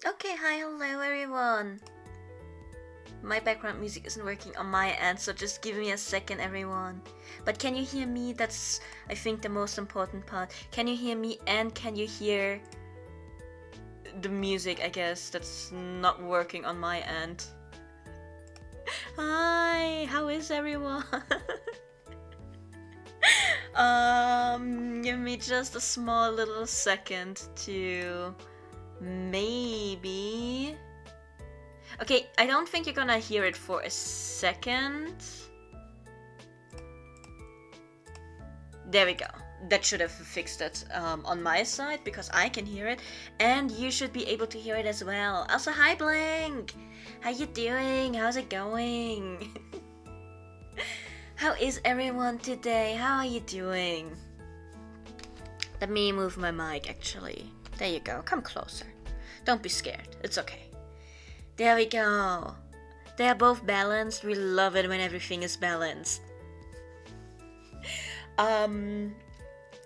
Okay, hi, hello everyone. My background music isn't working on my end, so just give me a second, everyone. But can you hear me? That's, I think, the most important part. Can you hear me and can you hear the music, I guess, that's not working on my end? Hi, how is everyone? Give me just a small little second to maybe... Okay, I don't think you're gonna hear it for a second. There we go. That should have fixed it on my side because I can hear it and you should be able to hear it as well. Also, hi Blink! How you doing? How's it going? How is everyone today? How are you doing? Let me move my mic actually. There you go. Come closer. Don't be scared. It's okay. There we go. They are both balanced. We love it when everything is balanced. I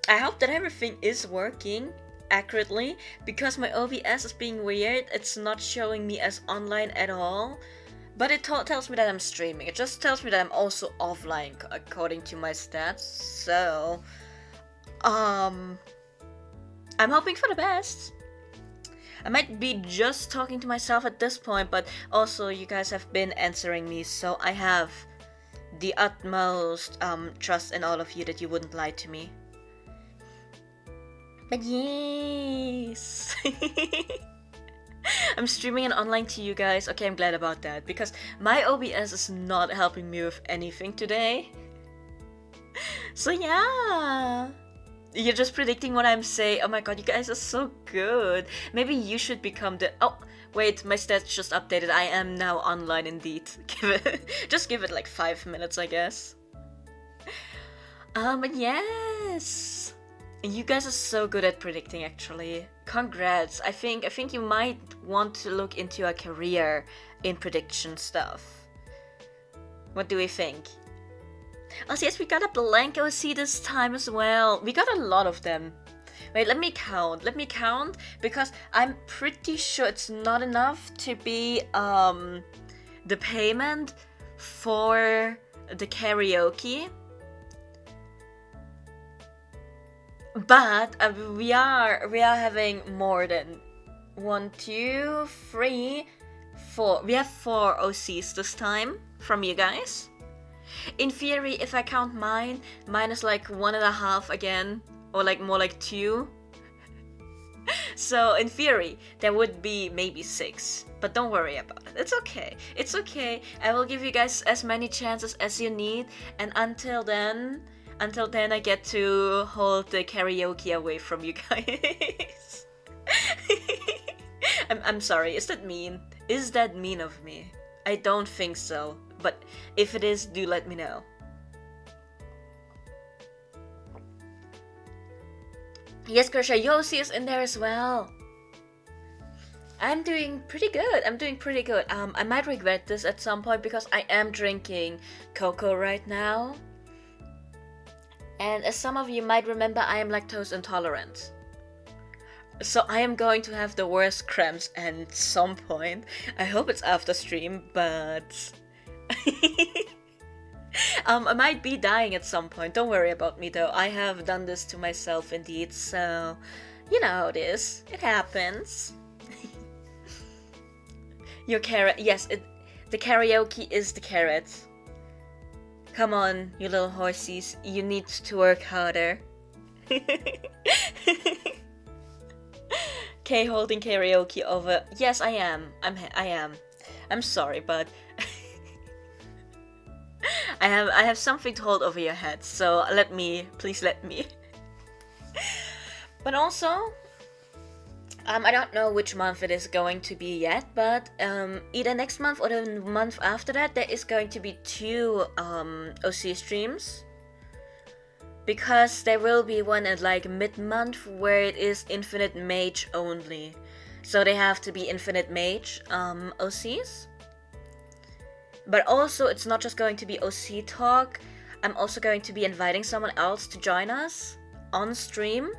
hope that everything is working accurately because my OBS is being weird. It's not showing me as online at all, but it tells me that I'm streaming. It just tells me that I'm also offline according to my stats. So, I'm hoping for the best. I might be just talking to myself at this point, but also you guys have been answering me, so I have the utmost trust in all of you that you wouldn't lie to me. But yes! I'm streaming and online to you guys. Okay, I'm glad about that, because my OBS is not helping me with anything today. So yeah! You're just predicting what I'm saying. Oh my god, you guys are so good. Maybe you should become the... Oh, wait, my stats just updated. I am now online indeed. Just give it like 5 minutes, I guess. But yes. You guys are so good at predicting, actually. Congrats. I think you might want to look into a career in prediction stuff. What do we think? Oh yes, we got a blank OC this time as well. We got a lot of them. Wait, let me count, because I'm pretty sure it's not enough to be the payment for the karaoke. But we are having more than 1, 2, 3, 4. We have 4 OCs this time from you guys. In theory, if I count mine is like 1.5 again, or like more like 2. So in theory, there would be maybe 6, but don't worry about it. It's okay. It's okay. I will give you guys as many chances as you need, and until then, I get to hold the karaoke away from you guys. I'm sorry. Is that mean? Is that mean of me? I don't think so. But if it is, do let me know. Yes, Krisha, Yossi is in there as well. I'm doing pretty good. I might regret this at some point because I am drinking cocoa right now. And as some of you might remember, I am lactose intolerant. So I am going to have the worst cramps at some point. I hope it's after stream, but... I might be dying at some point. Don't worry about me though. I have done this to myself indeed, so you know how it is. It happens. Your carrot. Yes, the karaoke is the carrot. Come on, you little horsies. You need to work harder. Kay holding karaoke over. Yes, I am. I am. I'm sorry, but I have something to hold over your head, so please let me. But also, I don't know which month it is going to be yet, but either next month or the month after that, there is going to be 2 OC streams. Because there will be one at like mid-month where it is Infinite Mage only. So they have to be Infinite Mage OCs. But also, it's not just going to be OC talk. I'm also going to be inviting someone else to join us on stream.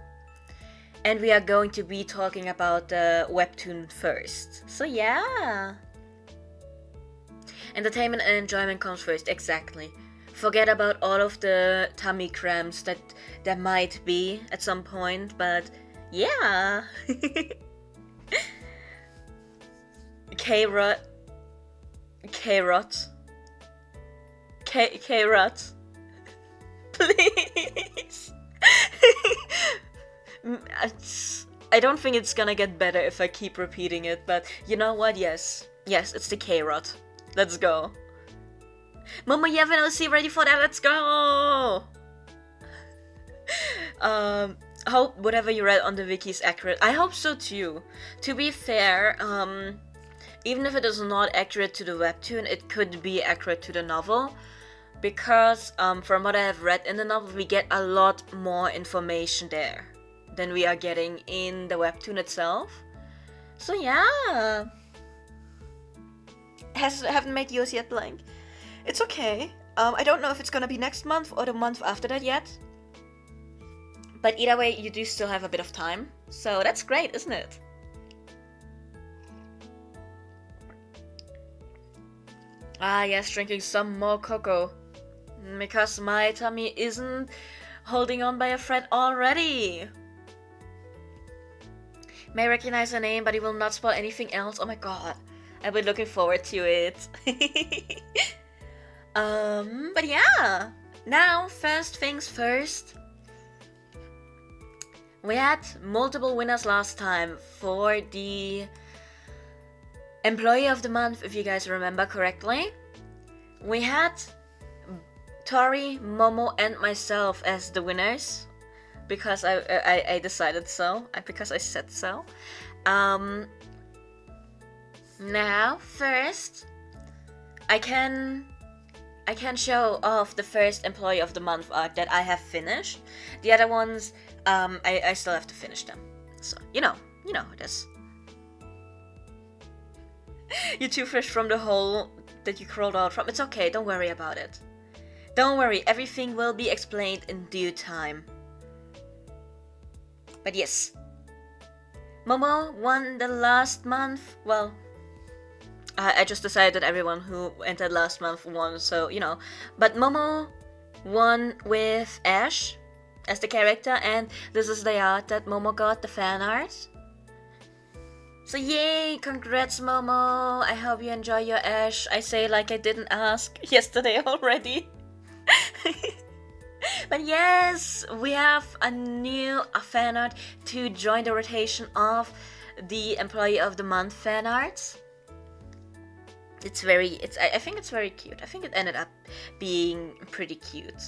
And we are going to be talking about the webtoon first. So yeah. Entertainment and enjoyment comes first, exactly. Forget about all of the tummy cramps that there might be at some point, but yeah. Carrot. Carrot. Carrot. Please. I don't think it's gonna get better if I keep repeating it, but you know what? Yes. Yes, it's the carrot. Let's go. Momo, you have an OC ready for that? Let's go! Hope whatever you read on the wiki is accurate. I hope so too. To be fair, even if it is not accurate to the webtoon, it could be accurate to the novel. Because from what I have read in the novel, we get a lot more information there than we are getting in the webtoon itself. So yeah. Haven't made yours yet, Blank. It's okay. I don't know if it's gonna be next month or the month after that yet. But either way, you do still have a bit of time. So that's great, isn't it? Ah yes, drinking some more cocoa. Because my tummy isn't holding on by a thread already. May recognize the name, but he will not spoil anything else. Oh my god. I've been looking forward to it. But yeah. Now, first things first. We had multiple winners last time for the Employee of the Month, if you guys remember correctly. We had Tori, Momo, and myself as the winners. Because I decided so. Because I said so. Now, first, I can show off the first Employee of the Month arc that I have finished. The other ones, I still have to finish them. So, you know this. You're too fresh from the hole that you crawled out from. It's okay, don't worry about it. Don't worry, everything will be explained in due time. But yes. Momo won the last month. Well, I just decided that everyone who entered last month won, so, you know. But Momo won with Ash as the character, and this is the art that Momo got, the fan art. So yay, congrats Momo, I hope you enjoy your Ash. I say like I didn't ask yesterday already. But yes, we have a new fan art to join the rotation of the Employee of the Month fan arts. I think it's very cute. I think it ended up being pretty cute.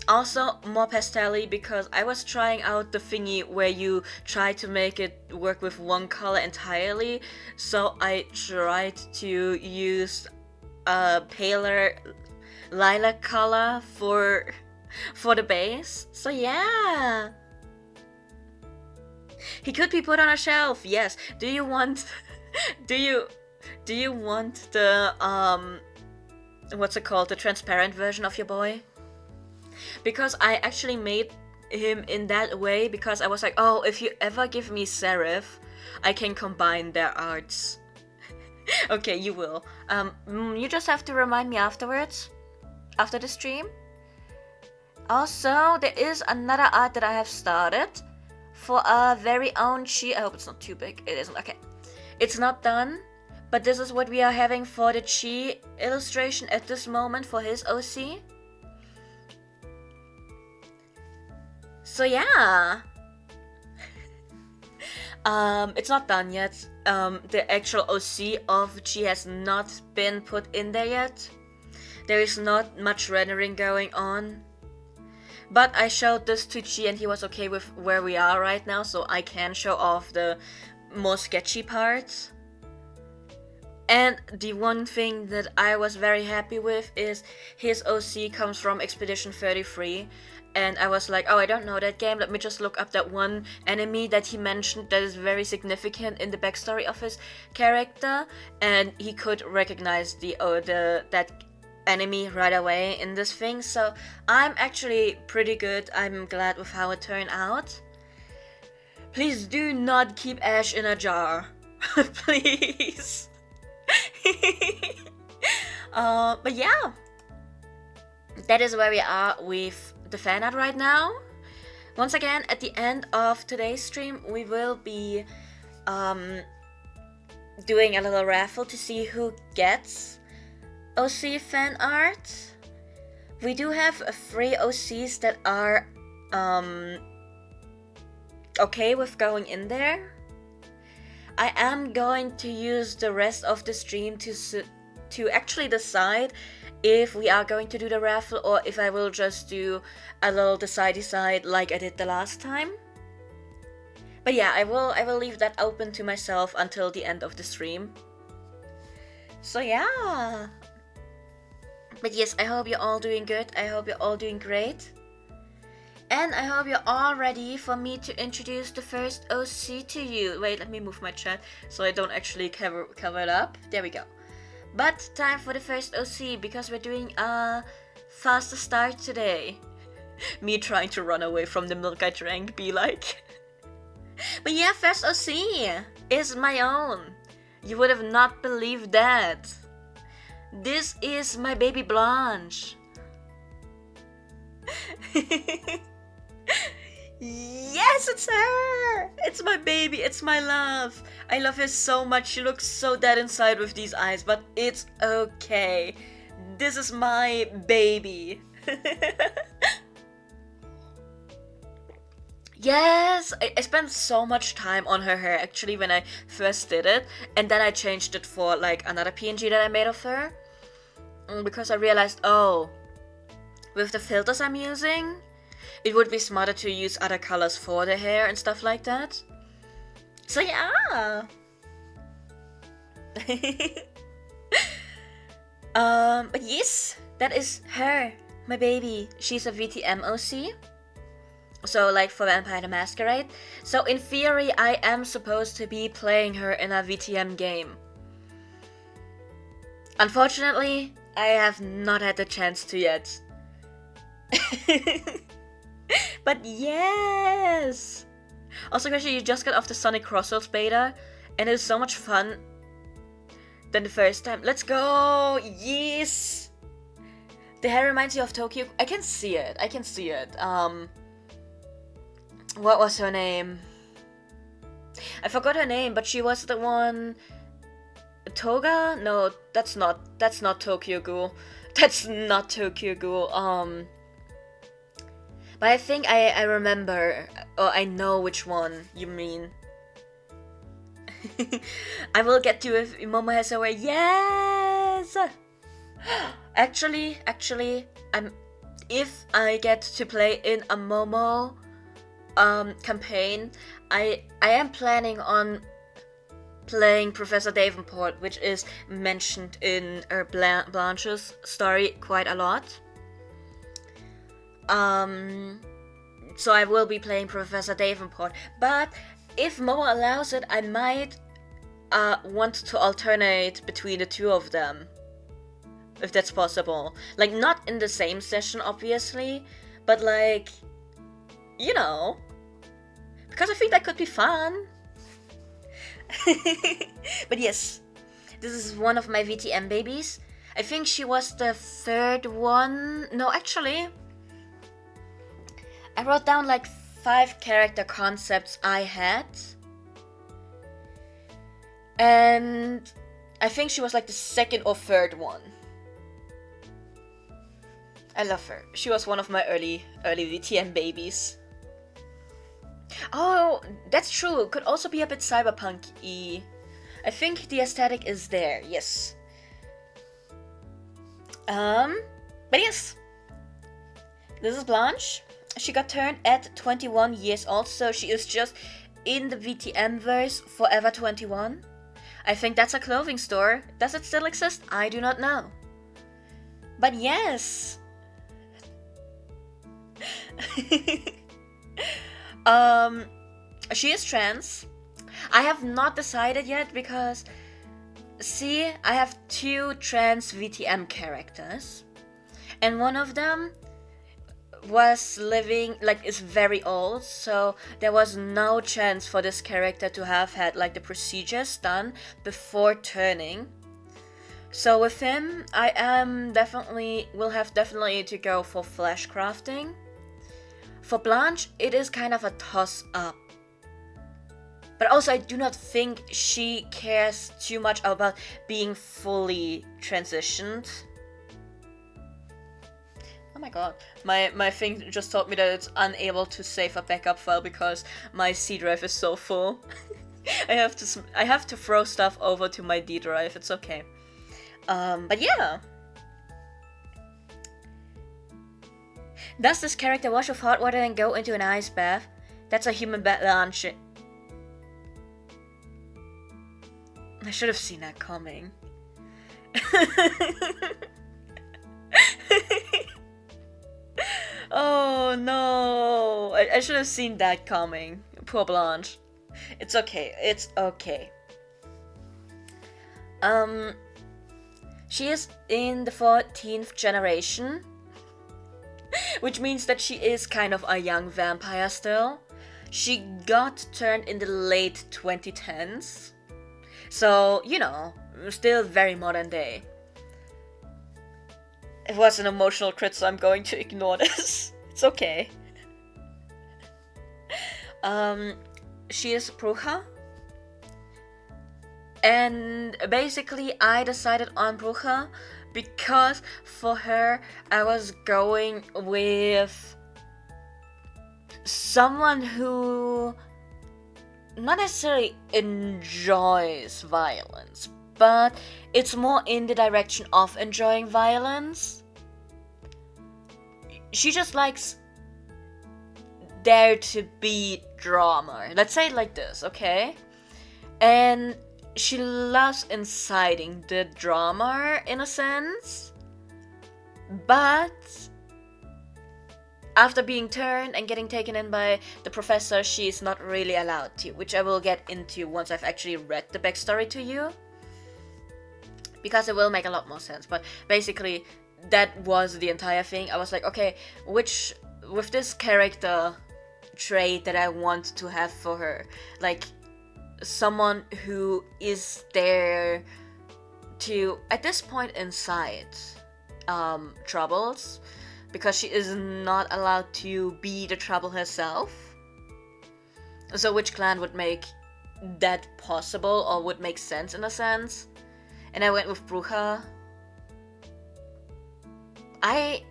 Also more pastel-y because I was trying out the thingy where you try to make it work with one color entirely. So I tried to use a paler lilac color for the base. So yeah. He could be put on a shelf, yes. Do you want do you want the what's it called, the transparent version of your boy? Because I actually made him in that way because I was like, oh, if you ever give me serif, I can combine their arts. Okay, you will. You just have to remind me afterwards, after the stream. Also, there is another art that I have started for our very own Chi. I hope it's not too big. It isn't. Okay. It's not done, but this is what we are having for the Chi illustration at this moment for his OC. So yeah. It's not done yet. The actual OC of Chi has not been put in there yet. There is not much rendering going on. But I showed this to Chi and he was okay with where we are right now, so I can show off the more sketchy parts. And the one thing that I was very happy with is his OC comes from Expedition 33. And I was like, oh, I don't know that game, let me just look up that one enemy that he mentioned that is very significant in the backstory of his character. And he could recognize that enemy right away in this thing, so I'm actually pretty good. I'm glad with how it turned out. Please do not keep Ash in a jar. Please. But yeah, that is where we are with the fan art right now. Once again, at the end of today's stream, we will be doing a little raffle to see who gets OC fan art. We do have 3 OCs that are okay with going in there. I am going to use the rest of the stream to actually decide if we are going to do the raffle or if I will just do a little decide like I did the last time. But yeah, I will leave that open to myself until the end of the stream. So yeah. But yes, I hope you're all doing good. I hope you're all doing great. And I hope you're all ready for me to introduce the first OC to you. Wait, let me move my chat so I don't actually cover it up. There we go. But time for the first OC because we're doing a faster start today. Me trying to run away from the milk I drank, be like. But yeah, first OC is my own. You would have not believed that. This is my baby Blanche. Yes, it's her! It's my baby, it's my love. I love her so much. She looks so dead inside with these eyes, but it's okay. This is my baby. Yes, I spent so much time on her hair actually when I first did it, and then I changed it for like another PNG that I made of her. Because I realized, oh, with the filters I'm using, it would be smarter to use other colors for the hair and stuff like that. So yeah. But yes, that is her, my baby. She's a VTM OC. So like for Vampire the Masquerade. So in theory, I am supposed to be playing her in a VTM game. Unfortunately, I have not had the chance to yet. But yes! Also, Christian, you just got off the Sonic Crossroads beta, and it was so much fun than the first time. Let's go! Yes! The hair reminds you of Tokyo. I can see it. I can see it. What was her name? I forgot her name, but she was the one. Toga? No, that's not Tokyo Ghoul. That's not Tokyo Ghoul. But I think I remember, or I know which one you mean. I will get to if Momo has a way. Yes! Actually, if I get to play in a Momo campaign, I am planning on playing Professor Davenport, which is mentioned in Blanche's story quite a lot. So I will be playing Professor Davenport, but if Momo allows it, I might want to alternate between the two of them, if that's possible. Like, not in the same session, obviously, but like, you know, because I think that could be fun. But yes, this is one of my VTM babies. I think she was the third one. No, actually, I wrote down like 5 character concepts I had, and I think she was like the second or third one. I love her. She was one of my early VTM babies. Oh, that's true. Could also be a bit cyberpunk-y. I think the aesthetic is there, yes. But yes. This is Blanche. She got turned at 21 years old, so she is just in the VTM verse forever 21. I think that's a clothing store. Does it still exist? I do not know. But yes. She is trans. I have not decided yet because See, I have 2 trans VTM characters, and one of them was living, like, is very old, so there was no chance for this character to have had, like, the procedures done before turning. So with him, I am will have definitely to go for flesh crafting. For Blanche, it is kind of a toss-up. But also, I do not think she cares too much about being fully transitioned. Oh my god. My thing just told me that it's unable to save a backup file because my C drive is so full. I have to throw stuff over to my D drive. It's okay. But yeah. Does this character wash with hot water and go into an ice bath? That's a human lunch. I should have seen that coming. Oh no! I should have seen that coming. Poor Blanche. It's okay. It's okay. She is in the 14th generation, which means that she is kind of a young vampire still. She got turned in the late 2010s. So, you know, still very modern day. It was an emotional crit, so I'm going to ignore this. It's okay. She is Bruja. And basically I decided on Bruja because for her I was going with someone who not necessarily enjoys violence, but it's more in the direction of enjoying violence. She just likes there to be drama. Let's say it like this, okay? And she loves inciting the drama in a sense, but after being turned and getting taken in by the professor, she's not really allowed to, which I will get into once I've actually read the backstory to you, because it will make a lot more sense. But basically, that was the entire thing. I was like, okay, with this character trait that I want to have for her, like someone who is there to, at this point, incite troubles, because she is not allowed to be the trouble herself. So which clan would make that possible, or would make sense in a sense? And I went with Bruja. I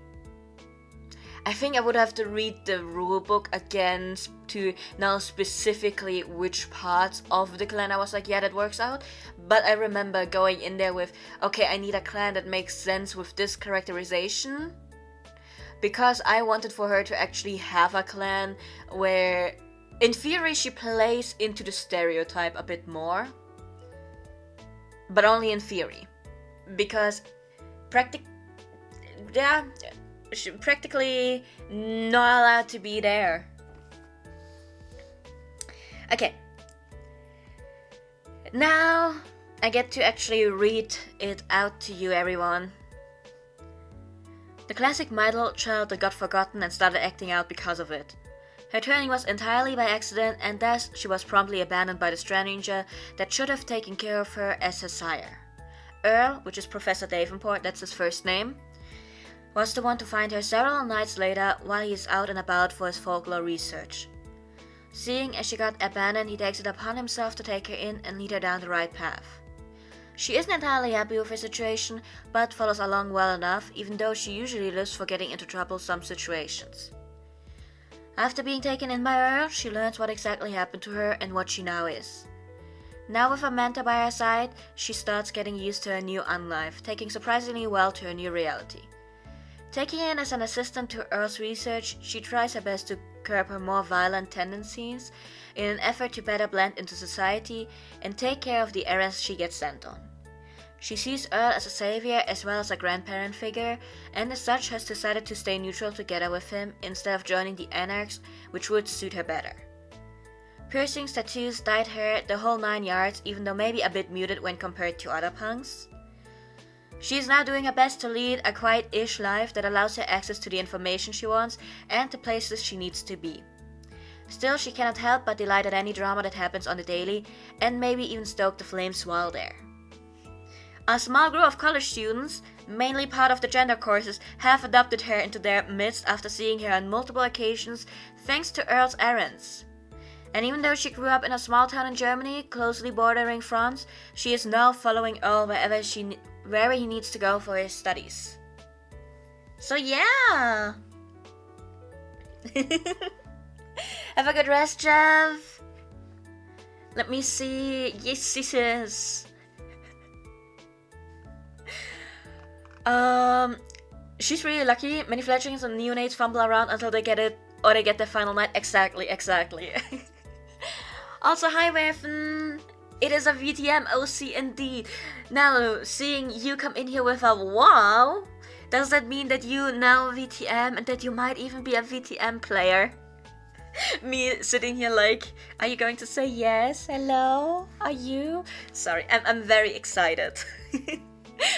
think I would have to read the rulebook again to know specifically which parts of the clan I was like, yeah, that works out. But I remember going in there with, okay, I need a clan that makes sense with this characterization. Because I wanted for her to actually have a clan where, in theory, she plays into the stereotype a bit more. But only in theory. Because practically not allowed to be there. Okay. Now I get to actually read it out to you, everyone. The classic middle child that got forgotten and started acting out because of it. Her turning was entirely by accident, and thus she was promptly abandoned by the stranger that should have taken care of her as her sire. Earl, which is Professor Davenport, that's his first name, was the one to find her several nights later while he is out and about for his folklore research. Seeing as she got abandoned, he takes it upon himself to take her in and lead her down the right path. She isn't entirely happy with her situation, but follows along well enough, even though she usually lives for getting into troublesome situations. After being taken in by Earl, she learns what exactly happened to her and what she now is. Now with a mentor by her side, she starts getting used to her new unlife, taking surprisingly well to her new reality. Taking in as an assistant to Earl's research, she tries her best to curb her more violent tendencies in an effort to better blend into society and take care of the errands she gets sent on. She sees Earl as a savior as well as a grandparent figure, and as such has decided to stay neutral together with him instead of joining the Anarchs, which would suit her better. Piercings, tattoos, dyed hair, the whole 9 yards, even though maybe a bit muted when compared to other punks. She is now doing her best to lead a quiet-ish life that allows her access to the information she wants and the places she needs to be. Still, she cannot help but delight at any drama that happens on the daily, and maybe even stoke the flames while there. A small group of college students, mainly part of the gender courses, have adopted her into their midst after seeing her on multiple occasions thanks to Earl's errands. And even though she grew up in a small town in Germany, closely bordering France, she is now following Earl wherever he needs to go for his studies. So yeah! Have a good rest, Jeff! Let me see. Yes, yes. She's really lucky. Many fledglings and neonates fumble around until they get it, or they get their final night. Exactly. Also, hi, Werfen. It is a VTM OC indeed. Now, seeing you come in here with a wow, does that mean that you know VTM and that you might even be a VTM player? Me sitting here like, are you going to say yes? Hello? Are you? Sorry, I'm very excited.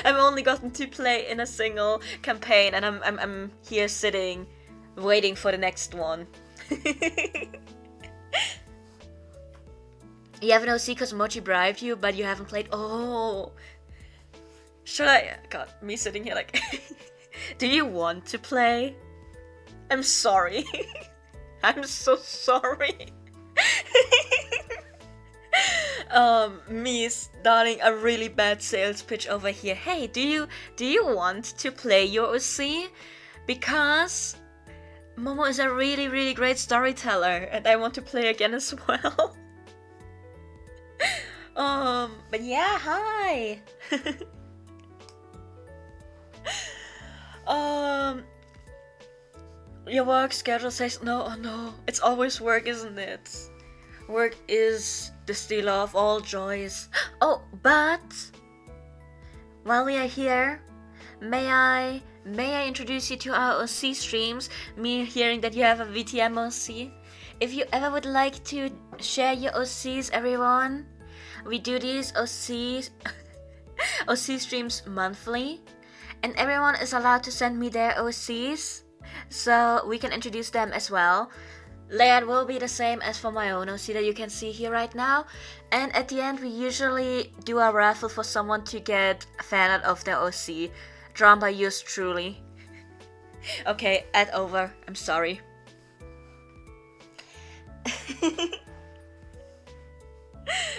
I've only gotten to play in a single campaign, and I'm here sitting, waiting for the next one. You have an OC because Mochi bribed you, but you haven't played. Oh, should I? God, me sitting here like, do you want to play? I'm sorry. I'm so sorry. Me starting a really bad sales pitch over here. Hey, do you want to play your OC? Because Momo is a really great storyteller, and I want to play again as well. But yeah, hi. Your work schedule says no. Oh no, it's always work, isn't it? Work is the stealer of all joys. Oh, but while we are here, may I introduce you to our OC streams? Me hearing that you have a VTM OC. If you ever would like to share your OCs, everyone, we do these OC streams monthly, and everyone is allowed to send me their OCs, so we can introduce them as well. Layout will be the same as for my own OC that you can see here right now, and at the end we usually do a raffle for someone to get a fan art of their OC, drawn by yours truly. Okay, ad over, I'm sorry.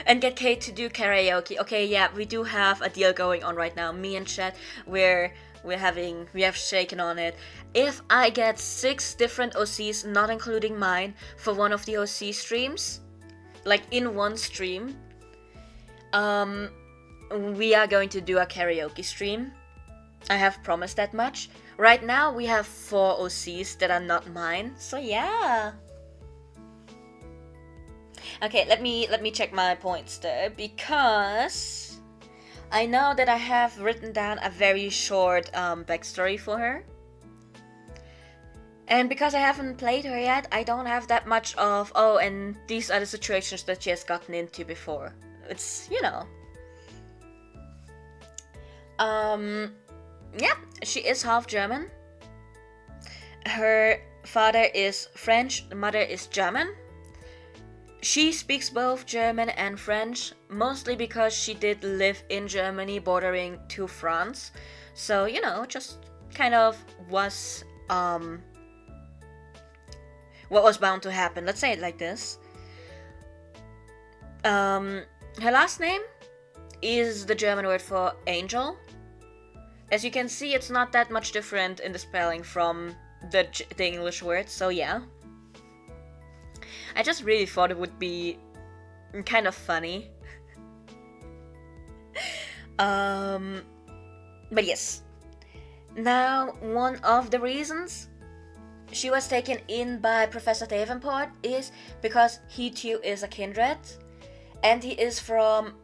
And get Kate to do karaoke. Okay, yeah, we do have a deal going on right now. Me and Chat, we have shaken on it. If I get 6 different OCs, not including mine, for one of the OC streams, like in one stream, we are going to do a karaoke stream. I have promised that much. Right now we have 4 OCs that are not mine, so yeah. Okay, let me check my points there, because I know that I have written down a very short backstory for her. And because I haven't played her yet, I don't have that much of, oh, and these are the situations that she has gotten into before. It's, you know. Yeah, she is half German. Her father is French, the mother is German. She speaks both German and French, mostly because she did live in Germany bordering to France. So, you know, just kind of was what was bound to happen. Let's say it like this. Her last name is the German word for angel. As you can see, it's not that much different in the spelling from the English word, so yeah. I just really thought it would be kind of funny. But yes. Now, one of the reasons she was taken in by Professor Davenport is because he too is a kindred. And he is from...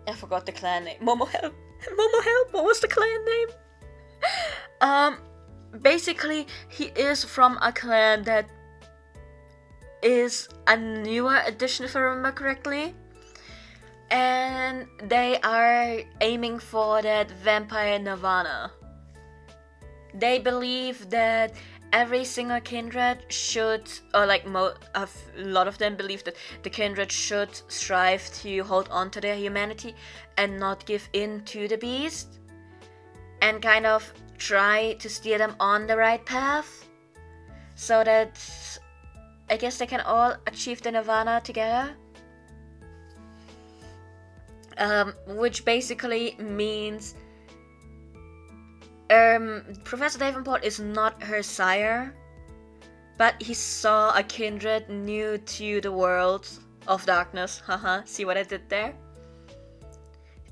I forgot the clan name. Momo help! Momo help! What was the clan name? Basically, he is from a clan that is a newer edition, if I remember correctly. And they are aiming for that vampire nirvana. They believe that every single kindred should, or like a lot of them believe that the kindred should strive to hold on to their humanity and not give in to the beast, and kind of try to steer them on the right path, so that I guess they can all achieve the nirvana together. Which basically means Professor Davenport is not her sire, but he saw a kindred new to the world of darkness, haha, see what I did there?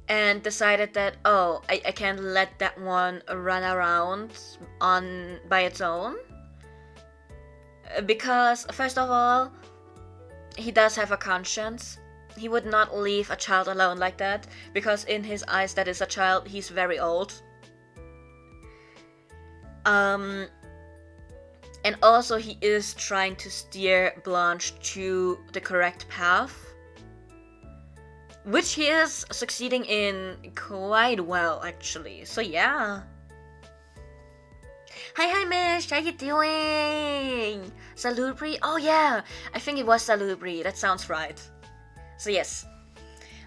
And decided that, oh, I can't let that one run around by its own. Because, first of all, he does have a conscience. He would not leave a child alone like that, because in his eyes that is a child, he's very old. And also he is trying to steer Blanche to the correct path, which he is succeeding in quite well, actually. So yeah. Hi Mish, how you doing? Salubri? Oh yeah, I think it was Salubri, that sounds right. So yes,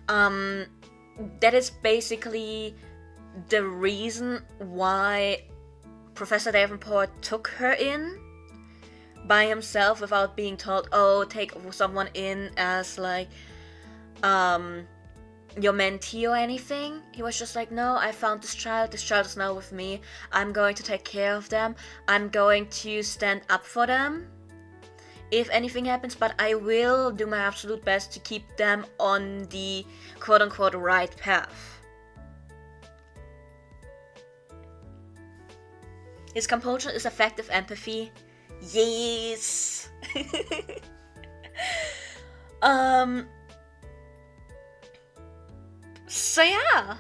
that is basically the reason why Professor Davenport took her in by himself without being told, oh, take someone in as like your mentee or anything. He was just like, no, I found this child is now with me, I'm going to take care of them, I'm going to stand up for them if anything happens, but I will do my absolute best to keep them on the quote-unquote right path. His composure is effective empathy. Yes! So yeah,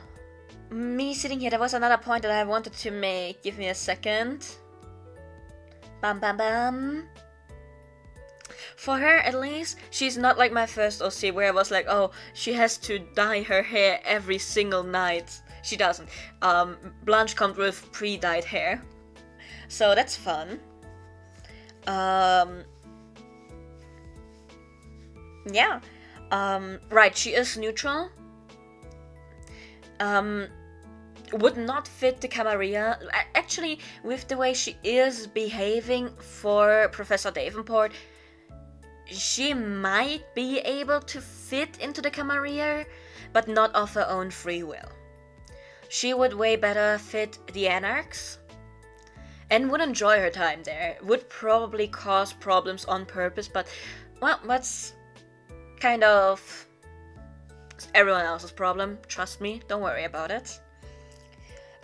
me sitting here, there was another point that I wanted to make. Give me a second. Bam bam bam. For her, at least, she's not like my first OC where I was like, oh, she has to dye her hair every single night. She doesn't. Blanche comes with pre-dyed hair. So that's fun. Yeah. Right, she is neutral. Would not fit the Camarilla. Actually, with the way she is behaving for Professor Davenport, she might be able to fit into the Camarilla, but not of her own free will. She would way better fit the Anarchs, and would enjoy her time there. Would probably cause problems on purpose, but, well, that's kind of everyone else's problem. Trust me, don't worry about it.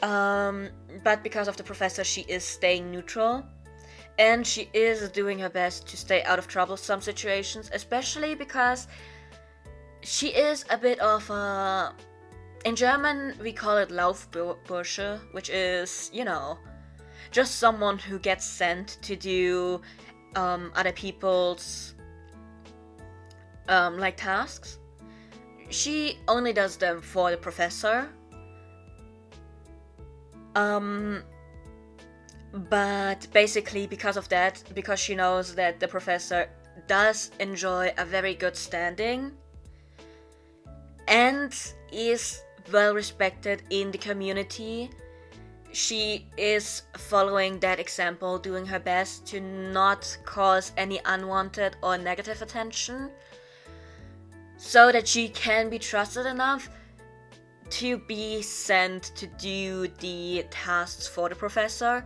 But because of the professor, she is staying neutral. And she is doing her best to stay out of troublesome situations, especially because she is a bit of a... In German, we call it Laufbursche, which is, you know, just someone who gets sent to do other people's like tasks. She only does them for the professor. But basically because of that, because she knows that the professor does enjoy a very good standing and is well respected in the community, she is following that example, doing her best to not cause any unwanted or negative attention, so that she can be trusted enough to be sent to do the tasks for the professor.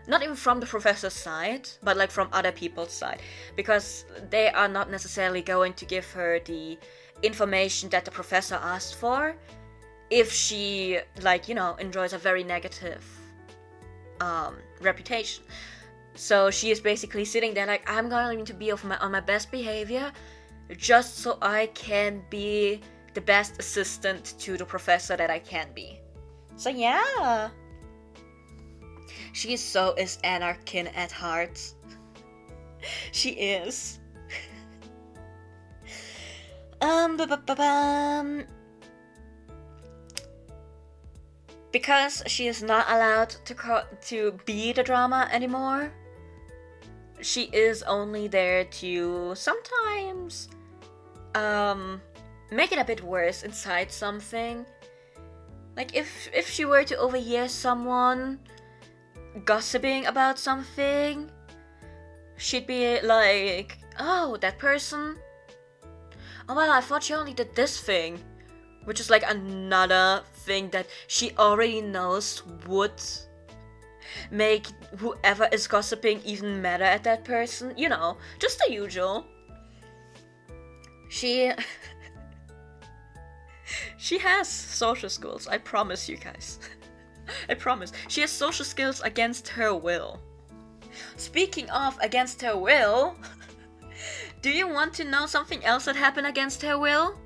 Not even from the professor's side, but like from other people's side, because they are not necessarily going to give her the information that the professor asked for if she, like, you know, enjoys a very negative reputation. So she is basically sitting there like, I'm going to be on my best behavior just so I can be the best assistant to the professor that I can be. So yeah, she is Anarchin at heart. She is. Because she is not allowed to be the drama anymore, she is only there to sometimes make it a bit worse inside something. Like if she were to overhear someone gossiping about something, she'd be like, oh, that person? Oh well, I thought she only did this thing. Which is like another thing that she already knows would make whoever is gossiping even madder at that person. You know, just the usual. She has social skills, I promise you guys. I promise. She has social skills against her will. Speaking of against her will, do you want to know something else that happened against her will?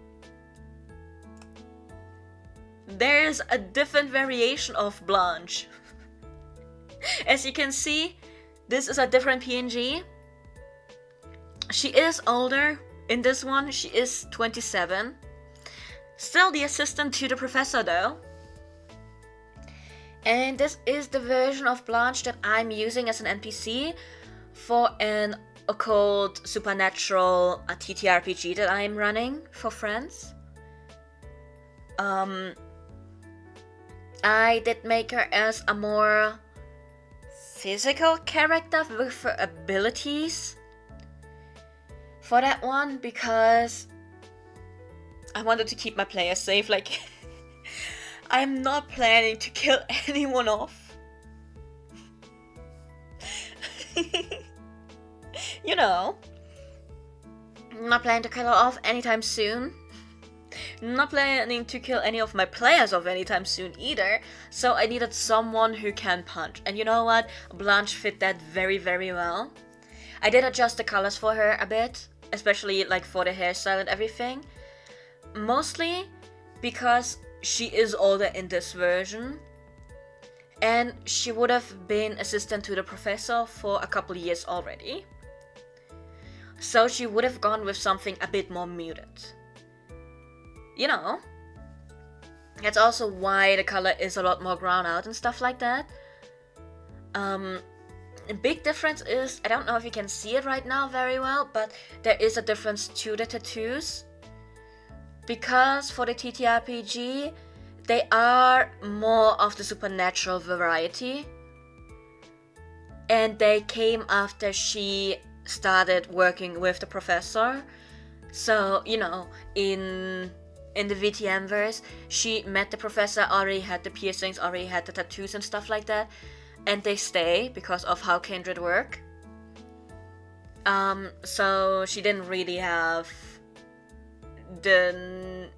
There's a different variation of Blanche. As you can see, this is a different PNG. She is older. In this one, she is 27. Still the assistant to the professor though. And this is the version of Blanche that I'm using as an NPC for an occult supernatural TTRPG that I'm running for friends. I did make her as a more physical character with her abilities for that one because I wanted to keep my players safe. Like, I'm not planning to kill anyone off. You know, I'm not planning to kill her off anytime soon. Not planning to kill any of my players off anytime soon either, so I needed someone who can punch. And you know what? Blanche fit that very, very well. I did adjust the colors for her a bit, especially like for the hairstyle and everything. Mostly because she is older in this version, and she would have been assistant to the professor for a couple years already. So she would have gone with something a bit more muted. You know, that's also why the color is a lot more grown out and stuff like that. A big difference is, I don't know if you can see it right now very well, but there is a difference to the tattoos. Because for the TTRPG, they are more of the supernatural variety. And they came after she started working with the professor. So, you know, in the VTM verse, she met the professor, already had the piercings, already had the tattoos and stuff like that, and they stay because of how kindred work. So she didn't really have the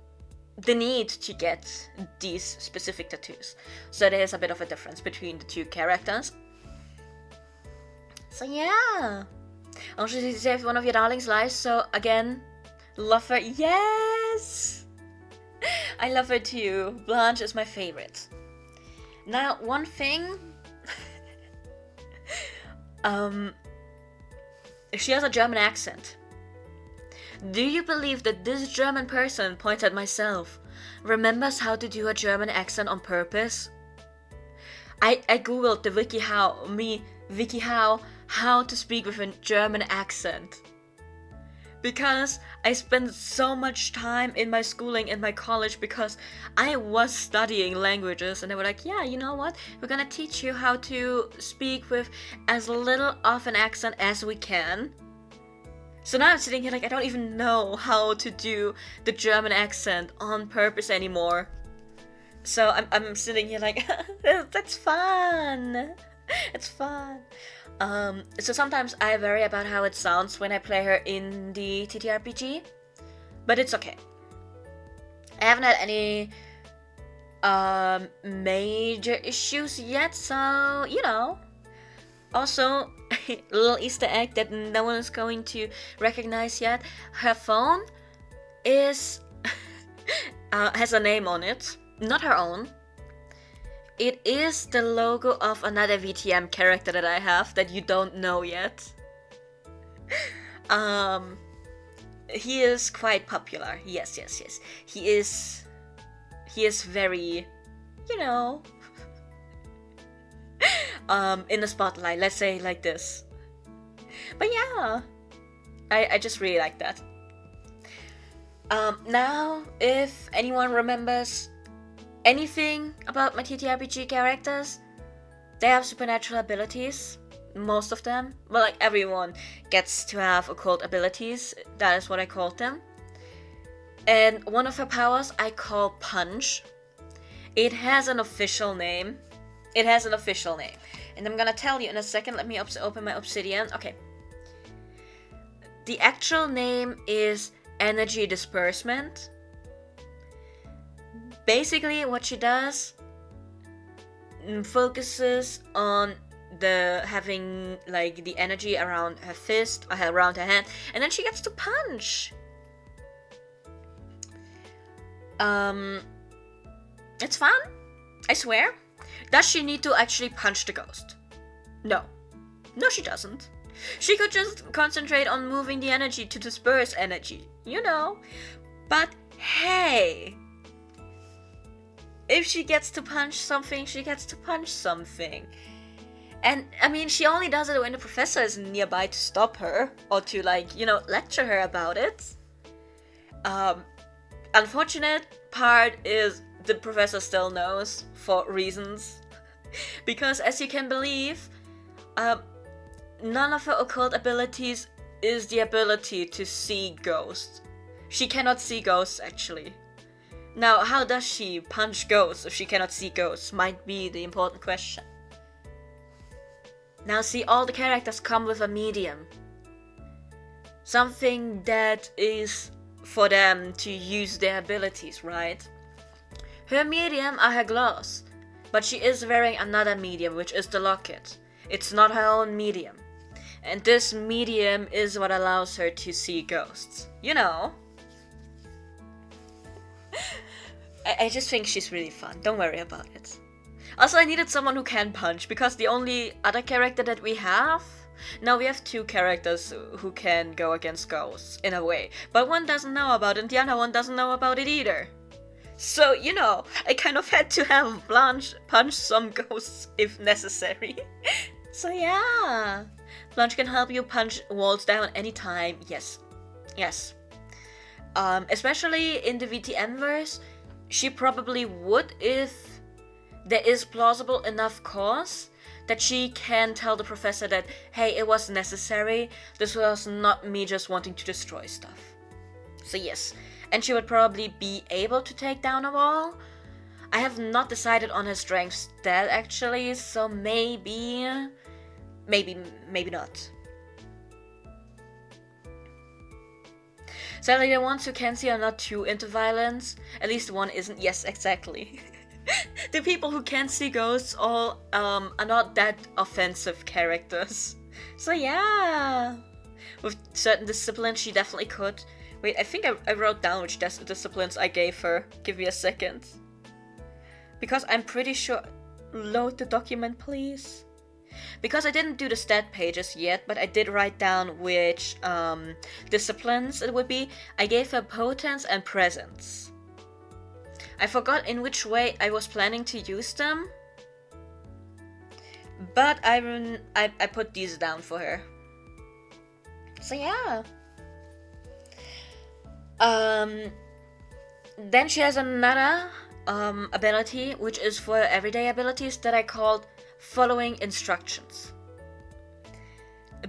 need to get these specific tattoos. So there is a bit of a difference between the two characters. So yeah. Also, she saved one of your darlings' lives, so again, love her. Yes! I love her too. Blanche is my favorite. Now, one thing... she has a German accent. Do you believe that this German person, points at myself, remembers how to do a German accent on purpose? I googled the WikiHow, how to speak with a German accent. Because I spent so much time in my schooling in my college because I was studying languages, and they were like, yeah, you know what? We're gonna teach you how to speak with as little of an accent as we can. So now I'm sitting here like I don't even know how to do the German accent on purpose anymore. So I'm sitting here like, that's fun. It's fun. So sometimes I worry about how it sounds when I play her in the TTRPG, but it's okay. I haven't had any major issues yet, so you know. Also, a little Easter egg that no one is going to recognize yet. Her phone is has a name on it, not her own. It is the logo of another VTM character that I have that you don't know yet. he is quite popular. Yes. He is very, you know, in the spotlight, let's say like this. But yeah, I just really like that. Now, if anyone remembers anything about my TTRPG characters, they have supernatural abilities. Most of them. Well, like, everyone gets to have occult abilities. That is what I called them. And one of her powers I call Punch. It has an official name. And I'm gonna tell you in a second. Let me open my obsidian. Okay. The actual name is Energy Disbursement. Basically, what she does focuses on having like the energy around her fist or around her hand, and then she gets to punch. It's fun, I swear. Does she need to actually punch the ghost? No, she doesn't. She could just concentrate on moving the energy to disperse energy, you know. But hey, if she gets to punch something, she gets to punch something. And I mean, she only does it when the professor is nearby to stop her or to, like, you know, lecture her about it. Unfortunate part is the professor still knows for reasons. Because as you can believe, none of her occult abilities is the ability to see ghosts. She cannot see ghosts, actually. Now, how does she punch ghosts if she cannot see ghosts? Might be the important question. Now, see, all the characters come with a medium. Something that is for them to use their abilities, right? Her medium are her gloves, but she is wearing another medium, which is the locket. It's not her own medium. And this medium is what allows her to see ghosts. You know. I just think she's really fun. Don't worry about it. Also, I needed someone who can punch, because the only other character that we have... Now we have two characters who can go against ghosts, in a way. But one doesn't know about it, and the other one doesn't know about it either. So, you know, I kind of had to have Blanche punch some ghosts if necessary. So yeah, Blanche can help you punch walls down anytime. Yes. Especially in the VTM verse, she probably would if there is plausible enough cause that she can tell the professor that, hey, it was necessary. This was not me just wanting to destroy stuff. So yes, and she would probably be able to take down a wall. I have not decided on her strength stat actually, so maybe not. Sadly, the ones who can see are not too into violence. At least one isn't. Yes, exactly. The people who can see ghosts all are not that offensive characters. So yeah, with certain disciplines she definitely could. Wait, I think I wrote down which disciplines I gave her. Give me a second. Because I'm pretty sure... Load the document, please. Because I didn't do the stat pages yet, but I did write down which disciplines it would be. I gave her potence and presence. I forgot in which way I was planning to use them. But I put these down for her. So yeah. Then she has another ability, which is for everyday abilities that I called following instructions.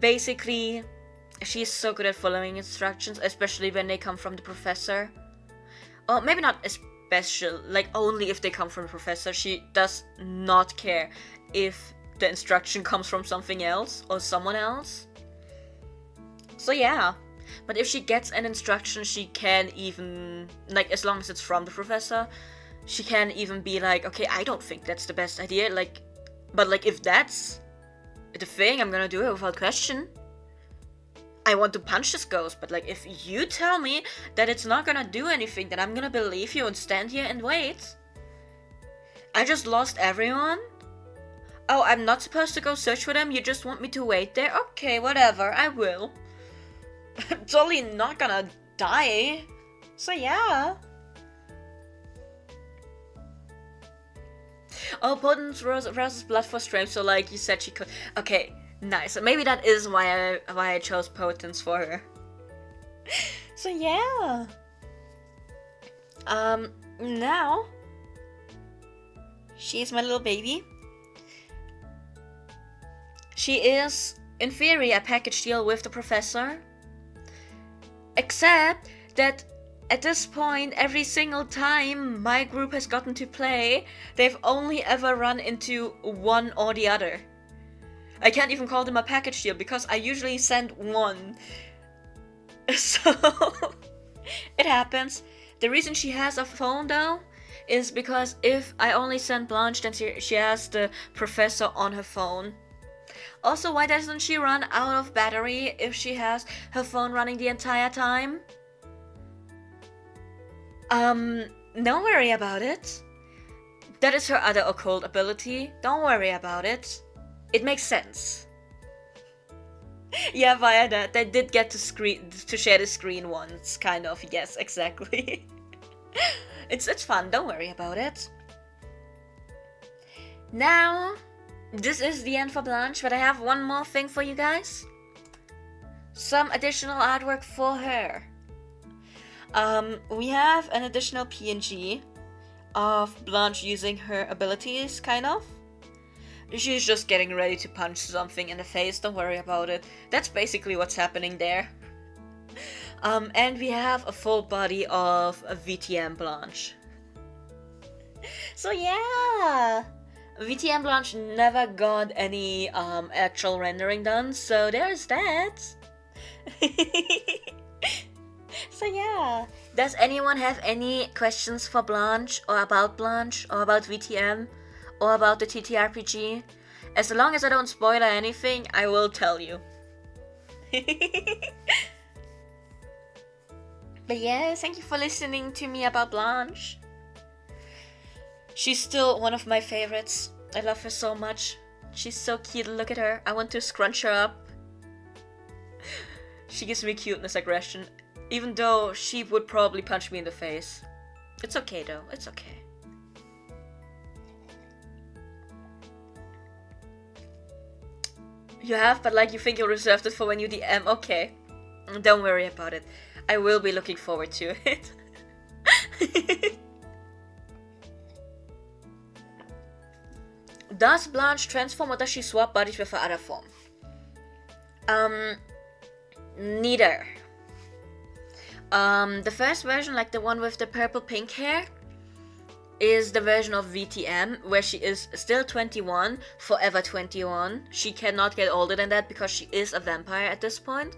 Basically, she's so good at following instructions, especially when they come from the professor. Or maybe not especially, like only if they come from the professor. She does not care if the instruction comes from something else or someone else. So yeah. But if she gets an instruction, she can even, like, as long as it's from the professor, she can even be like, okay, I don't think that's the best idea, like, but like, if that's the thing, I'm gonna do it without question. I want to punch this ghost, but like, if you tell me that it's not gonna do anything, then I'm gonna believe you and stand here and wait. I just lost everyone? Oh, I'm not supposed to go search for them? You just want me to wait there? Okay, whatever, I will. I'm totally not gonna die. So yeah. Oh, Potence versus Blood for Strength, so like you said she could. Okay, nice. So maybe that is why I chose Potence for her. So yeah. Now she's my little baby. She is, in theory, a package deal with the professor. Except that at this point, every single time my group has gotten to play, they've only ever run into one or the other. I can't even call them a package deal because I usually send one. So, it happens. The reason she has a phone though is because if I only send Blanche, then she has the professor on her phone. Also, why doesn't she run out of battery if she has her phone running the entire time? Don't worry about it. That is her other occult ability. Don't worry about it. It makes sense. Yeah, via that, they did get to share the screen once, kind of. Yes, exactly. It's fun. Don't worry about it. Now, this is the end for Blanche, but I have one more thing for you guys. Some additional artwork for her. We have an additional PNG of Blanche using her abilities, kind of. She's just getting ready to punch something in the face, don't worry about it. That's basically what's happening there. And we have a full body of a VTM Blanche. So yeah! VTM Blanche never got any actual rendering done, so there's that. So yeah. Does anyone have any questions for Blanche, or about VTM, or about the TTRPG? As long as I don't spoil anything, I will tell you. But yeah, thank you for listening to me about Blanche. She's still one of my favorites. I love her so much. She's so cute, look at her. I want to scrunch her up. She gives me cuteness aggression, even though she would probably punch me in the face. It's okay though, it's okay. You have, but like you think you reserved it for when you DM? Okay. Don't worry about it. I will be looking forward to it. Does Blanche transform or does she swap bodies with her other form? Neither. The first version, like the one with the purple pink hair, is the version of VTM where she is still 21, forever 21. She cannot get older than that because she is a vampire at this point.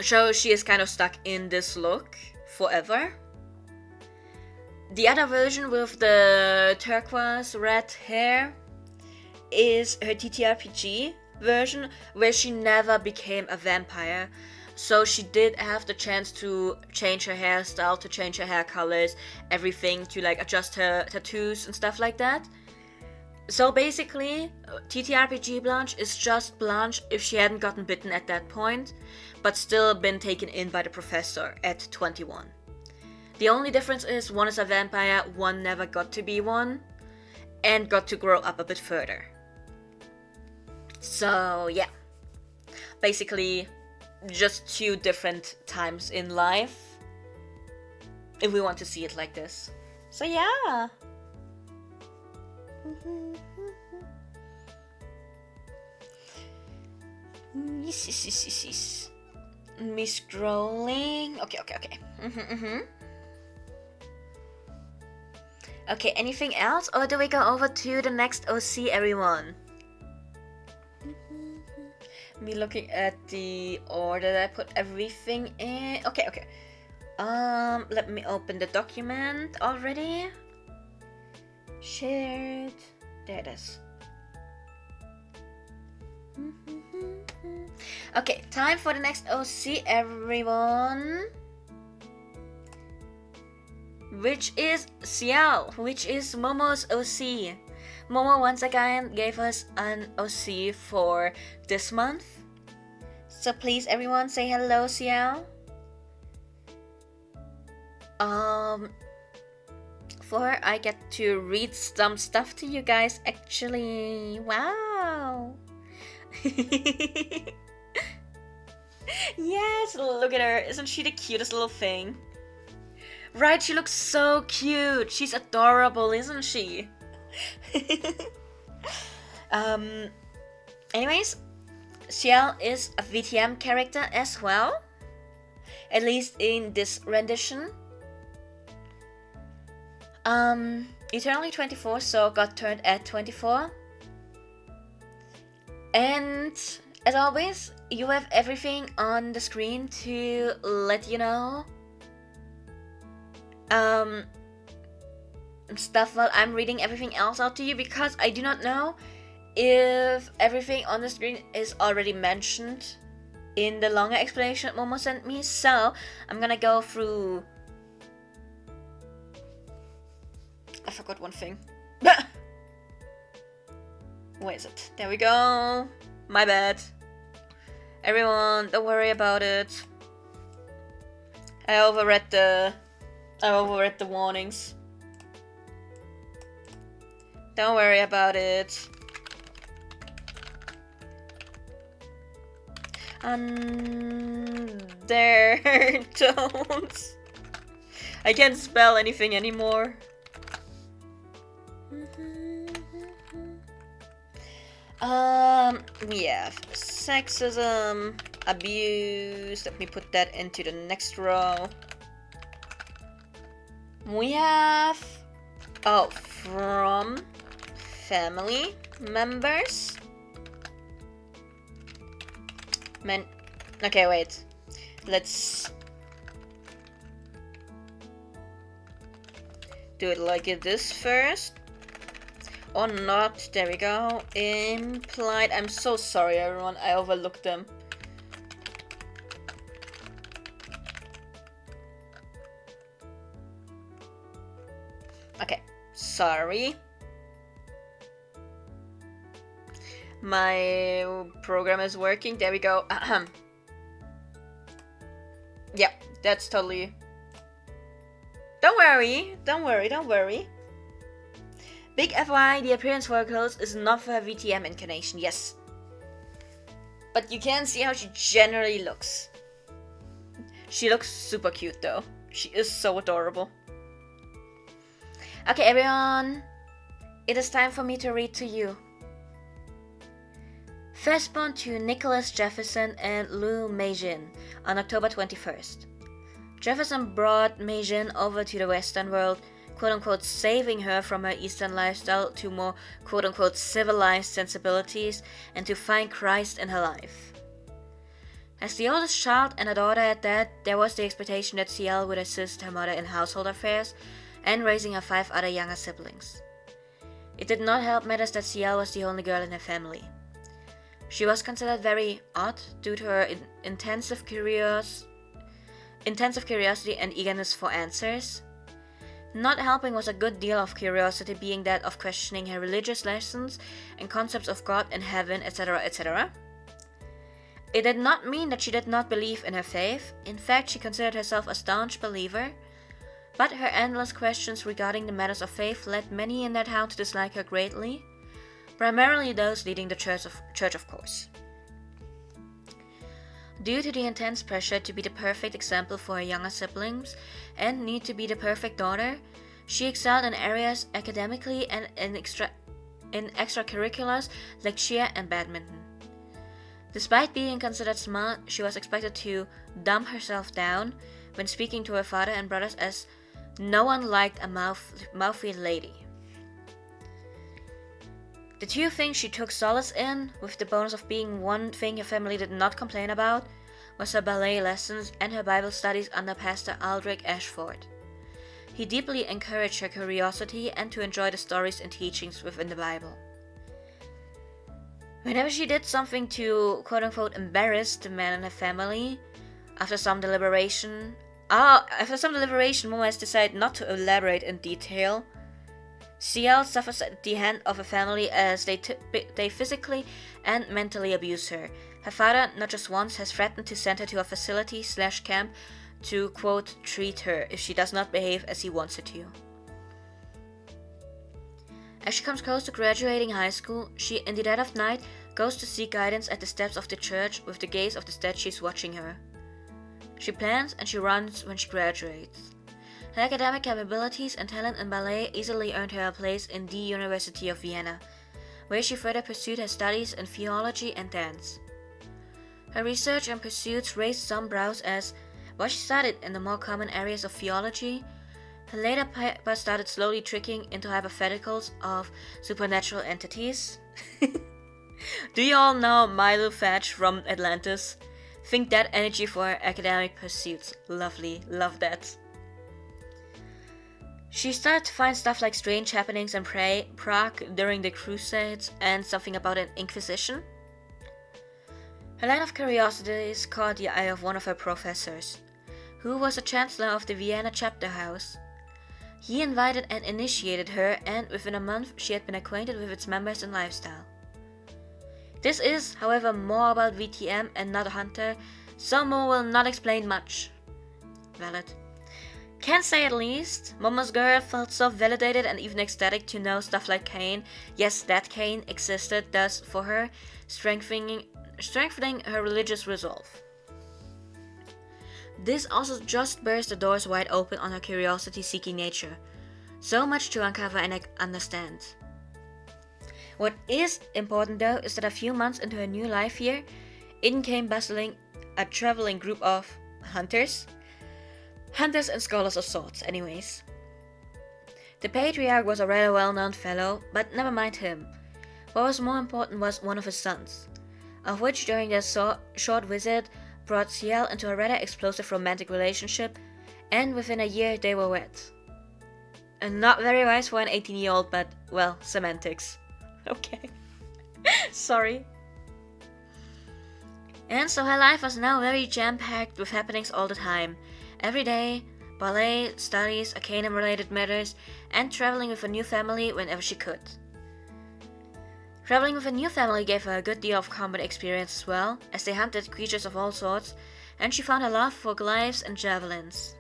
So she is kind of stuck in this look forever. The other version with the turquoise red hair is her TTRPG version where she never became a vampire. So she did have the chance to change her hairstyle, to change her hair colors, everything, to like adjust her tattoos and stuff like that. So basically, TTRPG Blanche is just Blanche if she hadn't gotten bitten at that point, but still been taken in by the professor at 21. The only difference is one is a vampire, one never got to be one, and got to grow up a bit further. So yeah, basically just two different times in life, if we want to see it like this. So yeah. Me scrolling. Okay. Okay, anything else? Or do we go over to the next OC, everyone? Me looking at the order that I put everything in. Okay. Let me open the document already. Shared. There it is. Okay, time for the next OC, everyone. Which is Xiao, which is Momo's OC. Momo once again gave us an OC for this month. So please, everyone, say hello, Ciel. For I get to read some stuff to you guys, actually. Wow. Yes, look at her. Isn't she the cutest little thing? Right, she looks so cute. She's adorable, isn't she? Anyways, Ciel is a VTM character as well. At least in this rendition. Eternally 24, so got turned at 24. And as always, you have everything on the screen to let you know stuff while I'm reading everything else out to you, because I do not know if everything on the screen is already mentioned in the longer explanation that Momo sent me. So I'm gonna go through. I forgot one thing. Where is it? There we go. My bad. Everyone, don't worry about it. I overread the warnings. Don't worry about it. There, don't. I can't spell anything anymore. We have sexism, abuse. Let me put that into the next row. We have from family members. Okay, wait. Let's do it like this first. Or not. There we go. Implied. I'm so sorry, everyone. I overlooked them. Okay. Sorry. My program is working. There we go. Yeah, that's totally... Don't worry. Don't worry. Don't worry. Big FYI, the appearance for her clothes is not for her VTM incarnation, yes. But you can see how she generally looks. She looks super cute though. She is so adorable. Okay, everyone. It is time for me to read to you. Firstborn to Nicholas Jefferson and Lou Meijin on October 21st. Jefferson brought Meijin over to the Western world, quote-unquote saving her from her Eastern lifestyle to more quote-unquote civilized sensibilities and to find Christ in her life. As the oldest child and a daughter at that, there was the expectation that Ciel would assist her mother in household affairs and raising her 5 other younger siblings. It did not help matters that Ciel was the only girl in her family. She was considered very odd due to her intensive curiosity and eagerness for answers. Not helping was a good deal of curiosity being that of questioning her religious lessons and concepts of God and heaven, etc., etc. It did not mean that she did not believe in her faith. In fact, she considered herself a staunch believer, but her endless questions regarding the matters of faith led many in that town to dislike her greatly, primarily those leading the church of course. Due to the intense pressure to be the perfect example for her younger siblings and need to be the perfect daughter, she excelled in areas academically and in extracurriculars like cheer and badminton. Despite being considered smart, she was expected to dumb herself down when speaking to her father and brothers, as no one liked a mouthy lady. The 2 things she took solace in, with the bonus of being one thing her family did not complain about, was her ballet lessons and her Bible studies under Pastor Aldrich Ashford. He deeply encouraged her curiosity and to enjoy the stories and teachings within the Bible. Whenever she did something to quote-unquote embarrass the men in her family, after some deliberation, Momo has decided not to elaborate in detail. Ciel suffers at the hand of her family as they physically and mentally abuse her, Her father, not just once, has threatened to send her to a facility/camp to, quote, treat her if she does not behave as he wants her to. As she comes close to graduating high school, she, in the dead of night, goes to seek guidance at the steps of the church with the gaze of the statues watching her. She plans and she runs when she graduates. Her academic capabilities and talent in ballet easily earned her a place in the University of Vienna, where she further pursued her studies in theology and dance. Her research and pursuits raised some brows as, while she studied in the more common areas of theology, her later paper started slowly tricking into hypotheticals of supernatural entities. Do you all know Milo Fetch from Atlantis? Think that energy for her academic pursuits. Lovely, love that. She started to find stuff like strange happenings in Prague during the Crusades and something about an Inquisition. Her line of curiosities caught the eye of one of her professors, who was the chancellor of the Vienna chapter house. He invited and initiated her, and within a month she had been acquainted with its members and lifestyle. This is, however, more about VTM and not a hunter, so Momo will not explain much. Valid. Can say at least, Momo's girl felt so validated and even ecstatic to know stuff like Cain, yes, that Cain existed, thus for her, strengthening her religious resolve. This also just burst the doors wide open on her curiosity-seeking nature. So much to uncover and understand. What is important though is that a few months into her new life here, in came bustling a traveling group of hunters and scholars of sorts, anyways. The patriarch was a rather well-known fellow, but never mind him. What was more important was one of his sons, of which during their short visit brought Ciel into a rather explosive romantic relationship, and within a year they were wed. And not very wise for an 18-year-old, but, well, semantics. Okay. Sorry. And so her life was now very jam-packed with happenings all the time. Every day, ballet, studies, arcanum-related matters, and traveling with a new family whenever she could. Traveling with a new family gave her a good deal of combat experience as well, as they hunted creatures of all sorts, and she found a love for glaives and javelins.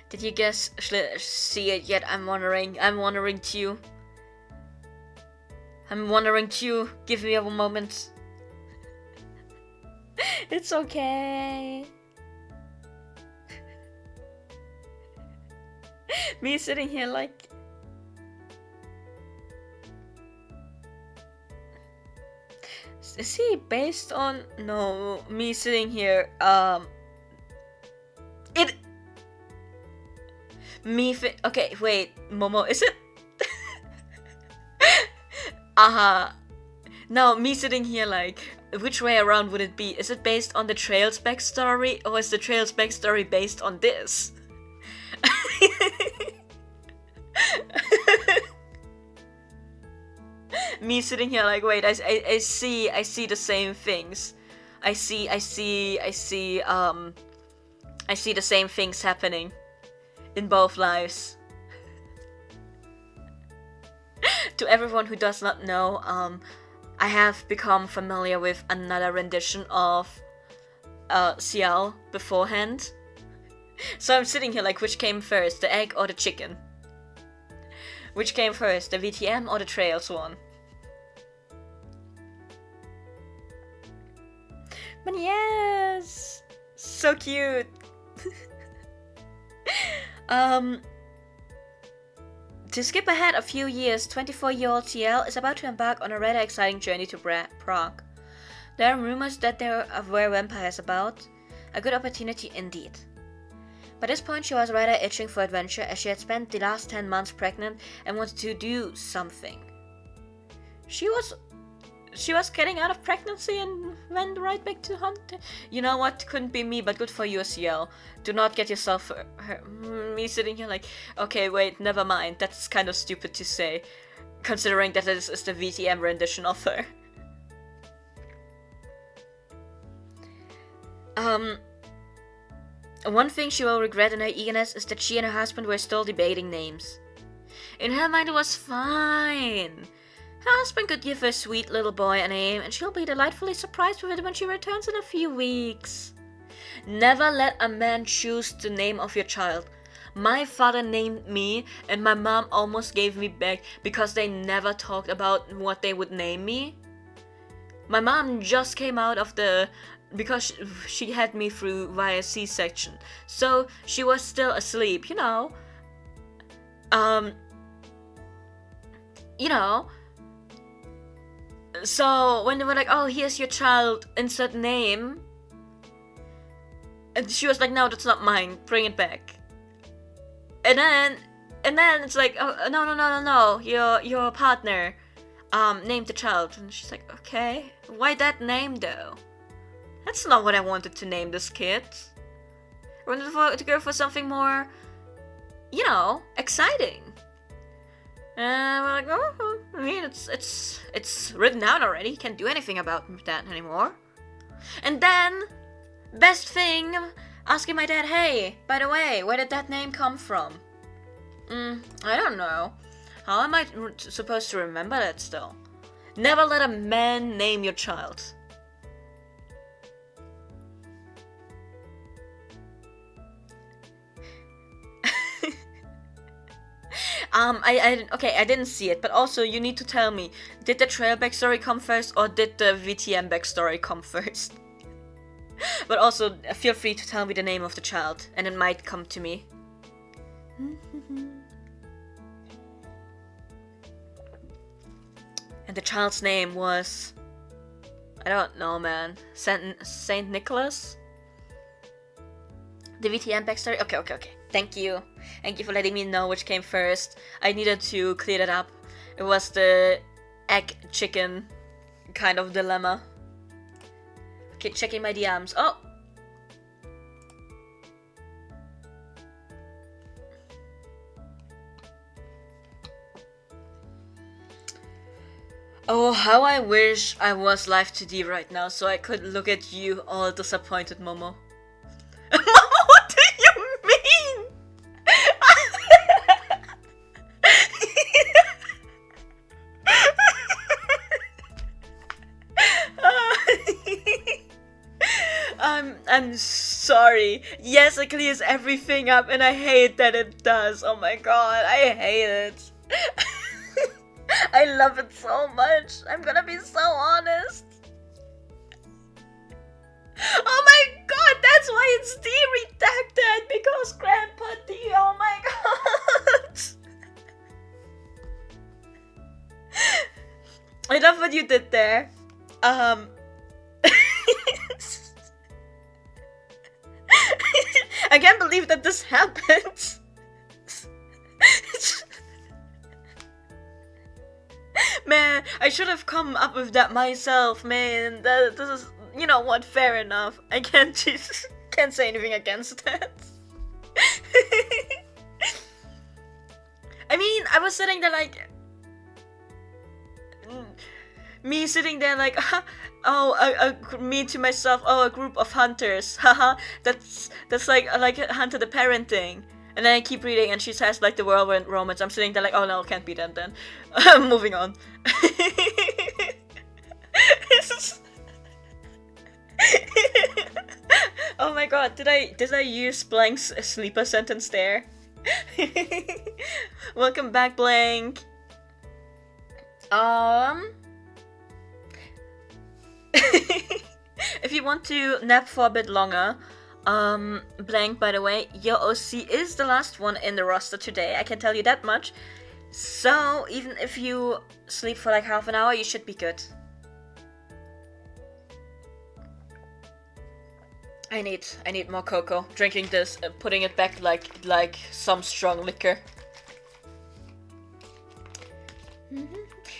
Did you guys see it yet? I'm wondering too. Give me a moment. It's okay. Me sitting here like... Is he based on... No, me sitting here, okay, wait, Momo, is it? No, me sitting here like, which way around would it be? Is it based on the Trail's backstory, or is the Trail's backstory based on this? Me sitting here like, wait, I see the same things. I see the same things happening in both lives. To everyone who does not know, I have become familiar with another rendition of Ciel beforehand. So I'm sitting here like, which came first, the egg or the chicken? Which came first, the VTM or the Trails one? But yes! So cute! To skip ahead a few years, 24-year-old Ciel is about to embark on a rather exciting journey to Prague. There are rumors that there were vampires about. A good opportunity indeed. By this point she was rather itching for adventure, as she had spent the last 10 months pregnant and wanted to do something. She was getting out of pregnancy and went right back to hunting. You know what? Couldn't be me, but good for you, Ciel. Do not get yourself me sitting here like, okay, wait, never mind. That's kind of stupid to say, considering that this is the VTM rendition of her. One thing she will regret in her eagerness is that she and her husband were still debating names. In her mind it was fine. Her husband could give her sweet little boy a name, and she'll be delightfully surprised with it when she returns in a few weeks. Never let a man choose the name of your child. My father named me, and my mom almost gave me back because they never talked about what they would name me. My mom just came out of because she had me through via C-section, so she was still asleep, you know. So when they were like, oh, here's your child, insert name, and she was like, no, that's not mine, bring it back. And then it's like, oh, no, your partner, named the child. And she's like, okay, why that name though? That's not what I wanted to name this kid. I wanted to go for something more, exciting. And we're like, oh, I mean, it's written down already. Can't do anything about that anymore. And then, best thing, asking my dad, hey, by the way, where did that name come from? I don't know. How am I supposed to remember that still? Never let a man name your child. I didn't see it, but also you need to tell me, did the trail backstory come first or did the VTM backstory come first? But also, feel free to tell me the name of the child, and it might come to me. And the child's name was... I don't know, man. Saint Nicholas? The VTM backstory? Okay. Thank you. Thank you for letting me know which came first. I needed to clear that up. It was the egg-chicken kind of dilemma. Okay, checking my DMs. Oh! Oh, how I wish I was live 2D right now so I could look at you all disappointed, Momo. Momo, what do you mean? I'm sorry. Yes, it clears everything up and I hate that it does. Oh my god, I hate it. I love it so much. I'm gonna be so honest. Oh my god, that's why it's de-redacted, because Grandpa D, oh my god. I love what you did there. I can't believe that this happened. Man, I should have come up with that myself, man. This is, you know what, fair enough. I can't say anything against that. I mean, I was sitting there like... Me sitting there like, me to myself, oh, a group of hunters, haha, that's like Hunter the Parenting. And then I keep reading and she says like the whirlwind romance. I'm sitting there like, oh no, can't be them then. Moving on. Oh my god, did I use Blank's sleeper sentence there? Welcome back, Blank. If you want to nap for a bit longer, Blank, by the way, your OC is the last one in the roster today, I can tell you that much. So, even if you sleep for like half an hour, you should be good. I need more cocoa. Drinking this, putting it back like some strong liquor.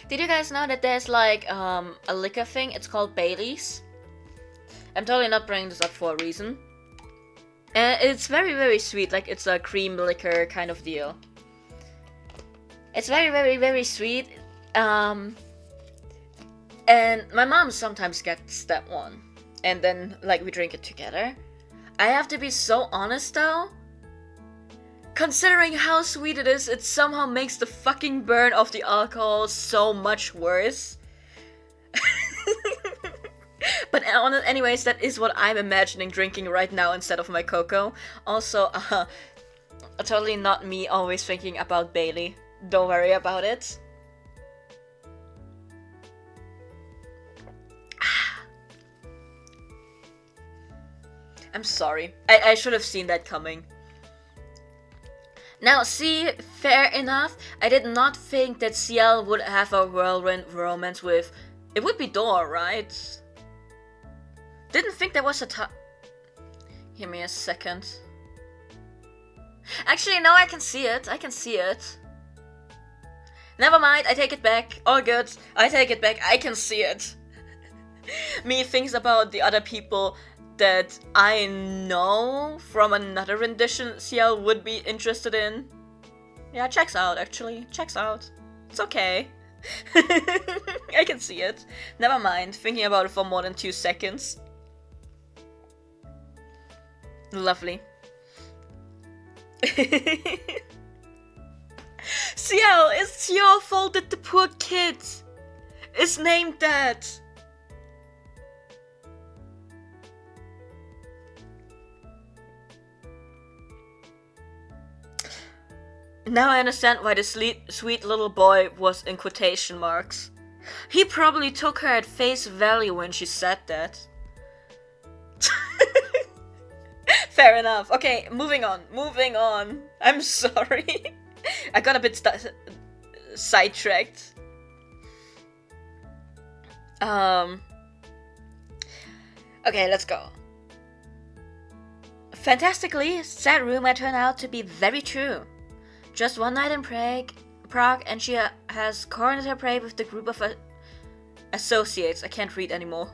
Did you guys know that there's like a liquor thing? It's called Bailey's. I'm totally not bringing this up for a reason. It's very, very sweet. Like it's a cream liquor kind of deal. It's very, very, very sweet. And my mom sometimes gets that one. And then like we drink it together. I have to be so honest though. Considering how sweet it is, it somehow makes the fucking burn of the alcohol so much worse. But anyways, that is what I'm imagining drinking right now instead of my cocoa. Also, totally not me always thinking about Bailey. Don't worry about it. I'm sorry. I should have seen that coming. Now, see, fair enough. I did not think that Ciel would have a whirlwind romance with... It would be Dor, right? Didn't think there was a time... Give me a second. Actually, no, I can see it. I can see it. Never mind, I take it back. All good. I take it back. I can see it. Me thinks about the other people that I know from another rendition Ciel would be interested in. Yeah, checks out, actually. Checks out. It's okay. I can see it. Never mind, thinking about it for more than 2 seconds. Lovely. Ciel, it's your fault that the poor kid is named that. Now I understand why the sweet little boy was in quotation marks. He probably took her at face value when she said that. Fair enough. Okay, moving on. Moving on. I'm sorry. I got a bit sidetracked. Okay, let's go. Fantastically, sad rumor turned out to be very true. Just one night in Prague, and she has cornered her prey with the group of associates. I can't read anymore.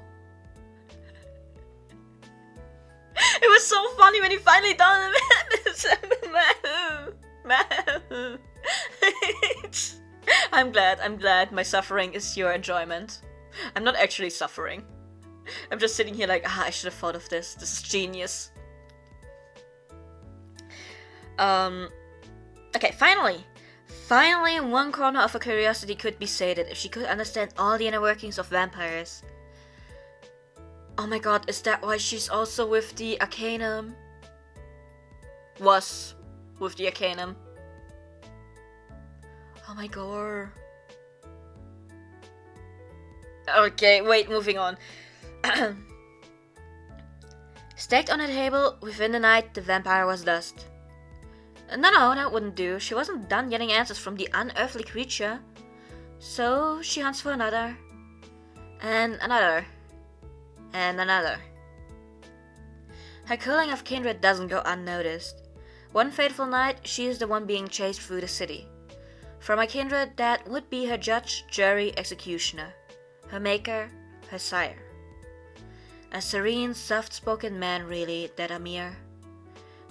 It was so funny when he finally done it. I'm glad my suffering is your enjoyment. I'm not actually suffering. I'm just sitting here like, I should have thought of this. This is genius. Okay, finally! Finally, one corner of her curiosity could be sated if she could understand all the inner workings of vampires. Oh my god, is that why she's also with the Arcanum? Was with the Arcanum. Oh my god. Okay, wait, moving on. Stacked on a table within the night, the vampire was dust. No, that wouldn't do. She wasn't done getting answers from the unearthly creature. So she hunts for another. And another. And another. Her killing of kindred doesn't go unnoticed. One fateful night, she is the one being chased through the city. From a kindred that would be her judge, jury, executioner. Her maker, her sire. A serene, soft-spoken man really, that Amir.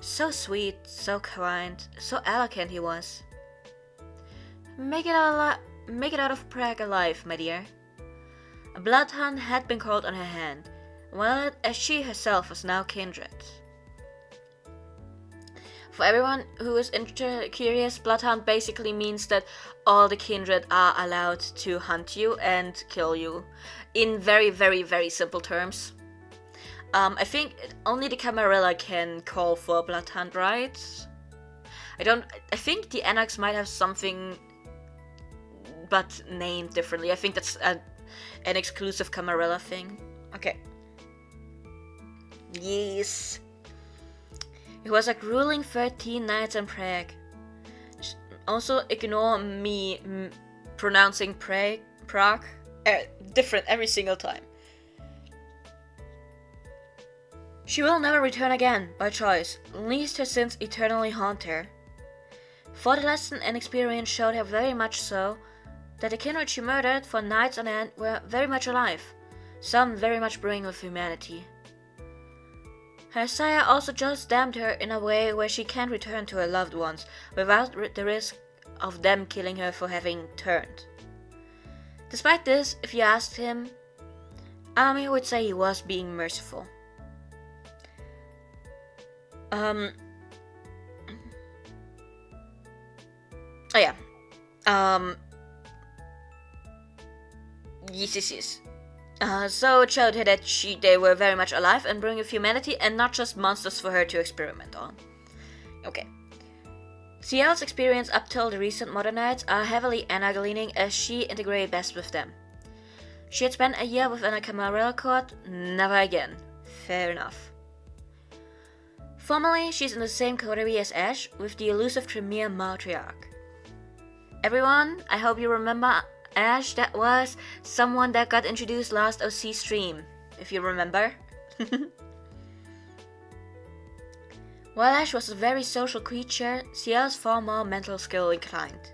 So sweet, so kind, so eloquent he was. Make it out of Prague alive, my dear. A bloodhound had been called on her hand, well as she herself was now kindred. For everyone who is curious, bloodhound basically means that all the kindred are allowed to hunt you and kill you, in very, very, very simple terms. I think only the Camarilla can call for a bloodhound, right? I think the Anarchs might have something, but named differently. I think that's an exclusive Camarilla thing. Okay. Yes. It was a grueling 13 nights in Prague. Also, ignore me pronouncing Prague different every single time. She will never return again, by choice, lest her sins eternally haunt her. For the lesson and experience showed her very much so, that the kindred she murdered for nights on end were very much alive, some very much brimming with humanity. Her sire also just damned her in a way where she can't return to her loved ones, without the risk of them killing her for having turned. Despite this, if you asked him, Amir would say he was being merciful. Oh yeah. Um. Yes. So it showed her that they were very much alive and bringing of humanity and not just monsters for her to experiment on. Okay. Ciel's experience up till the recent modern nights are heavily Anna-leaning as she integrated best with them. She had spent a year within a Camarilla court, never again. Fair enough. Formally, she's in the same coterie as Ash, with the elusive Tremere matriarch. Everyone, I hope you remember Ash. That was someone that got introduced last OC stream, if you remember. While Ash was a very social creature, Ciel's far more mental skill inclined.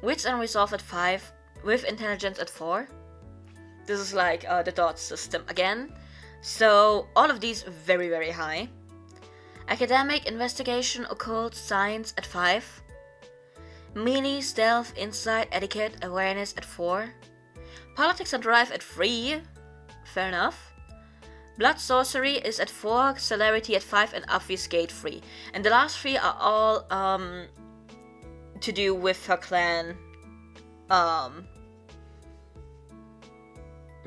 Wits and resolve at 5, with intelligence at 4. This is like the dot system again. So all of these very, very high. Academic, investigation, occult, science at 5. Melee, stealth, insight, etiquette, awareness at 4. Politics and drive at 3. Fair enough. Blood sorcery is at 4, celerity at 5, and obfuscate 3. And the last 3 are all to do with her clan.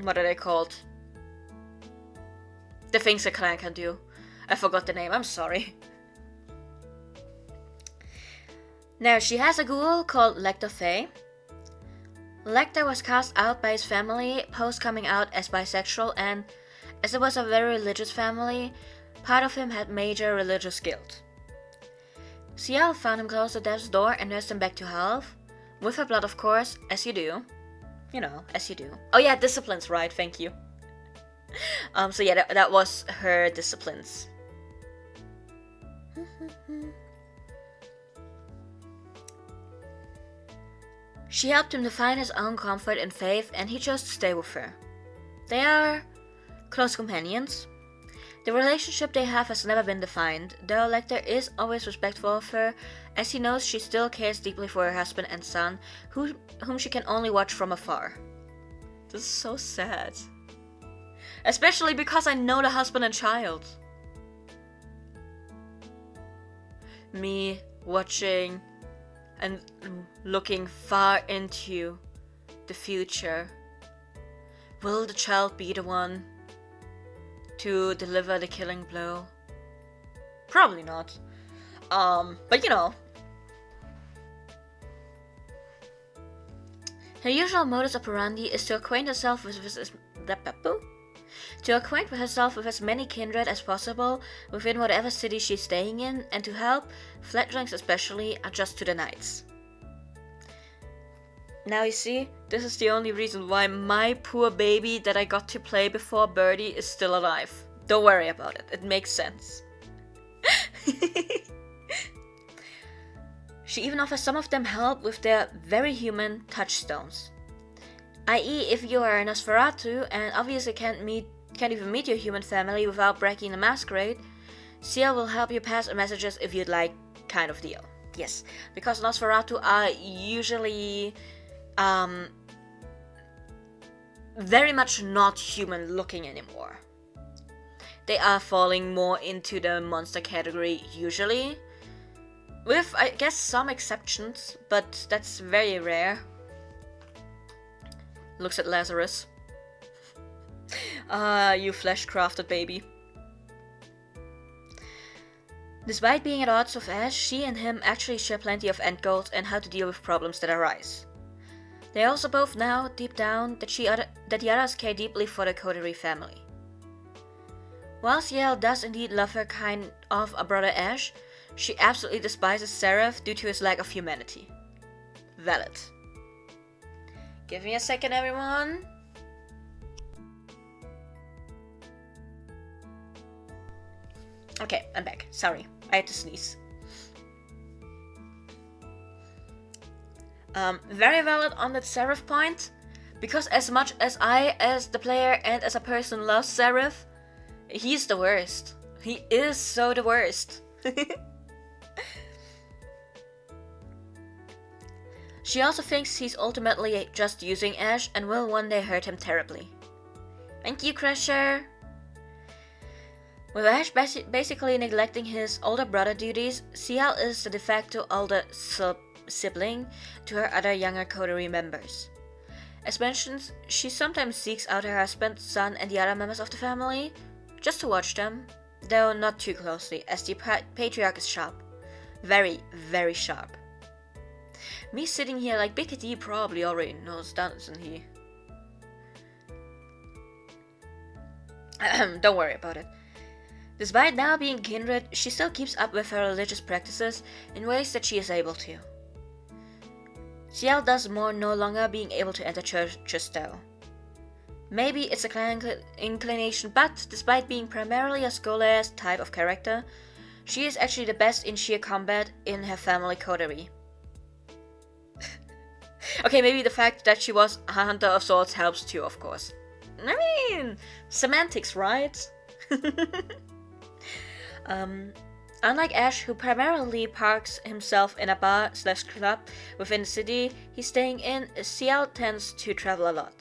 What are they called? The things a clan can do. I forgot the name, I'm sorry. Now, she has a ghoul called Lecter Fey. Lecter was cast out by his family post coming out as bisexual, and as it was a very religious family, part of him had major religious guilt. Ciel found him close to death's door and nursed him back to health. With her blood, of course, as you do. You know, as you do. Oh yeah, disciplines, right, thank you. So yeah, that was her disciplines. She helped him to find his own comfort and faith, and he chose to stay with her. They are close companions. The relationship they have has never been defined, though Lecter is always respectful of her, as he knows she still cares deeply for her husband and son, whom she can only watch from afar. This is so sad. Especially because I know the husband and child. Me watching and looking far into the future. Will the child be the one to deliver the killing blow? Probably not. But you know. Her usual modus operandi is to acquaint herself with as many kindred as possible within whatever city she's staying in, and to help, fledglings especially, adjust to the nights. Now you see, this is the only reason why my poor baby that I got to play before Birdie is still alive. Don't worry about it, it makes sense. She even offers some of them help with their very human touchstones. I.e., if you are a Nosferatu and obviously can't even meet your human family without breaking the masquerade, Ciel will help you pass messages if you'd like, kind of deal. Yes, because Nosferatu are usually very much not human looking anymore. They are falling more into the monster category usually, with I guess some exceptions, but that's very rare. Looks at Lazarus. You flesh-crafted baby. Despite being at odds with Ash, she and him actually share plenty of end goals and how to deal with problems that arise. They also both know, deep down, that the others care deeply for the coterie family. While Ciel does indeed love her kind of a brother Ash, she absolutely despises Seraph due to his lack of humanity. Valid. Give me a second, everyone. Okay, I'm back. Sorry, I had to sneeze. Very valid on that Seraph point, because as much as I, as the player and as a person, love Seraph, he's the worst. He is so the worst. She also thinks he's ultimately just using Ash and will one day hurt him terribly. Thank you, Crusher! With Ash basically neglecting his older brother duties, Ciel is the de facto older sibling to her other younger coterie members. As mentioned, she sometimes seeks out her husband, son, and the other members of the family, just to watch them, though not too closely, as the patriarch is sharp. Very, very sharp. Me sitting here like Big D probably already knows, doesn't he? Don't worry about it. Despite now being kindred, she still keeps up with her religious practices in ways that she is able to. Ciel does more, no longer being able to enter churches though. Maybe it's a clan inclination, but despite being primarily a scholar type of character, she is actually the best in sheer combat in her family coterie. Okay, maybe the fact that she was a hunter of swords helps too, of course. I mean, semantics, right? Unlike Ash, who primarily parks himself in a bar/club within the city he's staying in, Ciel tends to travel a lot.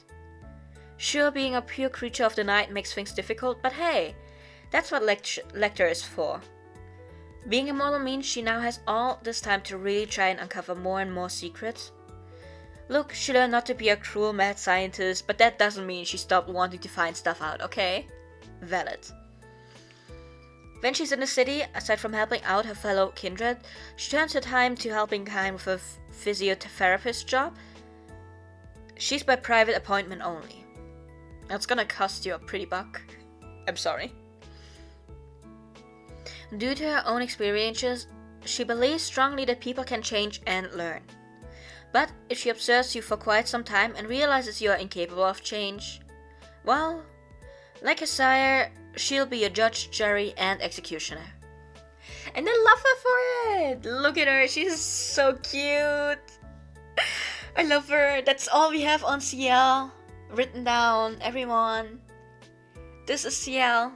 Sure, being a pure creature of the night makes things difficult, but hey, that's what Lecter is for. Being immortal means she now has all this time to really try and uncover more and more secrets. Look, she learned not to be a cruel mad scientist, but that doesn't mean she stopped wanting to find stuff out, okay? Valid. When she's in the city, aside from helping out her fellow kindred, she turns her time to helping Hein with a physiotherapist job. She's by private appointment only. That's gonna cost you a pretty buck. I'm sorry. Due to her own experiences, she believes strongly that people can change and learn. But if she observes you for quite some time and realizes you are incapable of change, well, like her sire, she'll be a judge, jury, and executioner. And I love her for it! Look at her, she's so cute! I love her. That's all we have on Ciel. Written down, everyone. This is Ciel.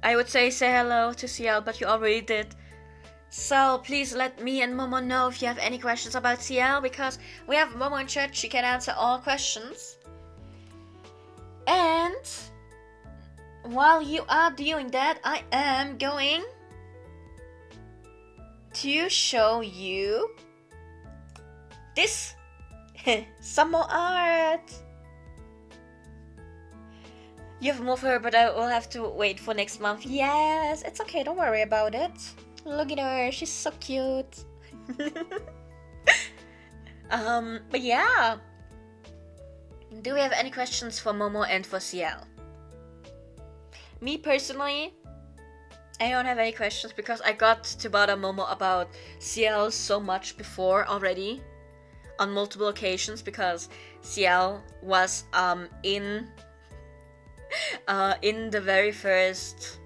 I would say hello to Ciel, but you already did. So please let me and Momo know if you have any questions about Ciel, because we have Momo in chat, she can answer all questions. And while you are doing that, I am going to show you this. Some more art. You have moved her, but I will have to wait for next month. Yes, it's okay, don't worry about it. Look at her, she's so cute. But yeah. Do we have any questions for Momo and for Ciel? Me personally, I don't have any questions because I got to bother Momo about Ciel so much before already. On multiple occasions, because Ciel was in the very first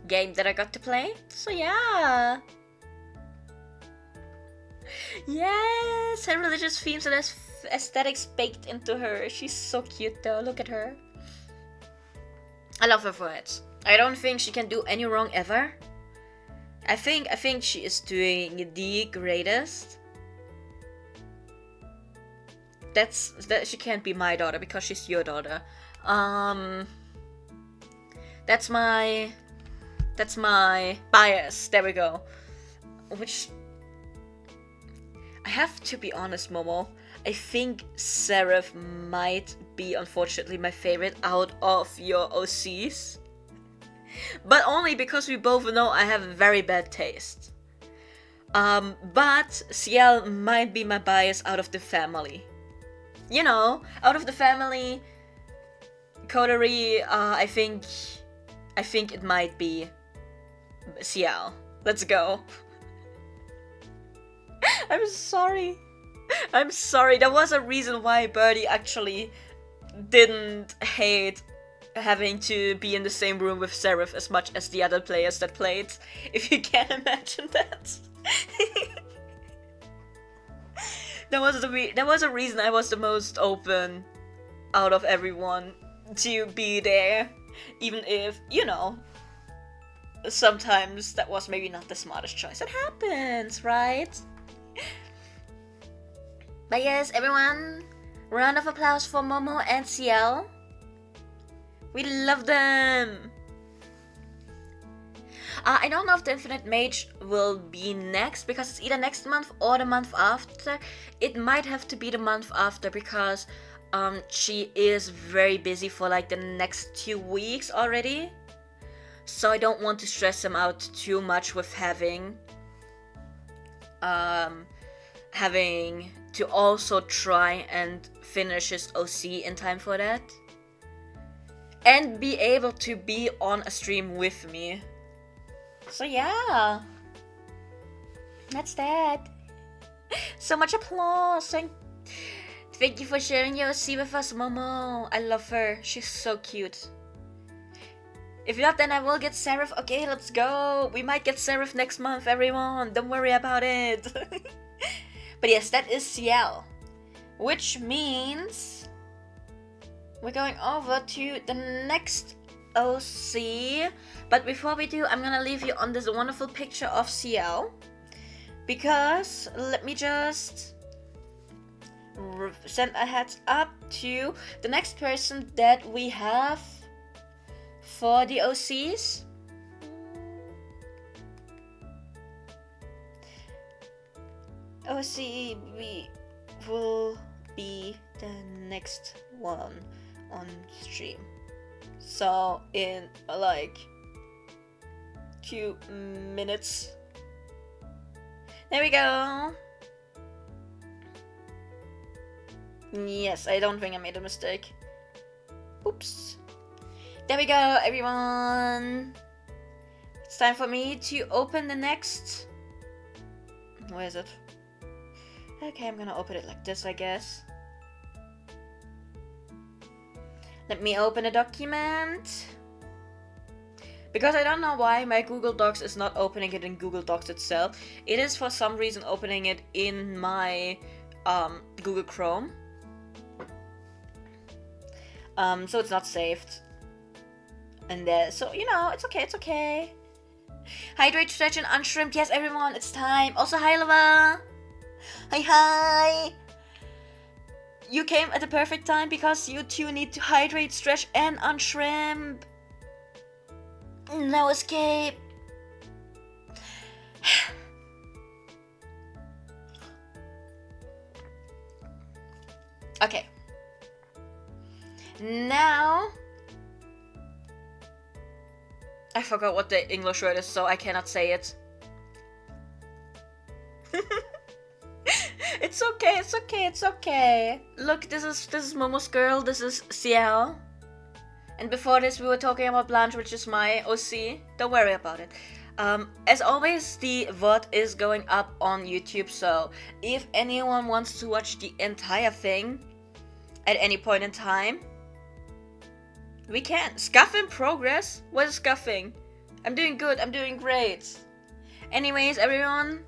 game that I got to play. So yeah. Yes, her religious themes and aesthetics baked into her. She's so cute though, look at her. I love her for it. I don't think she can do any wrong ever. I think she is doing the greatest. That she can't be my daughter because she's your daughter. That's my bias. There we go. Which I have to be honest, Momo. I think Seraph might be, unfortunately, my favorite out of your OCs. But only because we both know I have very bad taste. But Ciel might be my bias out of the family. You know, out of the family coterie, I think it might be Ciel. Let's go. I'm sorry. There was a reason why Birdie actually didn't hate having to be in the same room with Seraph as much as the other players that played. If you can imagine that. There was a reason I was the most open out of everyone to be there, even if, you know, sometimes that was maybe not the smartest choice. It happens, right? But yes, everyone, round of applause for Momo and Ciel. We love them. I don't know if the Infinite Mage will be next, because it's either next month or the month after. It might have to be the month after, because she is very busy for like the next 2 weeks already. So I don't want to stress him out too much with having to also try and finish his OC in time for that. And be able to be on a stream with me. So yeah. That's that. So much applause. Thank you for sharing your OC with us, Momo. I love her. She's so cute. If not, then I will get Seraph. Okay, let's go. We might get Seraph next month, everyone. Don't worry about it. But yes, that is CL. Which means we're going over to the next OC. But before we do, I'm gonna leave you on this wonderful picture of CL. Because, let me just send a heads up to the next person that we have for the OCs. OC will be the next one on stream. So in like 2 minutes. There we go. Yes, I don't think I made a mistake. Oops. There we go, everyone. It's time for me to open the next. Where is it? Okay, I'm gonna open it like this, I guess. Let me open a document. Because I don't know why my Google Docs is not opening it in Google Docs itself. It is for some reason opening it in my Google Chrome. So it's not saved. And so, you know, it's okay, it's okay. Hydrate, stretch, and unshrimped. Yes, everyone, it's time. Also, hi, Lava. Hi. You came at the perfect time because you too need to hydrate, stretch, and unshrimp. No escape. Okay. Now, I forgot what the English word is, so I cannot say it. It's okay, it's okay, it's okay. Look, this is Momo's girl, this is CL. And before this we were talking about Blanche, which is my OC. Don't worry about it. As always, the VoD is going up on YouTube, so if anyone wants to watch the entire thing at any point in time, we can. Scuff in progress? What is scuffing? I'm doing good, I'm doing great. Anyways, everyone,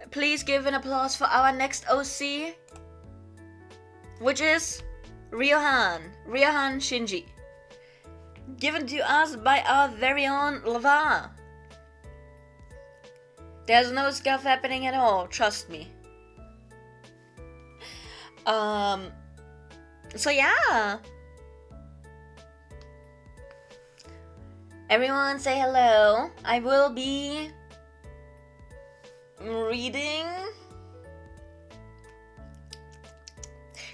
please give an applause for our next OC, which is Ryohan Shinji. Given to us by our very own Lava. There's no scuff happening at all, trust me. So yeah. Everyone say hello. I will be reading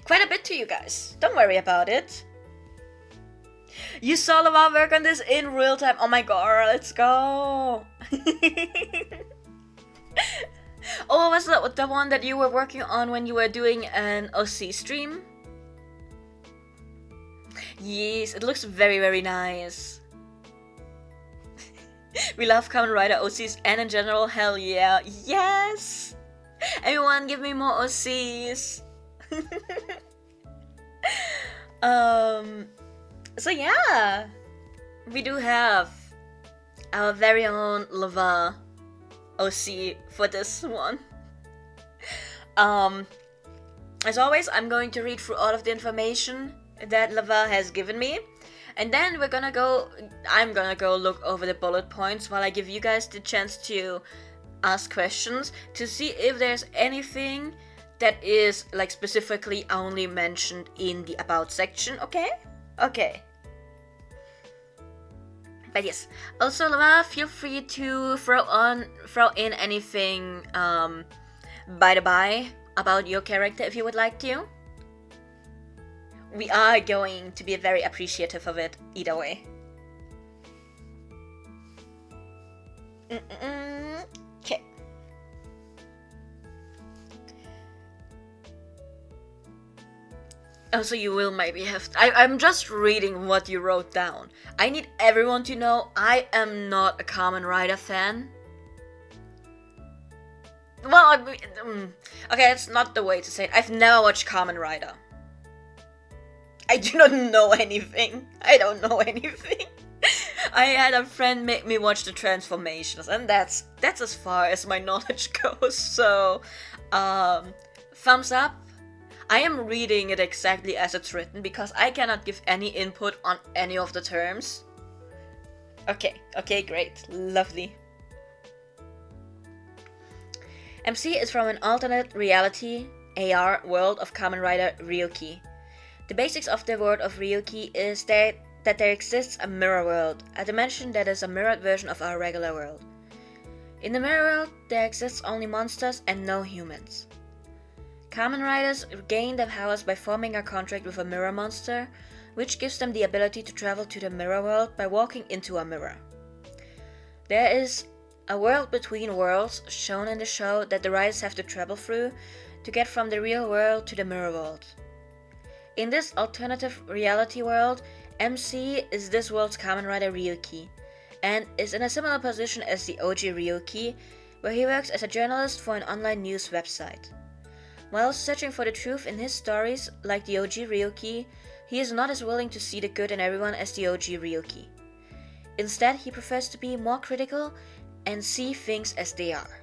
quite a bit to you guys. Don't worry about it. You saw Lava work on this in real time. Oh my god, let's go. Oh, was that the one that you were working on when you were doing an OC stream? Yes, it looks very, very nice. We love Kamen Rider OCs and in general, hell yeah. Yes! Everyone give me more OCs. So yeah, we do have our very own Lava OC for this one. As always, I'm going to read through all of the information that Lava has given me, and then I'm gonna go look over the bullet points while I give you guys the chance to ask questions to see if there's anything that is like specifically only mentioned in the about section. Okay. But yes, also Lava, feel free to throw in anything by the by about your character if you would like to. We are going to be very appreciative of it either way. Okay. Also, you will maybe have. I'm just reading what you wrote down. I need everyone to know I am not a Kamen Rider fan. Well, okay, that's not the way to say it. I've never watched Kamen Rider. I do not know anything. I don't know anything. I had a friend make me watch the transformations, and that's as far as my knowledge goes. So, thumbs up. I am reading it exactly as it's written because I cannot give any input on any of the terms. Okay, great, lovely. MC is from an alternate reality AR world of Kamen Rider Ryuki. The basics of the world of Ryuki is that there exists a mirror world, a dimension that is a mirrored version of our regular world. In the mirror world, there exists only monsters and no humans. Kamen Riders gain their powers by forming a contract with a mirror monster, which gives them the ability to travel to the mirror world by walking into a mirror. There is a world between worlds shown in the show that the riders have to travel through to get from the real world to the mirror world. In this alternative reality world, MC is this world's Kamen Rider Ryuki, and is in a similar position as the OG Ryuki, where he works as a journalist for an online news website. While searching for the truth in his stories, like the OG Ryuki, he is not as willing to see the good in everyone as the OG Ryuki. Instead, he prefers to be more critical and see things as they are.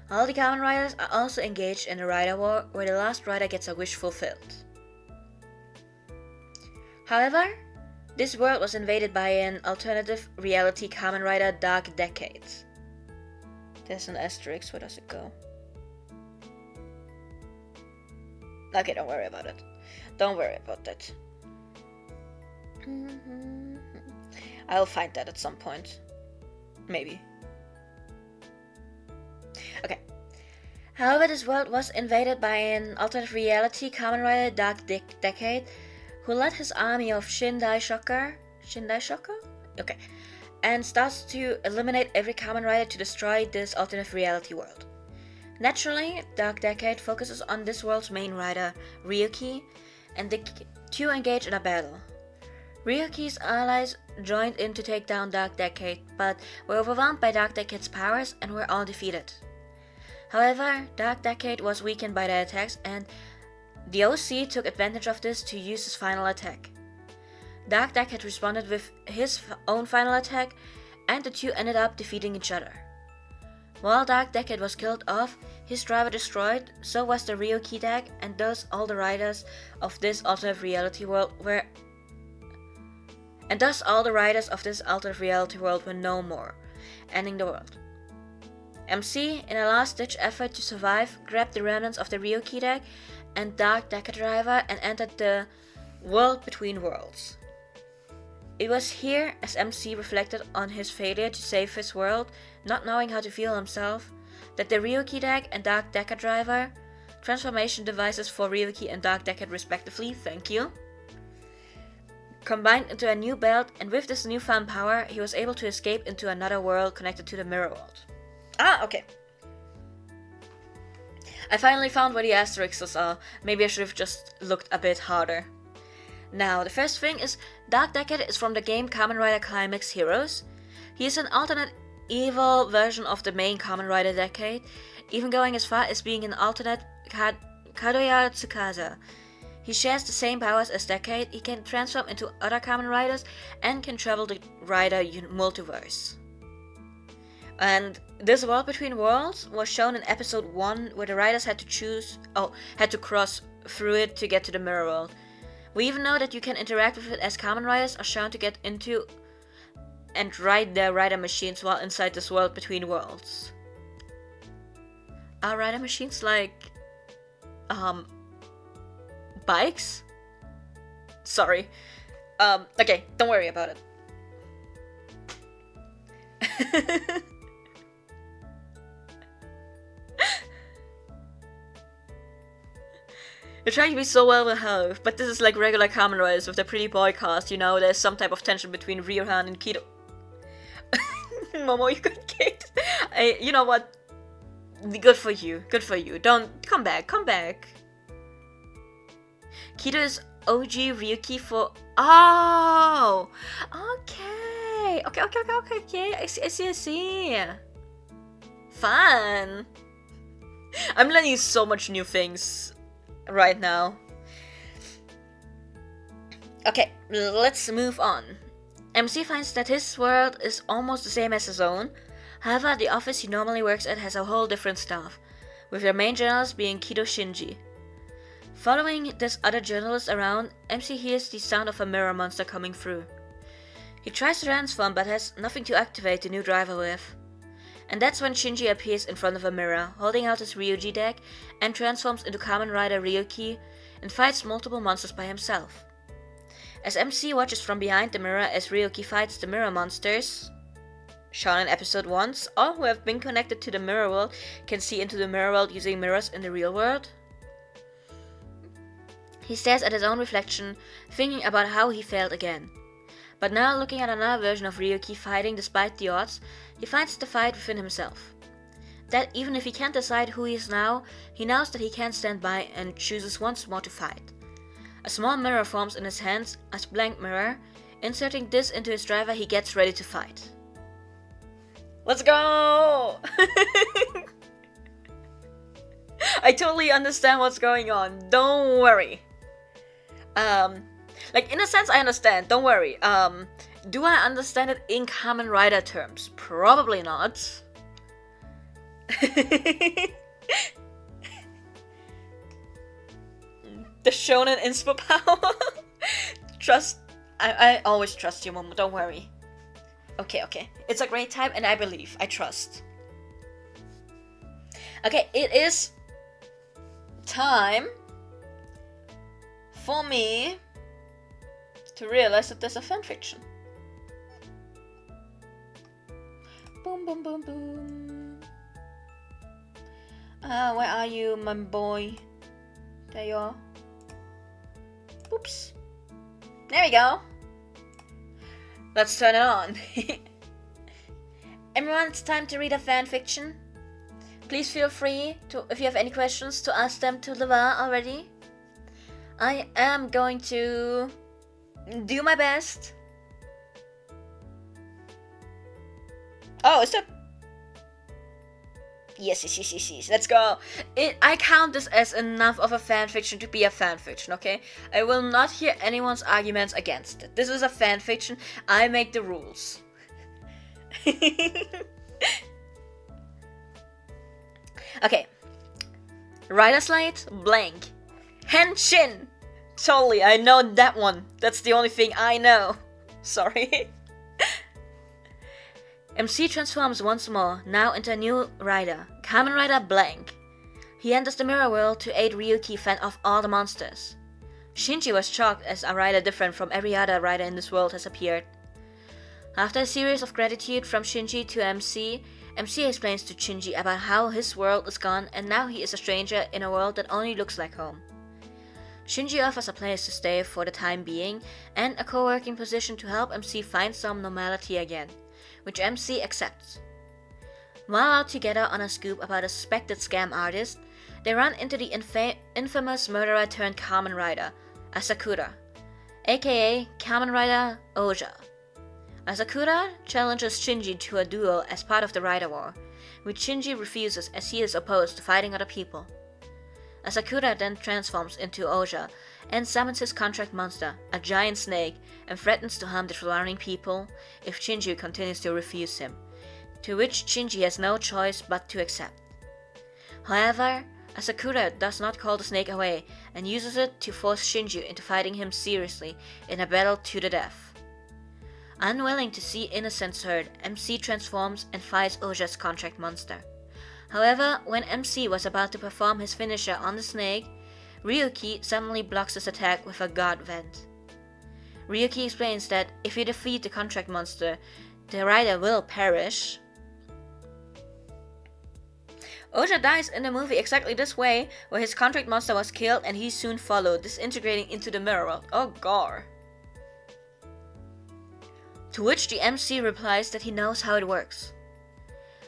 All the Kamen Riders are also engaged in a Rider War where the last Rider gets a wish fulfilled. However, this world was invaded by an alternative reality Kamen Rider Dark Decade. There's an asterisk, where does it go? Okay, don't worry about it. Don't worry about that. I'll find that at some point. Maybe. Okay. However, this world was invaded by an alternate reality Kamen Rider Dark Decade, who led his army of Shindai Shocker? Okay. And starts to eliminate every Kamen Rider to destroy this alternate reality world. Naturally, Dark Decade focuses on this world's main rider, Ryuki, and the two engage in a battle. Ryuki's allies joined in to take down Dark Decade, but were overwhelmed by Dark Decade's powers and were all defeated. However, Dark Decade was weakened by their attacks, and the OC took advantage of this to use his final attack. Dark Decade responded with his own final attack, and the two ended up defeating each other. While Dark Decade was killed off, his driver destroyed, so was the Ryuki deck, and thus all the riders of this alternate reality world were no more, ending the world. MC, in a last-ditch effort to survive, grabbed the remnants of the Ryuki deck and Dark Decade driver and entered the world between worlds. It was here, as MC reflected on his failure to save his world, not knowing how to feel himself, that the Ryuki deck and Dark Decade driver, transformation devices for Ryuki and Dark Decade respectively, thank you, combined into a new belt, and with this newfound power, he was able to escape into another world connected to the mirror world. Okay. I finally found where the asterisks are. Maybe I should have just looked a bit harder. Now, the first thing is, Dark Decade is from the game Kamen Rider Climax Heroes. He is an alternate evil version of the main Kamen Rider Decade, even going as far as being an alternate Kadoya Tsukasa. He shares the same powers as Decade, he can transform into other Kamen Riders, and can travel the Rider multiverse. And this world between worlds was shown in episode 1, where the riders had to cross through it to get to the mirror world. We even know that you can interact with it as Kamen Riders are shown to get into and ride their rider machines while inside this world between worlds. Are rider machines like bikes? Sorry. Okay, don't worry about it. You're trying to be so well behaved, but this is like regular Kamen Riders with the pretty boy cast, you know, there's some type of tension between Ryohan and Kido. Momo, you got kicked. You know what? Good for you. Good for you. Don't come back. Come back. Kido is OG Ryuki for. Oh, okay. Okay. I see. Fun. I'm learning so much new things right now. Okay, let's move on. MC finds that his world is almost the same as his own. However, the office he normally works at has a whole different staff, with their main journalist being Kido Shinji. Following this other journalist around, MC hears the sound of a mirror monster coming through. He tries to transform but has nothing to activate the new driver with. And that's when Shinji appears in front of a mirror, holding out his Ryuji deck, and transforms into Kamen Rider Ryuki and fights multiple monsters by himself. As MC watches from behind the mirror as Ryuki fights the mirror monsters, shown in episode 1, all who have been connected to the mirror world can see into the mirror world using mirrors in the real world. He stares at his own reflection, thinking about how he failed again. But now, looking at another version of Ryuki fighting despite the odds, he finds the fight within himself. That even if he can't decide who he is now, he knows that he can't stand by and chooses once more to fight. A small mirror forms in his hands, a blank mirror. Inserting this into his driver, he gets ready to fight. Let's go! I totally understand what's going on. Don't worry. Like, in a sense, I understand. Don't worry. Do I understand it in Kamen Rider terms? Probably not. The shonen inspo power. Trust. I always trust you, Momo. Don't worry. Okay. It's a great time, and I believe. I trust. Okay, it is time for me to realize that there's a fanfiction. Boom. Where are you, my boy? There you are. Oops. There we go. Let's turn it on. Everyone, it's time to read a fanfiction. Please feel free to, if you have any questions, to ask them to Leva already. I am going to do my best. Oh, is that? Yes. Let's go. I count this as enough of a fanfiction to be a fanfiction, okay? I will not hear anyone's arguments against it. This is a fanfiction. I make the rules. Okay. Rider slate, blank. Henshin! Totally, I know that one. That's the only thing I know. Sorry. MC transforms once more, now into a new rider, Kamen Rider Blank. He enters the mirror world to aid Ryuki fend off all the monsters. Shinji was shocked as a rider different from every other rider in this world has appeared. After a series of gratitude from Shinji to MC, MC explains to Shinji about how his world is gone and now he is a stranger in a world that only looks like home. Shinji offers a place to stay for the time being and a co-working position to help MC find some normality again, which MC accepts. While out together on a scoop about a suspected scam artist, they run into the infamous murderer turned Kamen Rider, Asakura, aka Kamen Rider Oja. Asakura challenges Shinji to a duel as part of the Rider War, which Shinji refuses as he is opposed to fighting other people. Asakura then transforms into Oja and summons his contract monster, a giant snake, and threatens to harm the surrounding people if Shinji continues to refuse him, to which Shinji has no choice but to accept. However, Asakura does not call the snake away and uses it to force Shinji into fighting him seriously in a battle to the death. Unwilling to see innocents hurt, MC transforms and fights Oja's contract monster. However, when MC was about to perform his finisher on the snake, Ryuki suddenly blocks his attack with a god vent. Ryuki explains that if he defeats the contract monster, the rider will perish. Oja dies in the movie exactly this way, where his contract monster was killed and he soon followed, disintegrating into the mirror world. Oh god. To which the MC replies that he knows how it works.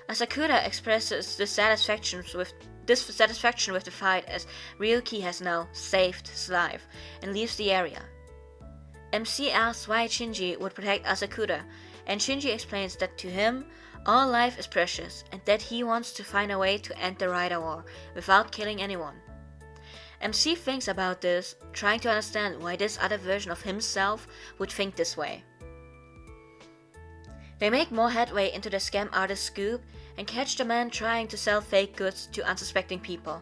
Asakura expresses dissatisfaction with the fight as Ryuki has now saved his life and leaves the area. MC asks why Shinji would protect Asakura, and Shinji explains that to him, all life is precious and that he wants to find a way to end the Rider War without killing anyone. MC thinks about this, trying to understand why this other version of himself would think this way. They make more headway into the scam artist scoop and catch the man trying to sell fake goods to unsuspecting people.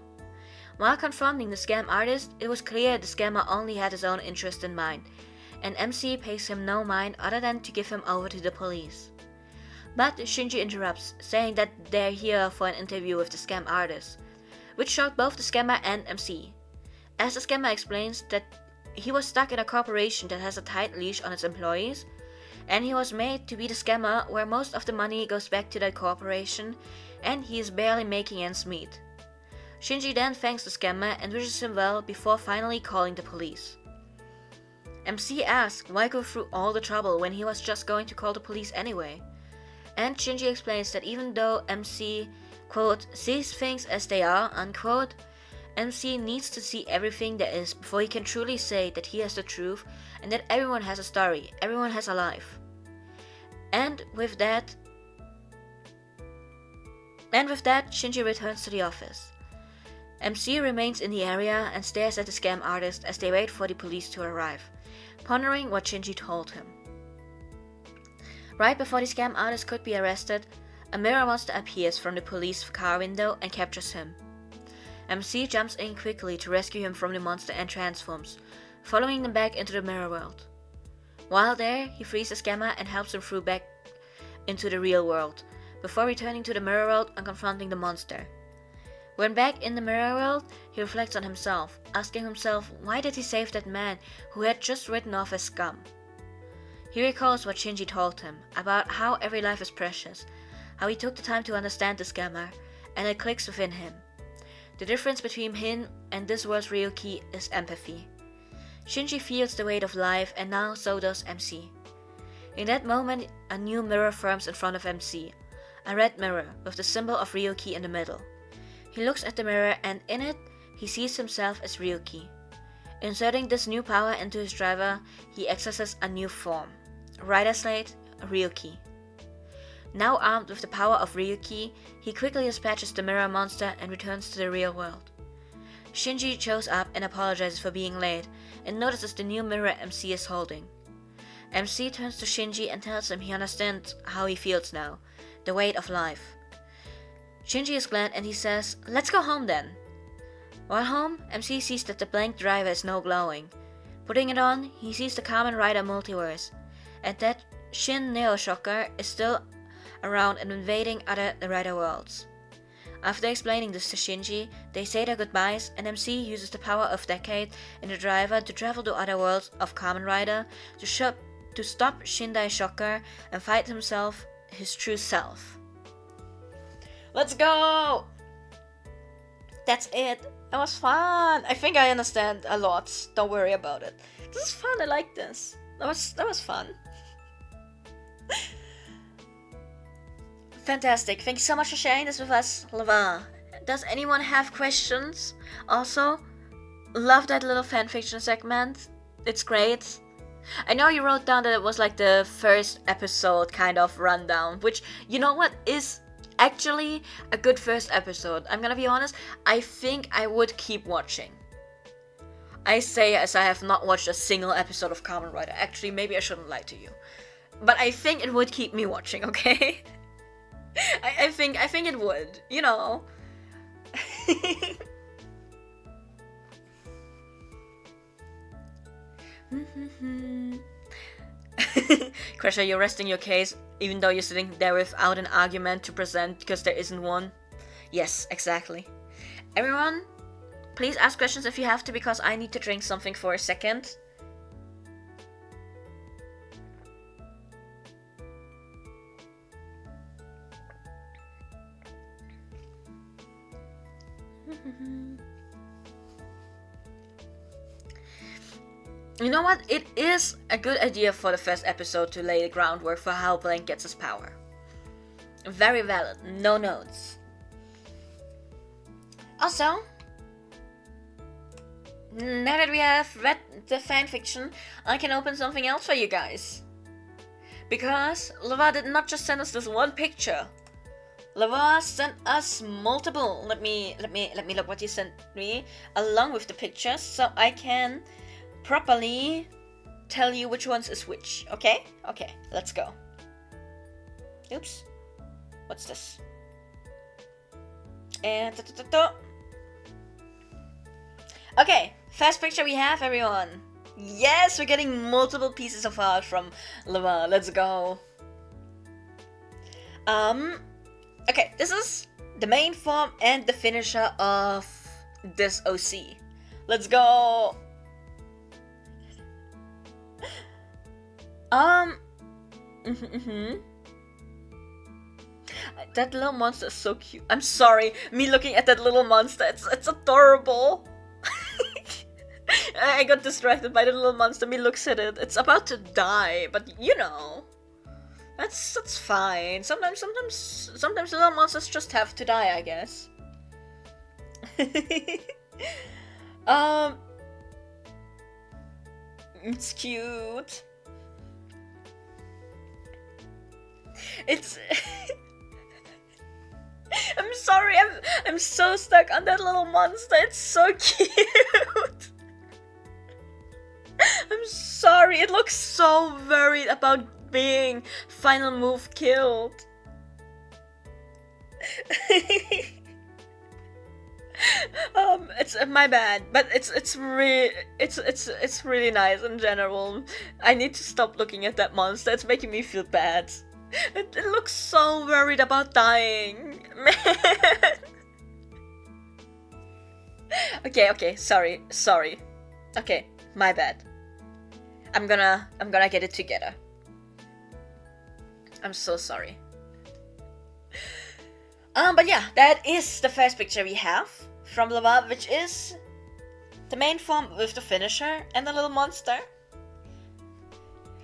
While confronting the scam artist, it was clear the scammer only had his own interest in mind, and MC pays him no mind other than to give him over to the police. But Shinji interrupts, saying that they're here for an interview with the scam artist, which shocked both the scammer and MC, as the scammer explains that he was stuck in a corporation that has a tight leash on its employees, and he was made to be the scammer where most of the money goes back to that corporation, and he is barely making ends meet. Shinji then thanks the scammer and wishes him well before finally calling the police. MC asks why go through all the trouble when he was just going to call the police anyway, and Shinji explains that even though MC, quote, sees things as they are, unquote, MC needs to see everything there is before he can truly say that he has the truth and that everyone has a story, everyone has a life. And with that, Shinji returns to the office. MC remains in the area and stares at the scam artist as they wait for the police to arrive, pondering what Shinji told him. Right before the scam artist could be arrested, a mirror monster appears from the police car window and captures him. MC jumps in quickly to rescue him from the monster and transforms, following them back into the mirror world. While there, he frees the scammer and helps him through back into the real world, before returning to the mirror world and confronting the monster. When back in the mirror world, he reflects on himself, asking himself why did he save that man who had just written off as scum. He recalls what Shinji told him about how every life is precious, how he took the time to understand the scammer, and it clicks within him. The difference between him and this world's Ryuki is empathy. Shinji feels the weight of life, and now so does MC. In that moment, a new mirror forms in front of MC, a red mirror with the symbol of Ryuki in the middle. He looks at the mirror, and in it, he sees himself as Ryuki. Inserting this new power into his driver, he accesses a new form. Rider Slate, Ryuki. Now armed with the power of Ryuki, he quickly dispatches the mirror monster and returns to the real world. Shinji shows up and apologizes for being late, and notices the new mirror MC is holding. MC turns to Shinji and tells him he understands how he feels now, the weight of life. Shinji is glad and he says, "Let's go home then." While home, MC sees that the blank driver is now glowing. Putting it on, he sees the Kamen Rider multiverse, and that Shin Neo Shocker is still around and invading other Rider worlds. After explaining this to Shinji, they say their goodbyes, and MC uses the power of Decade in the driver to travel to other worlds of Kamen Rider to stop Shindai Shocker and fight himself, his true self. Let's go! That's it. That was fun. I think I understand a lot. Don't worry about it. This is fun. I like this. That was fun. Fantastic. Thank you so much for sharing this with us, Lava. Does anyone have questions? Also, love that little fanfiction segment. It's great. I know you wrote down that it was like the first episode kind of rundown, which, you know what, is actually a good first episode. I'm gonna be honest, I think I would keep watching. I say as I have not watched a single episode of Kamen Rider. Actually, maybe I shouldn't lie to you. But I think it would keep me watching, okay? I think it would, you know. Crusher, you're resting your case even though you're sitting there without an argument to present because there isn't one. Yes, exactly. Everyone, please ask questions if you have to, because I need to drink something for a second. You know what? It is a good idea for the first episode to lay the groundwork for how Blank gets his power. Very valid. No notes. Also, now that we have read the fanfiction, I can open something else for you guys. Because Lava did not just send us this one picture. Lava sent us multiple. Let me look what you sent me along with the pictures, so I can properly tell you which ones is which. Okay? Okay, let's go. Oops. What's this? And okay, first picture we have, everyone. Yes, we're getting multiple pieces of art from Lava. Let's go. Okay, this is the main form and the finisher of this OC. Let's go. That little monster is so cute. I'm sorry, me looking at that little monster, it's adorable. I got distracted by the little monster. Me looks at it. It's about to die, but you know, that's fine. Sometimes little monsters just have to die, I guess. It's cute. It's. I'm sorry. I'm so stuck on that little monster. It's so cute. I'm sorry, it looks so worried about being final move killed. It's my bad, but it's really nice in general. I need to stop looking at that monster. It's making me feel bad. It looks so worried about dying, man. Okay, sorry. Okay, my bad. I'm gonna get it together. I'm so sorry. But yeah, that is the first picture we have from Lava, which is the main form with the finisher and the little monster.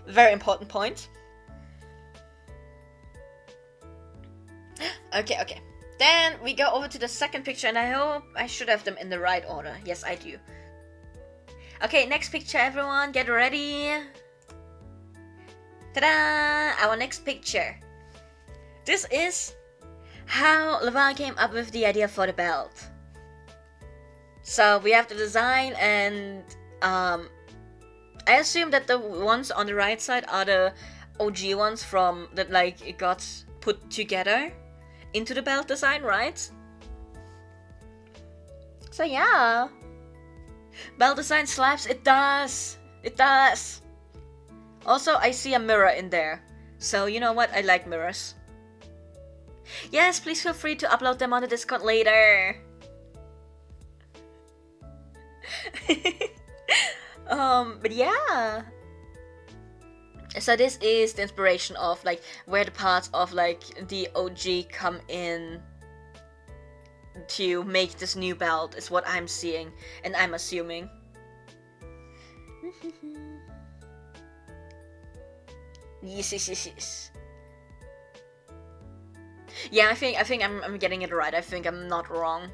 Very important point. Okay. Then we go over to the second picture, and I hope I should have them in the right order. Yes, I do. Okay, next picture, everyone. Get ready. Ta-da! Our next picture. This is how Lava came up with the idea for the belt. So we have the design, and I assume that the ones on the right side are the OG ones from that, like, it got put together into the belt design, right? So yeah. Belt design slaps, it does. Also, I see a mirror in there. So, you know what? I like mirrors. Yes, please feel free to upload them on the Discord later. But yeah. So this is the inspiration of, like, where the parts of, like, the OG come in to make this new belt is what I'm seeing, and I'm assuming. Yes. Yeah, I think I'm getting it right. I think I'm not wrong.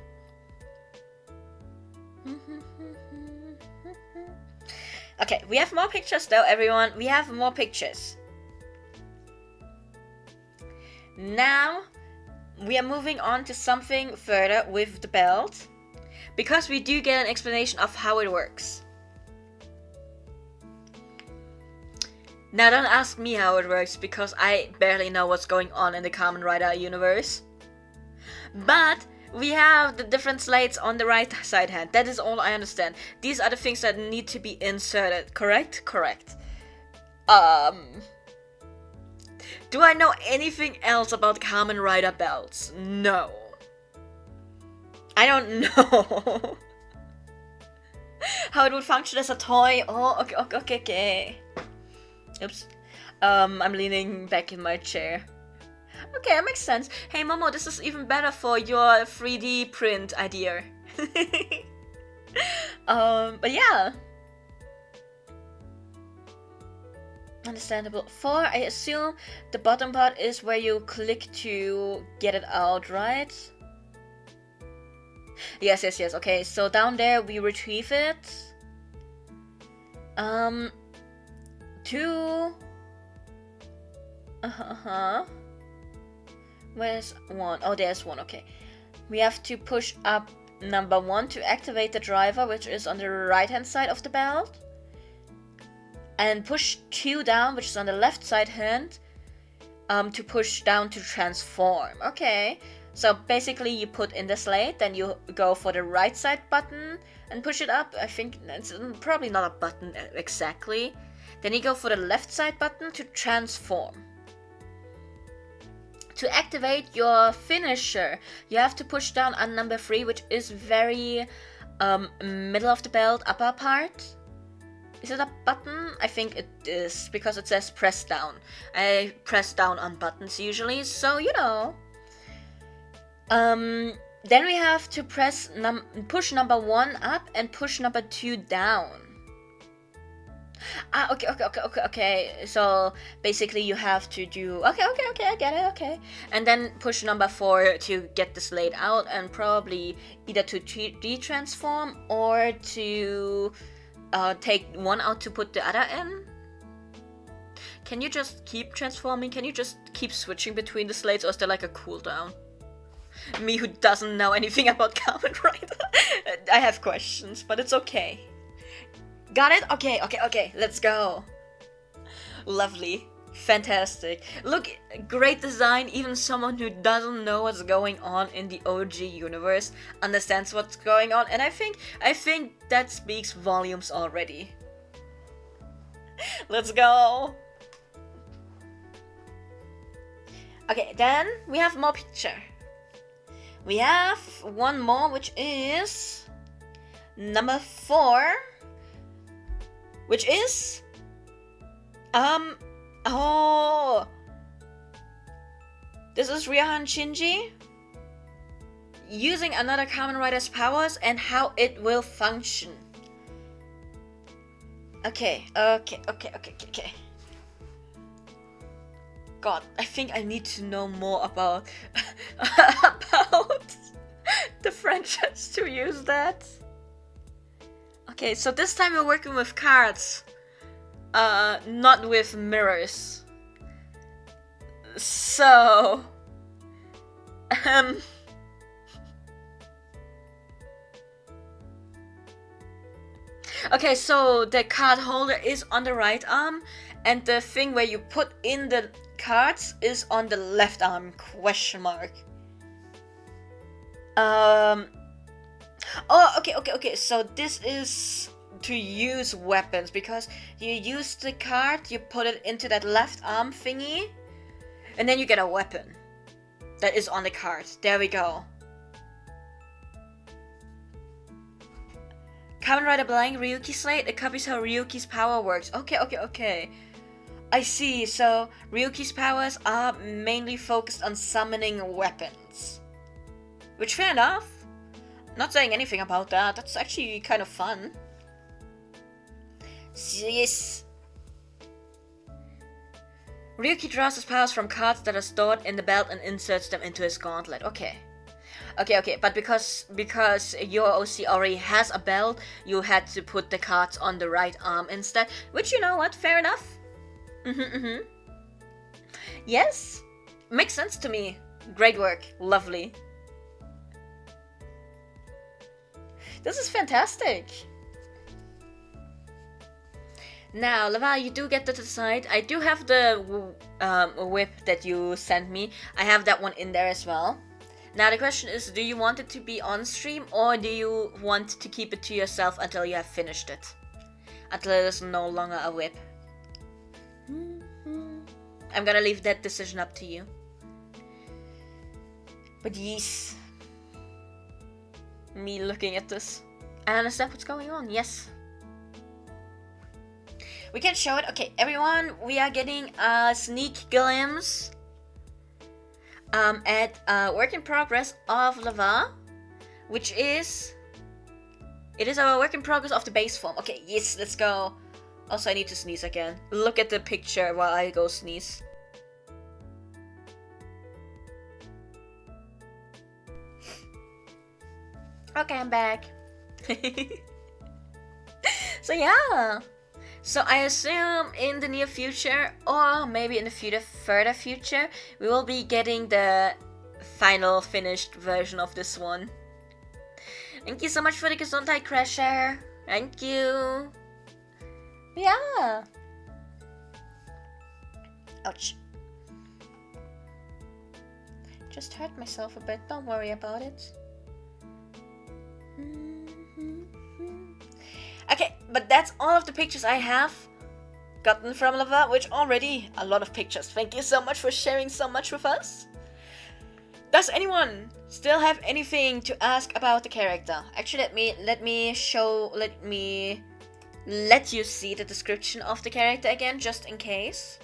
Okay, we have more pictures though, everyone. We have more pictures. Now, we are moving on to something further with the belt, because we do get an explanation of how it works. Now, don't ask me how it works, because I barely know what's going on in the Kamen Rider universe. But we have the different slates on the right side hand. That is all I understand. These are the things that need to be inserted. Correct? Correct. Do I know anything else about Kamen Rider belts? No. I don't know. How it would function as a toy? Oh, okay. Oops. I'm leaning back in my chair. Okay, that makes sense. Hey Momo, this is even better for your 3D print idea. But yeah. Understandable. 4, I assume the bottom part is where you click to get it out, right? Yes. Okay, so down there we retrieve it. 2. Where's 1? Oh, there's 1. Okay. We have to push up number 1 to activate the driver, which is on the right hand side of the belt. And push 2 down, which is on the left side hand, to push down to transform. Okay. So basically you put in the slate, then you go for the right side button and push it up. I think it's probably not a button exactly. Then you go for the left side button to transform. To activate your finisher, you have to push down on number 3, which is very middle of the belt, upper part. Is it a button? I think it is, because it says press down. I press down on buttons usually, so you know. Then we have to push number 1 up and push number 2 down. Okay. So basically you have to do... Okay, I get it, okay. And then push number 4 to get the slate out, and probably either to de-transform or to take one out to put the other in. Can you just keep transforming? Can you just keep switching between the slates, or is there like a cooldown? Me who doesn't know anything about Kamen Rider. I have questions, but it's okay. Got it? Okay, let's go. Lovely. Fantastic. Look, great design. Even someone who doesn't know what's going on in the OG universe understands what's going on, and I think that speaks volumes already. Let's go. Okay, then we have more picture. We have one more, which is number 4, which is oh, this is Ryahan Shinji using another Kamen Rider's powers and how it will function. Okay. God, I think I need to know more about about the franchise to use that. Okay, so this time we're working with cards, not with mirrors. So, okay, so the card holder is on the right arm, and the thing where you put in the cards is on the left arm, question mark. Oh, okay, so this is to use weapons, because you use the card, you put it into that left arm thingy, and then you get a weapon that is on the card. There we go. Kamen Rider Blank Ryuki Slate, it copies how Ryuki's power works. Okay. I see, so Ryuki's powers are mainly focused on summoning weapons. Which, fair enough. Not saying anything about that, that's actually kind of fun. Yes. Ryuki draws his powers from cards that are stored in the belt and inserts them into his gauntlet. Okay, but because your OC already has a belt, you had to put the cards on the right arm instead, which, you know what, fair enough. Yes, makes sense to me. Great work, lovely. This is fantastic. Now, Laval, you do get to decide. I do have the whip that you sent me. I have that one in there as well. Now the question is, do you want it to be on stream, or do you want to keep it to yourself until you have finished it? Until it is no longer a whip. I'm gonna leave that decision up to you. But yes. Me looking at this. I understand what's going on, yes. We can show it. Okay, everyone, we are getting a sneak glimpse at work in progress of Lava, which is It is our work in progress of the base form. Okay, yes, let's go. Also, I need to sneeze again. Look at the picture while I go sneeze. Okay, I'm back. So yeah. So I assume in the near future, or maybe in the further future, we will be getting the final finished version of this one. Thank you so much for the Gesundheit Crasher. Thank you. Yeah. Ouch. Just hurt myself a bit. Don't worry about it. Okay, but that's all of the pictures I have gotten from Lava, which already a lot of pictures. Thank you so much for sharing so much with us. Does anyone still have anything to ask about the character? Actually, let you see the description of the character again, just in case.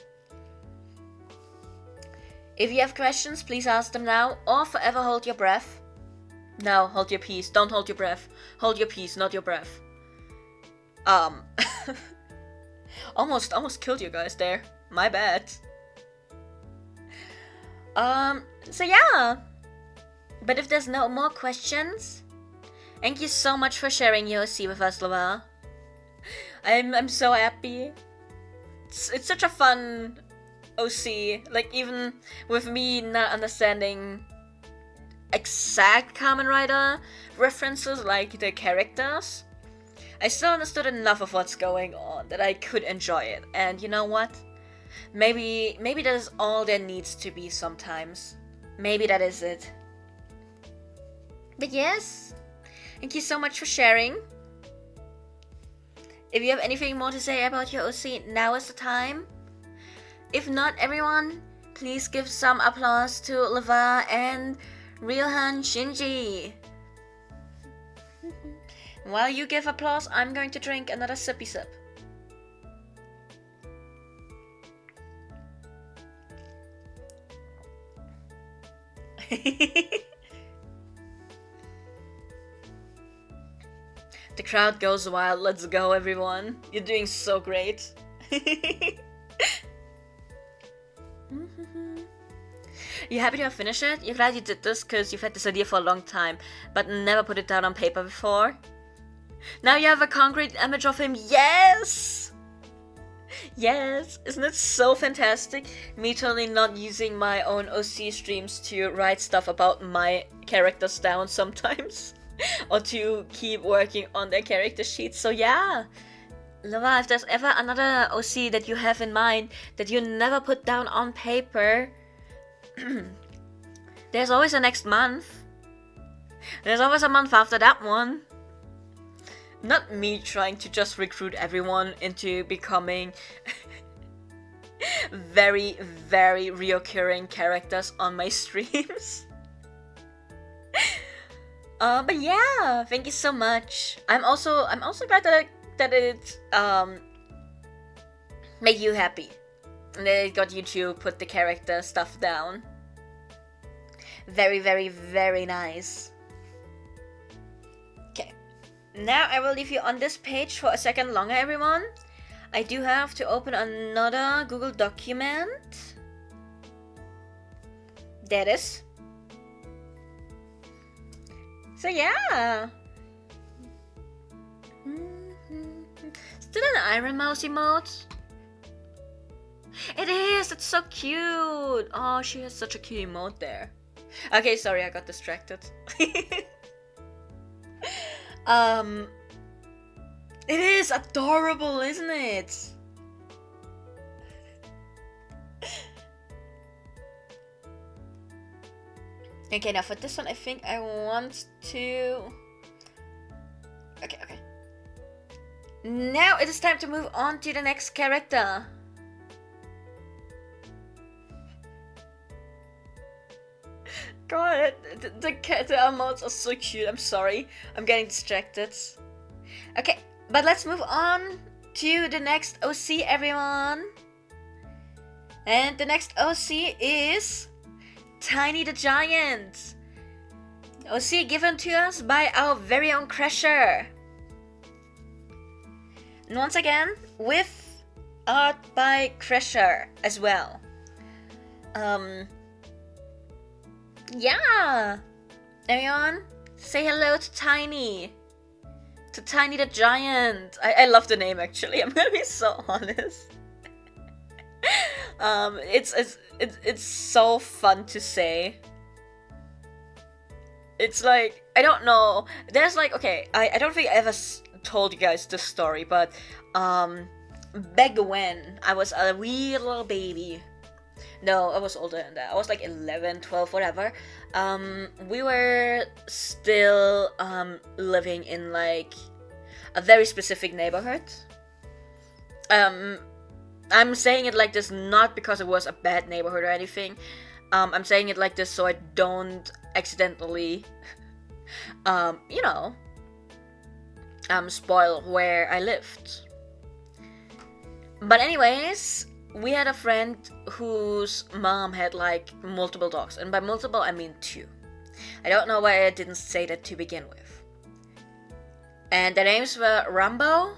If you have questions, please ask them now, or forever hold your breath. No, hold your peace. Don't hold your breath. Hold your peace, not your breath. Almost killed you guys there. My bad. So yeah. But if there's no more questions, thank you so much for sharing your OC with us, Lava. I'm so happy. It's such a fun OC. Like, even with me not understanding exact Kamen Rider references like the characters, I still understood enough of what's going on that I could enjoy it. And you know what? Maybe that is all there needs to be sometimes. Maybe that is it. But yes, thank you so much for sharing. If you have anything more to say about your OC, now is the time. If not, everyone, please give some applause to Lava and Realhan Shinji. While you give applause, I'm going to drink another sippy sip. The crowd goes wild. Let's go, everyone. You're doing so great. You happy to have finished it? You're glad you did this because you've had this idea for a long time, but never put it down on paper before? Now you have a concrete image of him. Yes! Yes! Isn't it so fantastic? Me totally not using my own OC streams to write stuff about my characters down sometimes. Or to keep working on their character sheets. So yeah! Lava, if there's ever another OC that you have in mind that you never put down on paper, there's always a next month. There's always a month after that one. Not me trying to just recruit everyone into becoming very, very reoccurring characters on my streams. But yeah, thank you so much. I'm also glad that it made you happy. And that it got you to put the character stuff down. Very, very, very nice. Okay. Now I will leave you on this page for a second longer, everyone. I do have to open another Google document. There it is. So yeah. Still an Iron Mouse emote? It is! It's so cute! Oh, she has such a cute emote there. Okay, sorry, I got distracted. It is adorable, isn't it? Okay, now for this one, I think I want to... Okay. Now it is time to move on to the next character. God, the emotes are so cute. I'm sorry. I'm getting distracted. Okay, but let's move on to the next OC, everyone. And the next OC is Tiny the Giant. OC given to us by our very own Crasher. Once again, with art by Krisher as well. Yeah! Everyone, say hello to Tiny! To Tiny the Giant! I love the name actually, I'm gonna be so honest. It's so fun to say. It's like, I don't know, there's like, okay, I don't think I ever told you guys this story, but back when I was a wee little baby, no, I was older than that, I was like 11, 12, whatever, we were still living in like a very specific neighborhood. I'm saying it like this not because it was a bad neighborhood or anything. I'm saying it like this so I don't accidentally, spoil where I lived. But anyways, we had a friend whose mom had like multiple dogs, and by multiple I mean 2. I don't know why I didn't say that to begin with. And their names were Rambo,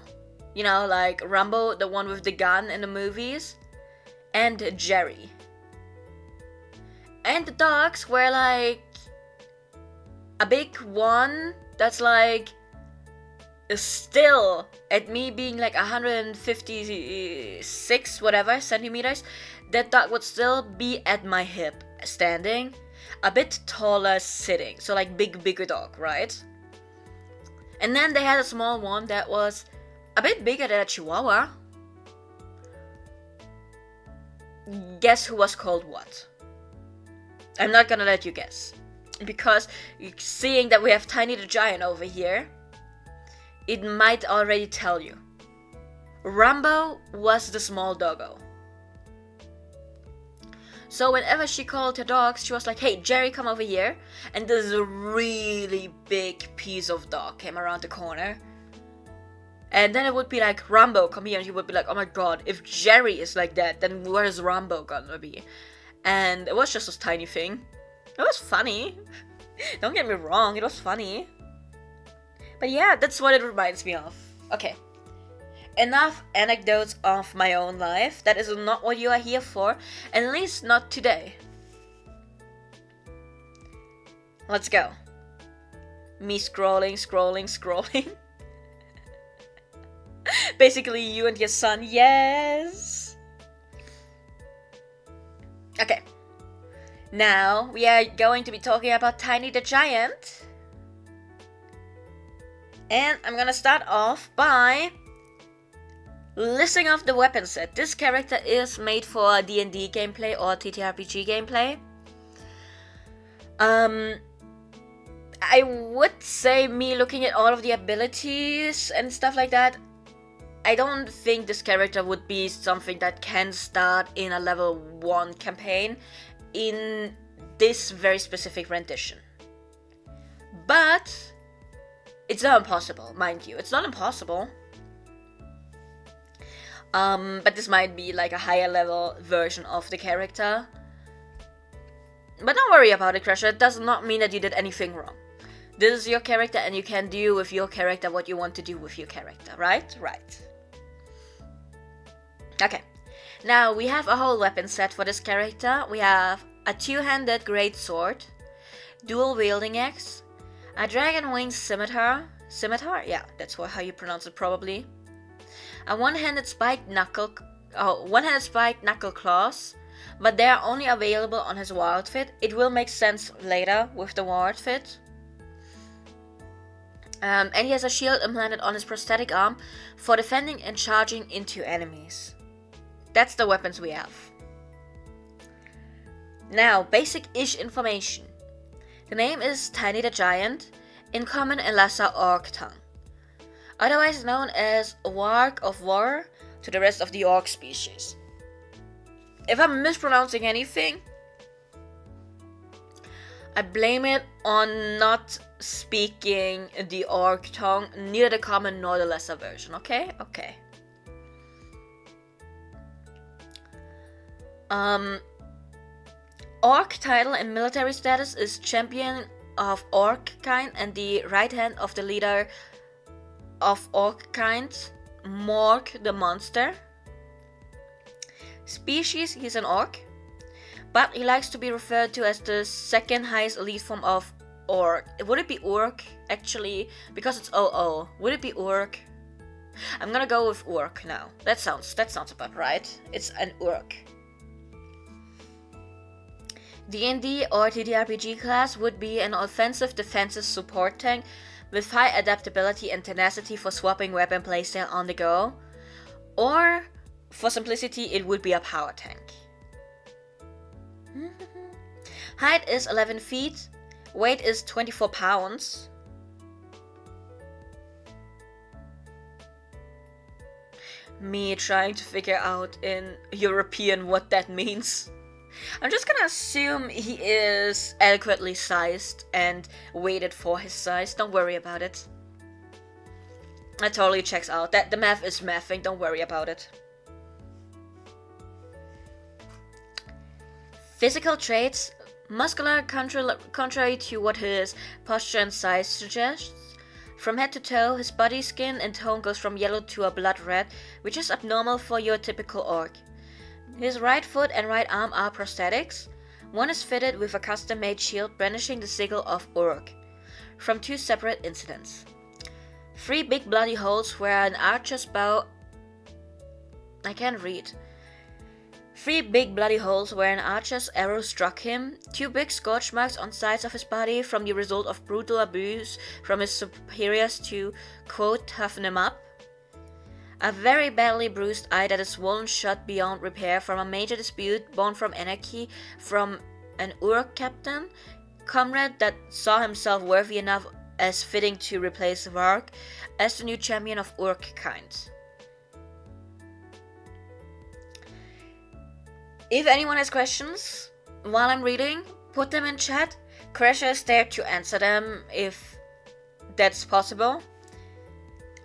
you know, like Rambo, the one with the gun in the movies, and Jerry. And the dogs were like a big one that's like still, at me being like 156 whatever centimeters, that dog would still be at my hip standing, a bit taller sitting, so like bigger dog, right? And then they had a small one that was a bit bigger than a Chihuahua. Guess who was called what? I'm not gonna let you guess, because seeing that we have Tiny the Giant over here, it might already tell you. Rambo was the small doggo. So whenever she called her dogs, she was like, hey, Jerry, come over here. And this really big piece of dog came around the corner. And then it would be like, Rambo, come here. And he would be like, oh my god, if Jerry is like that, then where's Rambo gonna be? And it was just this tiny thing. It was funny. Don't get me wrong, it was funny. But yeah, that's what it reminds me of. Okay. Enough anecdotes of my own life. That is not what you are here for. At least not today. Let's go. Me scrolling. Basically, you and your son, yes. Okay. Now, we are going to be talking about Tiny the Giant. And I'm gonna start off by listing off the weapon set. This character is made for D&D gameplay or TTRPG gameplay. I would say, me looking at all of the abilities and stuff like that, I don't think this character would be something that can start in a level 1 campaign in this very specific rendition. But it's not impossible, mind you. It's not impossible. But this might be like a higher level version of the character. But don't worry about it, Crusher. It does not mean that you did anything wrong. This is your character and you can do with your character what you want to do with your character, right? Right. Okay. Now, we have a whole weapon set for this character. We have a 2-handed great sword, dual wielding axe, a dragon winged scimitar. Scimitar? Yeah, that's how you pronounce it probably. A one-handed spiked knuckle claws, but they are only available on his war outfit. It will make sense later with the war outfit. And he has a shield implanted on his prosthetic arm for defending and charging into enemies. That's the weapons we have. Now, basic-ish information. The name is Tiny the Giant, in Common and Lesser Orc tongue, otherwise known as Warg of War to the rest of the orc species. If I'm mispronouncing anything, I blame it on not speaking the orc tongue, neither the common nor the lesser version, okay? Okay. Orc title and military status is Champion of Orc Kind and the right hand of the leader of Orc Kind. Morg the monster. Species, he's an orc, but he likes to be referred to as the second highest elite form of orc. Would it be orc, actually? Because it's OO. Would it be orc? I'm gonna go with orc now. That sounds about right. It's an orc. D&D or TTRPG class would be an offensive defensive support tank with high adaptability and tenacity for swapping weapon playstyle on the go. Or, for simplicity, it would be a power tank. Height is 11 feet. Weight is 24 pounds. Me trying to figure out in European what that means. I'm just gonna assume he is adequately sized and weighted for his size. Don't worry about it. That totally checks out. That the math is mathing. Don't worry about it. Physical traits. Muscular, contrary to what his posture and size suggests. From head to toe, his body, skin, and tone goes from yellow to a blood red, which is abnormal for your typical orc. His right foot and right arm are prosthetics. One is fitted with a custom-made shield brandishing the sigil of Uruk, from 2 separate incidents. 3 big bloody holes where an archer's bow... I can't read. 3 big bloody holes where an archer's arrow struck him. 2 big scorch marks on sides of his body from the result of brutal abuse from his superiors to, quote, toughen him up. A very badly bruised eye that is swollen shut beyond repair from a major dispute born from anarchy from an Uruk captain, comrade that saw himself worthy enough as fitting to replace Varg as the new champion of Uruk kind. If anyone has questions while I'm reading, put them in chat. Crasher is there to answer them if that's possible.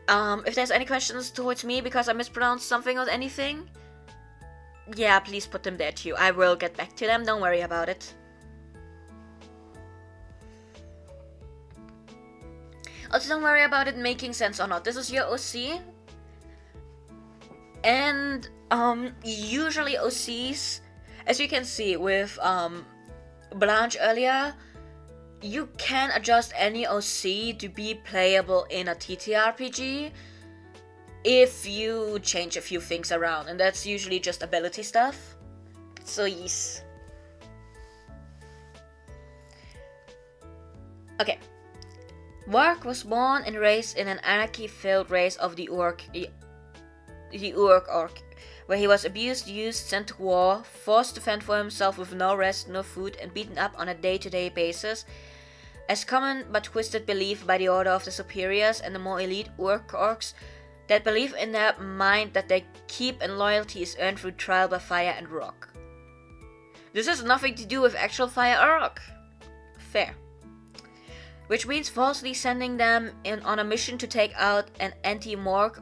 If there's any questions towards me because I mispronounced something or anything, yeah, please put them there too. I will get back to them, don't worry about it. Also, don't worry about it making sense or not. This is your OC. And, usually OCs, as you can see with, Blanche earlier, you can adjust any OC to be playable in a TTRPG if you change a few things around, and that's usually just ability stuff. So yes. Okay. Warg was born and raised in an anarchy-filled race of the Uruk orc, where he was abused, used, sent to war, forced to fend for himself with no rest, no food, and beaten up on a day-to-day basis. As common but twisted belief by the order of the superiors and the more elite Uruk orcs that believe in their mind that their keep and loyalty is earned through trial by fire and rock. This has nothing to do with actual fire or rock. Fair. Which means falsely sending them on a mission to take out an anti-Morg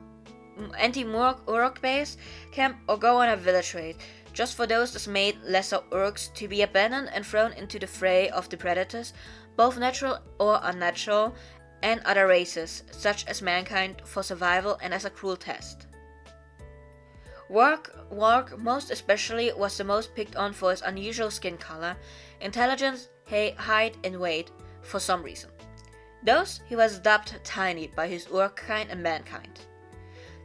Uruk base camp or go on a village raid, just for those dismayed lesser Uruks to be abandoned and thrown into the fray of the predators, both natural or unnatural, and other races, such as mankind, for survival and as a cruel test. Warg, most especially, was the most picked on for his unusual skin color, intelligence, height, and weight, for some reason. Thus, he was dubbed Tiny by his Uruk kind and mankind.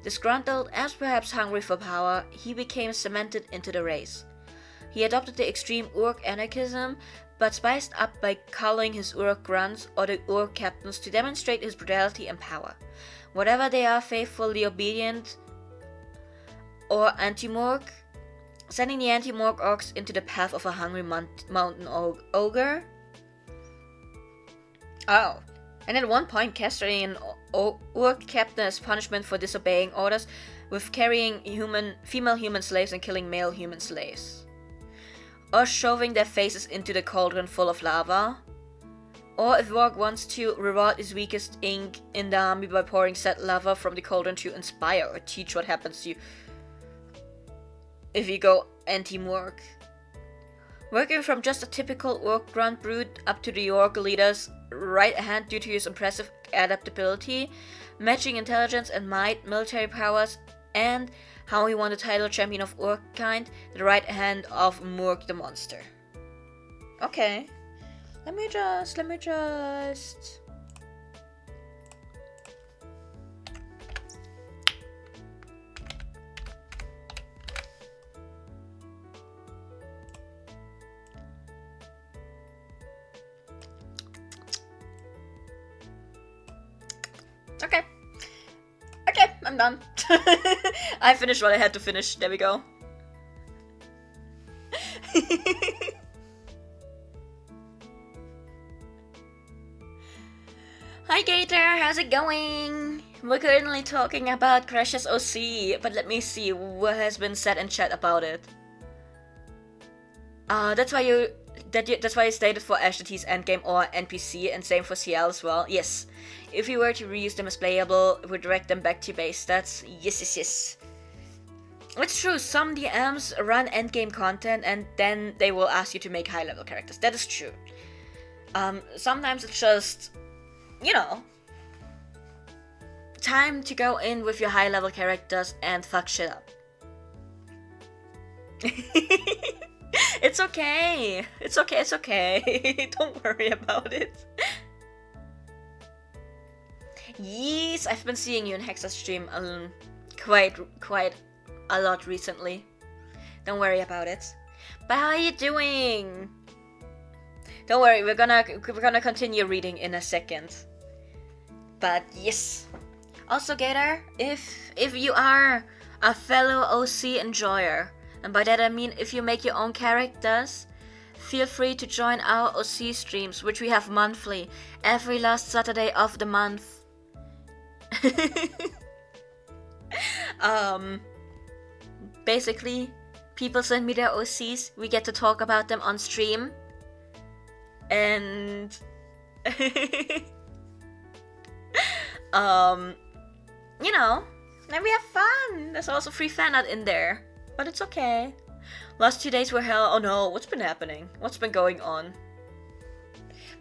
Disgruntled, as perhaps hungry for power, he became cemented into the race. He adopted the extreme Uruk anarchism, but spiced up by culling his Uruk grunts or the Uruk captains to demonstrate his brutality and power. Whatever they are, faithfully obedient or anti-Morg, sending the anti-Morg orcs into the path of a hungry mountain ogre. Oh. And at one point castrating an Uruk captain as punishment for disobeying orders, with carrying female human slaves and killing male human slaves. Or shoving their faces into the cauldron full of lava. Or if Warg wants to reward his weakest ink in the army by pouring said lava from the cauldron to inspire or teach what happens to you if you go anti-Morg. Working from just a typical Uruk grunt brood up to the York leader's right hand due to his impressive adaptability, matching intelligence and might, military powers, and how he won the title Champion of Urkind, the right hand of Murk the Monster. Okay. Let me just... Okay. Okay, I'm done. I finished what I had to finish. There we go. Hi Gator, how's it going? We're currently talking about Crash's OC, but let me see what has been said in chat about it. That's why you stated for Ash that he's endgame or NPC, and same for CL as well. Yes. If you were to reuse them as playable, it would direct them back to base stats. Yes. It's true, some DMs run endgame content and then they will ask you to make high level characters. That is true. Sometimes it's just, you know, time to go in with your high level characters and fuck shit up. It's okay. It's okay. Don't worry about it. Yes, I've been seeing you in Hexa's stream quite a lot recently. Don't worry about it. But how are you doing? Don't worry, we're gonna continue reading in a second. But yes. Also, Gator, if you are a fellow OC enjoyer, and by that I mean if you make your own characters, feel free to join our OC streams, which we have monthly, every last Saturday of the month. Basically, people send me their OCs, we get to talk about them on stream, and you know, then we have fun. There's also free fan art in there, but it's okay. Last 2 days were hell. Oh no, what's been happening? What's been going on?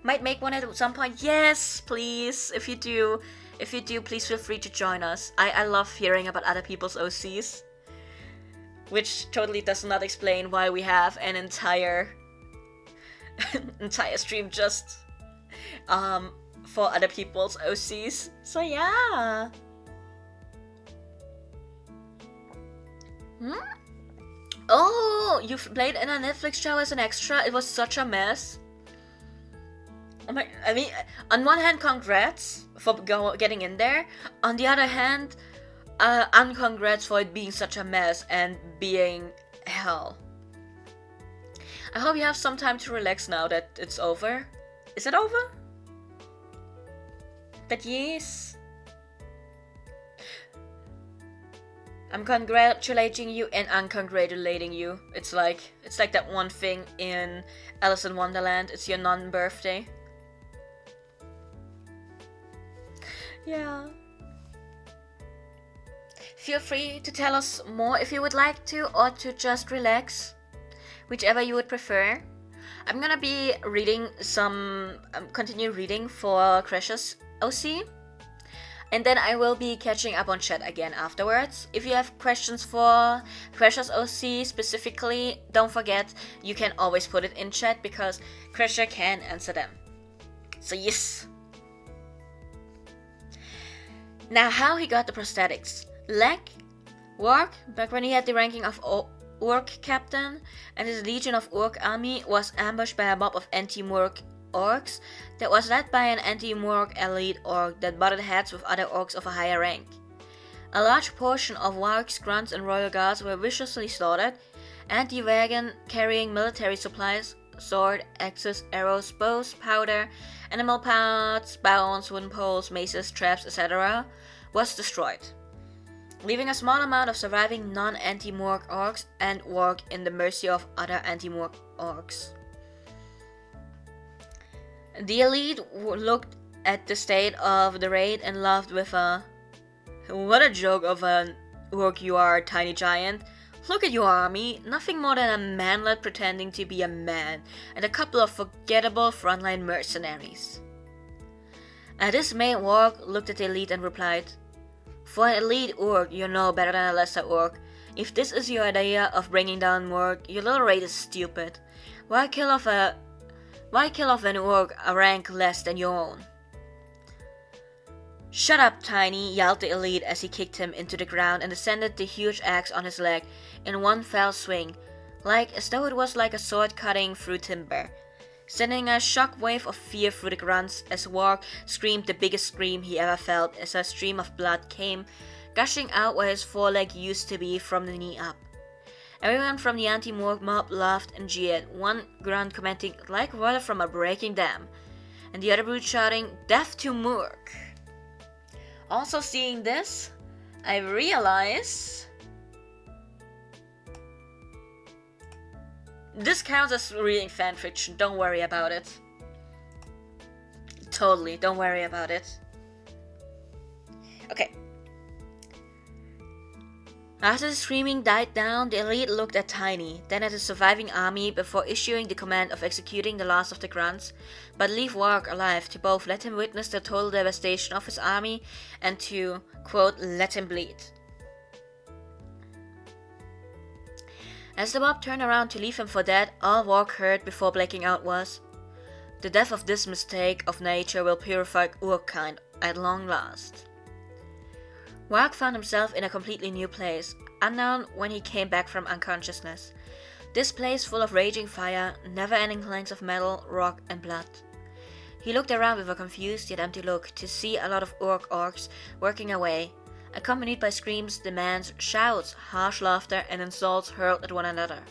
Might make one at some point. Yes, please. If you do, please feel free to join us. I love hearing about other people's OCs, which totally does not explain why we have an entire stream just for other people's OCs. So yeah. Oh, you've played in a Netflix show as an extra? It was such a mess. I mean, on one hand, congrats for getting in there. On the other hand, uncongrats for it being such a mess and being hell. I hope you have some time to relax now that it's over. Is it over? But yes. I'm congratulating you and uncongratulating you. It's like that one thing in Alice in Wonderland. It's your non-birthday. Yeah. Feel free to tell us more if you would like to, or to just relax, whichever you would prefer. I'm gonna be reading continue reading for Crash's OC, and then I will be catching up on chat again afterwards. If you have questions for Crash's OC specifically, don't forget, you can always put it in chat because Crasher can answer them. So yes. Now, how he got the prosthetics. Lek, Wark, back when he had the ranking of Orc Captain, and his legion of Orc army was ambushed by a mob of anti-Murk orcs that was led by an anti-Murk elite orc that butted heads with other orcs of a higher rank. A large portion of Wark's grunts and royal guards were viciously slaughtered, and the wagon carrying military supplies, sword, axes, arrows, bows, powder, animal parts, bones, wooden poles, maces, traps, etc. was destroyed, leaving a small amount of surviving non-anti-Murk orcs and Wark in the mercy of other anti-Murk orcs. The elite looked at the state of the raid and laughed with a "What a joke of an orc you are, tiny giant. Look at your army, nothing more than a manlet pretending to be a man, and a couple of forgettable frontline mercenaries." A dismayed orc looked at the elite and replied, "For an elite orc, you know better than a lesser orc. If this is your idea of bringing down orc, your little raid is stupid. Why kill off an orc a rank less than your own?" "Shut up, Tiny," yelled the elite as he kicked him into the ground and descended the huge axe on his leg in one fell swing, as though it was like a sword cutting through timber, sending a shockwave of fear through the grunts as Warg screamed the biggest scream he ever felt as a stream of blood came gushing out where his foreleg used to be from the knee up. Everyone from the anti-Morg mob laughed and jeered, one grunt commenting, "Like water from a breaking dam," and the other brute shouting, "Death to Morg." Also seeing this, I realize this counts as reading fanfiction, don't worry about it. Totally, don't worry about it. Okay. After the screaming died down, the elite looked at Tiny, then at the surviving army before issuing the command of executing the last of the grunts, but leave Warg alive to both let him witness the total devastation of his army and to, quote, "let him bleed." As the mob turned around to leave him for dead, all Warg heard before blacking out was, "The death of this mistake of nature will purify Urkind at long last." Warg found himself in a completely new place, unknown when he came back from unconsciousness. This place full of raging fire, never-ending clanks of metal, rock, and blood. He looked around with a confused yet empty look to see a lot of orcs working away, accompanied by screams, demands, shouts, harsh laughter, and insults hurled at one another.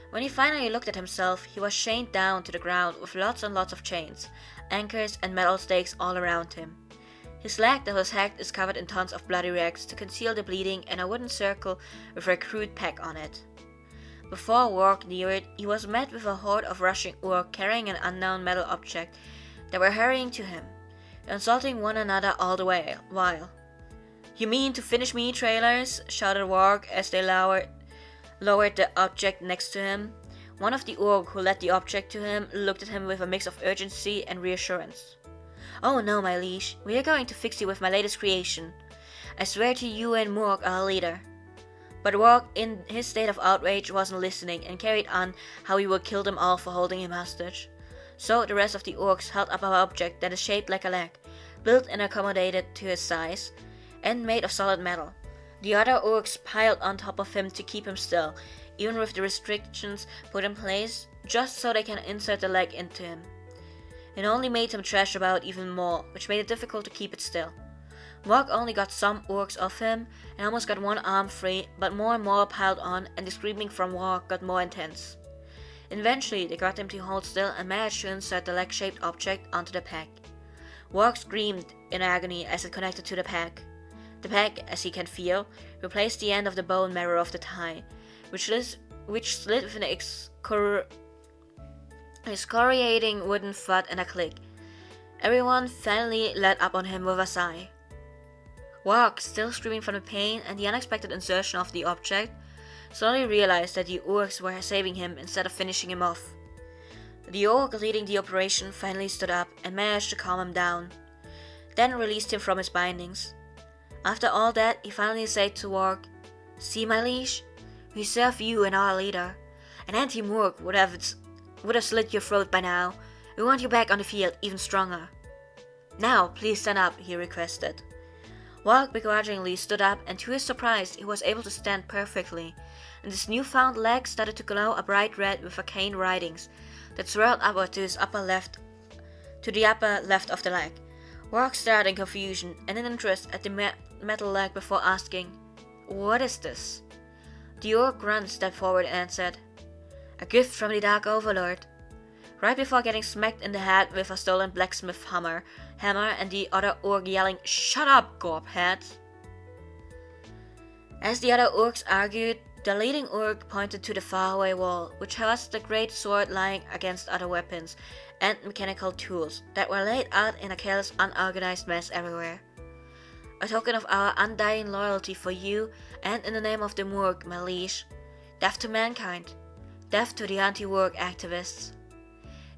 When he finally looked at himself, he was chained down to the ground with lots and lots of chains, anchors, and metal stakes all around him. His leg that was hacked is covered in tons of bloody rags to conceal the bleeding and a wooden circle with a crude peg on it. Before Warg knew it, he was met with a horde of rushing orc carrying an unknown metal object that were hurrying to him, insulting one another all the while. "You mean to finish me, trailers?" shouted Warg as they lowered the object next to him. One of the orc who led the object to him looked at him with a mix of urgency and reassurance. "Oh no, my liege, we are going to fix you with my latest creation. I swear to you and Morg, our leader." But Warg, in his state of outrage, wasn't listening and carried on how he would kill them all for holding him hostage. So the rest of the orcs held up an object that is shaped like a leg, built and accommodated to his size, and made of solid metal. The other orcs piled on top of him to keep him still, even with the restrictions put in place, just so they can insert the leg into him. It only made him thrash about even more, which made it difficult to keep it still. Warg only got some orcs off him, and almost got one arm free, but more and more piled on, and the screaming from Warg got more intense. Eventually, they got him to hold still and managed to insert the leg-shaped object onto the peg. Warg screamed in agony as it connected to the peg. The peg, as he can feel, replaced the end of the bone marrow of the thigh, which slid with an excoriating wooden thud and a click. Everyone finally let up on him with a sigh. Warg, still screaming from the pain and the unexpected insertion of the object, slowly realized that the orcs were saving him instead of finishing him off. The orc leading the operation finally stood up and managed to calm him down, then released him from his bindings. After all that, he finally said to Warg, "See, my liege, we serve you and our leader. An anti-Morg would have slit your throat by now. We want you back on the field, even stronger." "Now, please stand up," he requested. Warg begrudgingly stood up, and to his surprise, he was able to stand perfectly, and his newfound leg started to glow a bright red with arcane writings that swirled upward to the upper left of the leg. Warg stared in confusion and in interest at the metal leg before asking, "What is this?" The orc grunt stepped forward and said, "A gift from the Dark Overlord," right before getting smacked in the head with a stolen blacksmith hammer, and the other orc yelling, "Shut up, Gorphead!" As the other orcs argued, the leading orc pointed to the faraway wall, which housed the great sword lying against other weapons and mechanical tools that were laid out in a careless, unorganized mess everywhere. "A token of our undying loyalty for you, and in the name of the Morg, my liege. Death to mankind. Death to the anti-Warg activists."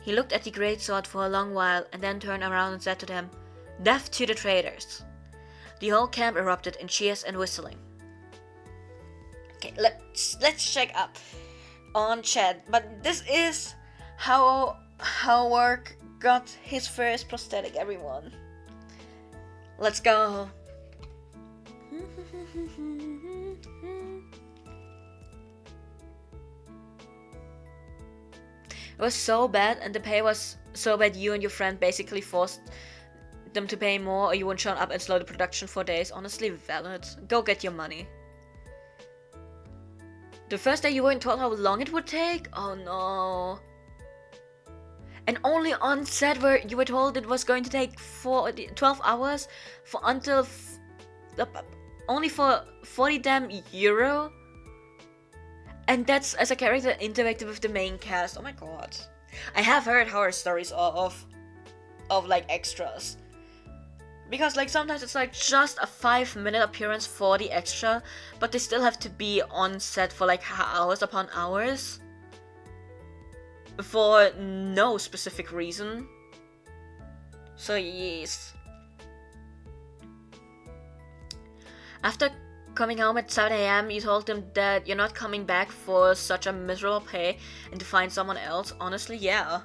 He looked at the greatsword for a long while and then turned around and said to them, "Death to the traitors." The whole camp erupted in cheers and whistling. Okay, let's check up on chat. But this is how Howard got his first prosthetic, everyone. Let's go. It was so bad, and the pay was so bad you and your friend basically forced them to pay more, or you wouldn't show up and slow the production for days. Honestly, valid. Go get your money. The first day you weren't told how long it would take? Oh no. And only on set where you were told it was going to take 12 hours for only for 40 damn euro? And that's as a character interacting with the main cast. Oh my god. I have heard horror stories of like extras. Because like sometimes it's like just a 5-minute appearance for the extra, but they still have to be on set for like hours upon hours. For no specific reason. So yes. After coming home at 7 AM, you told them that you're not coming back for such a miserable pay and to find someone else. Honestly, yeah.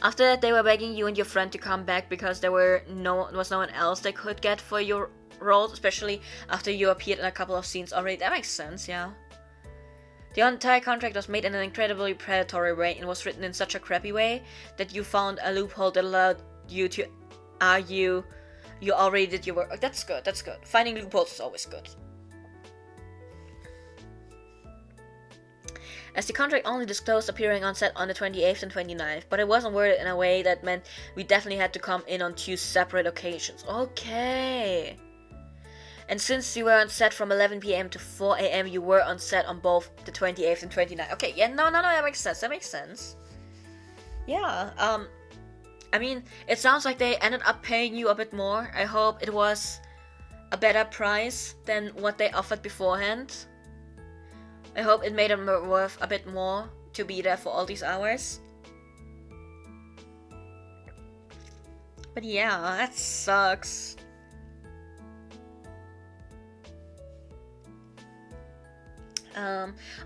After that, they were begging you and your friend to come back because there was no one else they could get for your roles, especially after you appeared in a couple of scenes already. That makes sense, yeah. The entire contract was made in an incredibly predatory way and was written in such a crappy way that you found a loophole that allowed you to argue you already did your work. That's good, that's good. Finding loopholes is always good. As the contract only disclosed appearing on set on the 28th and 29th, but it wasn't worded in a way that meant we definitely had to come in on 2 separate occasions. Okay. And since you were on set from 11 PM to 4 AM, you were on set on both the 28th and 29th. Okay, yeah, no, that makes sense, Yeah, I mean, it sounds like they ended up paying you a bit more. I hope it was a better price than what they offered beforehand. I hope it made them worth a bit more to be there for all these hours. But yeah, that sucks.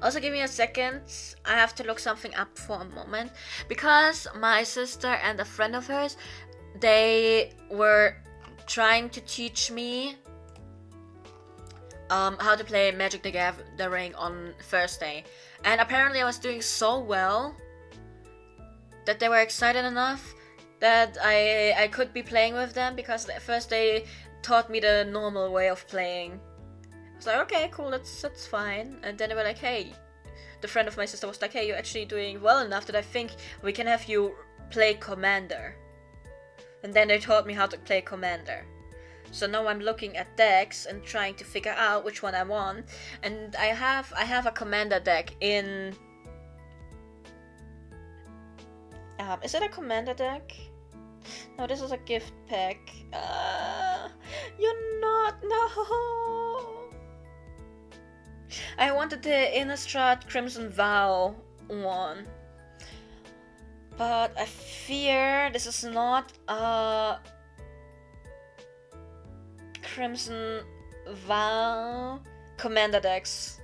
Also give me a second. I have to look something up for a moment. Because my sister and a friend of hers, they were trying to teach me how to play Magic the Gathering on Thursday. And apparently I was doing so well that they were excited enough that I could be playing with them, because at first they taught me the normal way of playing. I was like, okay, cool, that's fine. And then they were like, hey, the friend of my sister was like, hey, you're actually doing well enough that I think we can have you play Commander. And then they taught me how to play Commander. So now I'm looking at decks and trying to figure out which one I want. And I have a Commander deck in... is it a Commander deck? No, this is a gift pack. You're not... No! I wanted the Innistrad Crimson Vow one. But I fear this is not a Crimson Vow Commander decks.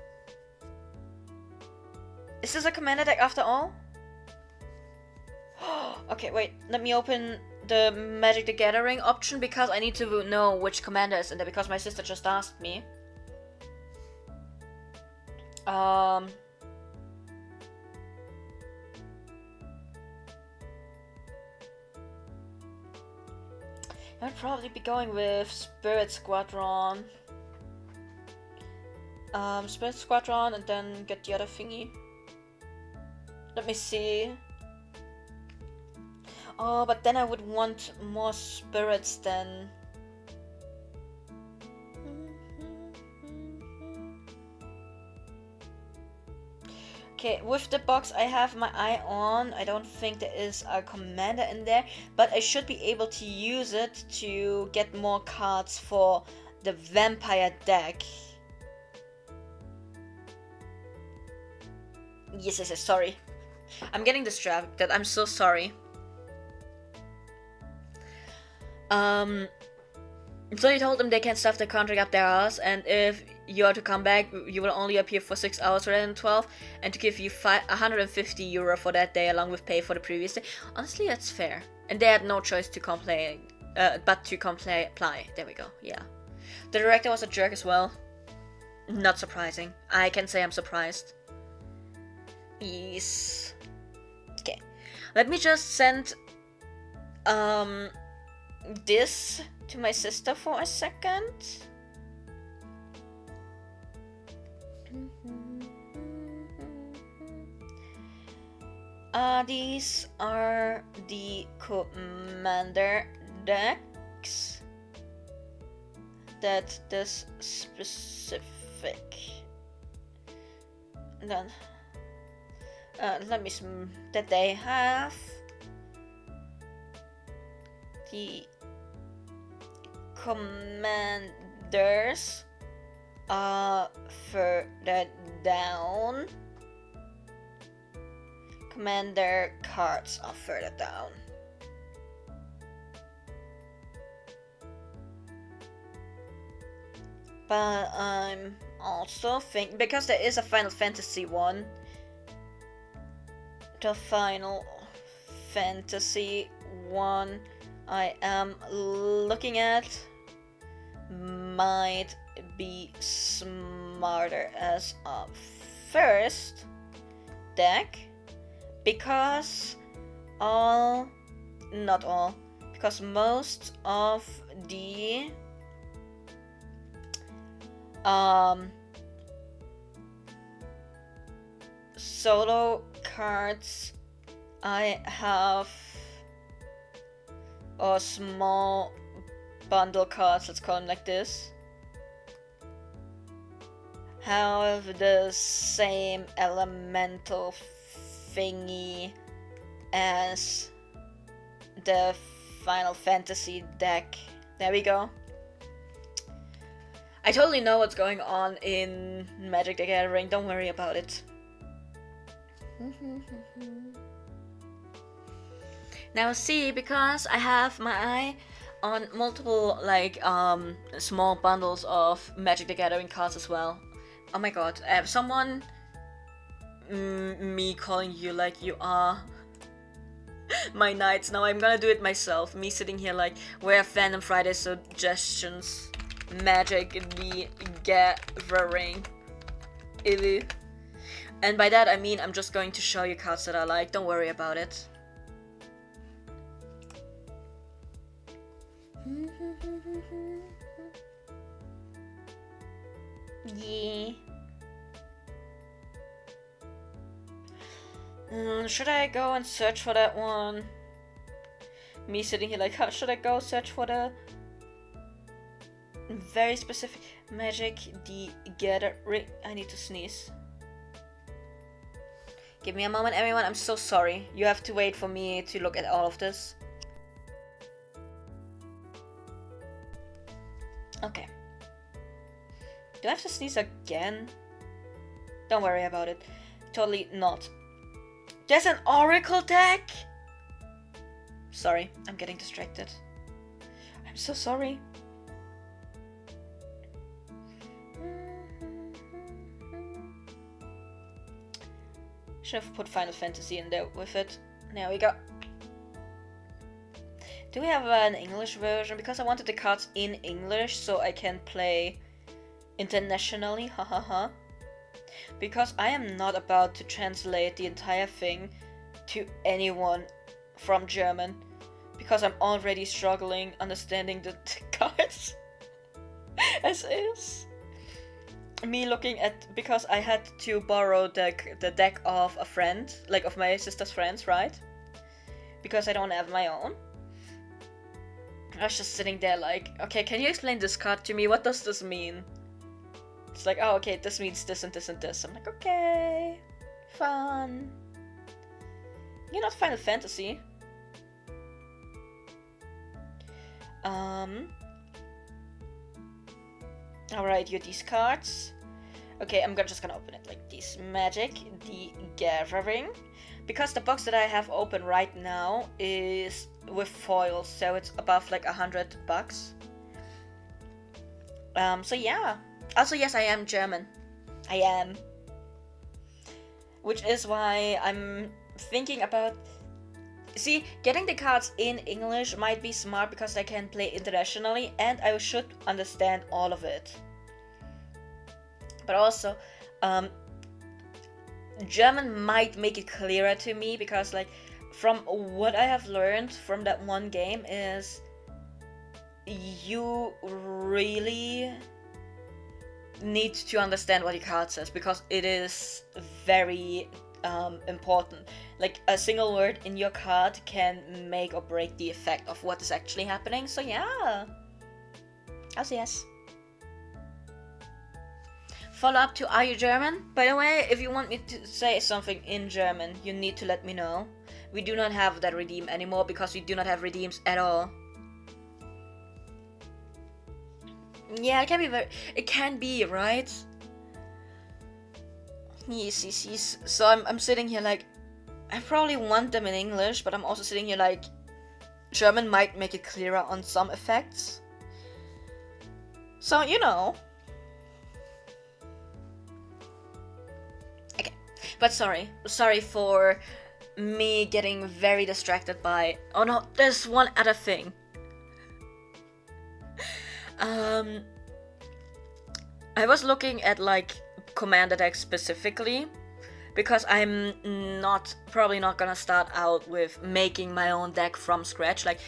Is this a Commander deck after all? Okay, wait, let me open the Magic the Gathering option, because I need to know which commander is in there, because my sister just asked me. I'd probably be going with Spirit Squadron. Spirit Squadron, and then get the other thingy. Let me see. Oh, but then I would want more spirits then. Okay, with the box I have my eye on, I don't think there is a commander in there, but I should be able to use it to get more cards for the vampire deck. Yes, sorry. I'm getting distracted. I'm so sorry. So he told them they can stuff the contract up their ass, and if you are to come back, you will only appear for 6 hours rather than 12, and to give you 150 euro for that day along with pay for the previous day. Honestly, that's fair. And they had no choice to complain, but to comply. There we go, yeah. The director was a jerk as well. Not surprising. I can say I'm surprised. Yes. Okay. Let me just send this to my sister for a second. These are the commander decks. That's this specific. Then let me that they have the commanders further down. Commander cards are further down. But I'm also thinking, because there is a Final Fantasy one, the Final Fantasy one I am looking at might be smarter as a first deck, because because most of the solo cards I have, or small bundle cards, let's call them like this, have the same elemental thingy as the Final Fantasy deck. There we go. I totally know what's going on in Magic the Gathering, don't worry about it. Now see, because I have my eye on multiple small bundles of Magic the Gathering cards as well. Oh my god, I have someone me calling you like you are my knights. Now I'm gonna do it myself. Me sitting here like, where Fandom Friday suggestions, Magic the Gathering. And by that I mean I'm just going to show you cards that I like, don't worry about it. Yeah. Should I go and search for that one? Me sitting here like, how should I go search for the very specific Magic the Gathering? I need to sneeze. Give me a moment, everyone. I'm so sorry. You have to wait for me to look at all of this. Okay. Do I have to sneeze again? Don't worry about it. Totally not. There's an Oracle deck? Sorry, I'm getting distracted. I'm so sorry. Should have put Final Fantasy in there with it. There we go. Do we have an English version? Because I wanted the cards in English so I can play internationally, hahaha. Because I am not about to translate the entire thing to anyone from German. Because I'm already struggling understanding the cards as is. Me looking at, because I had to borrow the deck of a friend, like of my sister's friends, right? Because I don't have my own. I was just sitting there like, okay, can you explain this card to me? What does this mean? It's like, oh, okay, this means this and this and this. I'm like, okay, fun. You're not Final Fantasy. Alright, you're these cards. Okay, I'm just gonna open it like this. Magic the Gathering. because the box that I have open right now is with foil, so it's above like $100. So yeah. Also, yes, I am German. I am. Which is why I'm thinking about... See, getting the cards in English might be smart because I can play internationally and I should understand all of it. But also, German might make it clearer to me because, like, from what I have learned from that one game is you really need to understand what your card says because it is very important. Like, a single word in your card can make or break the effect of what is actually happening. So yeah, also yes. Follow up to Are You German? By the way, if you want me to say something in German, you need to let me know. We do not have that redeem anymore because we do not have redeems at all. Yeah, it can be, right? Yes. So I'm sitting here like, I probably want them in English, but I'm also sitting here like, German might make it clearer on some effects. So, you know. Okay, but sorry for me getting very distracted by... Oh no, there's one other thing. I was looking at like commander decks specifically because I'm probably not gonna start out with making my own deck from scratch. Like,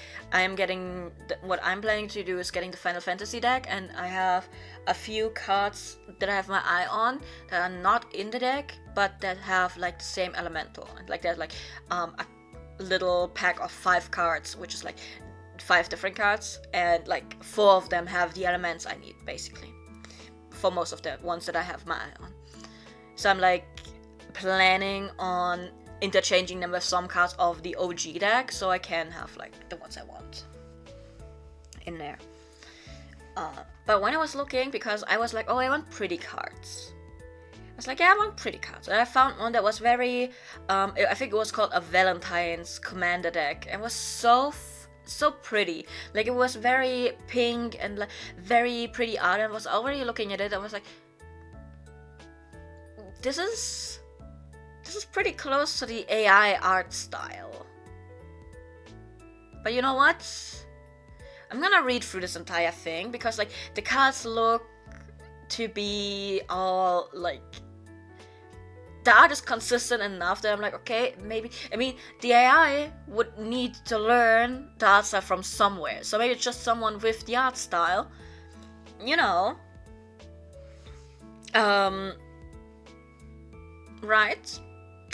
what I'm planning to do is getting the Final Fantasy deck, and I have a few cards that I have my eye on that are not in the deck but that have like the same elemental, and like there's like a little pack of 5 cards, which is like 5 different cards, and like 4 of them have the elements I need basically for most of the ones that I have my eye on. So I'm like planning on interchanging them with some cards of the OG deck so I can have like the ones I want in there. But when I was looking, because I was like, oh, I want pretty cards. I was like, yeah, I want pretty cards. And I found one that was very, I think it was called a Valentine's Commander deck. It was so pretty. Like, it was very pink and like very pretty art. And I was already looking at it. I was like, this is pretty close to the AI art style. But you know what? I'm gonna read through this entire thing because like the cards look to be all like, the art is consistent enough that I'm like, okay, maybe, I mean, the AI would need to learn the art style from somewhere. So maybe it's just someone with the art style, you know. Right?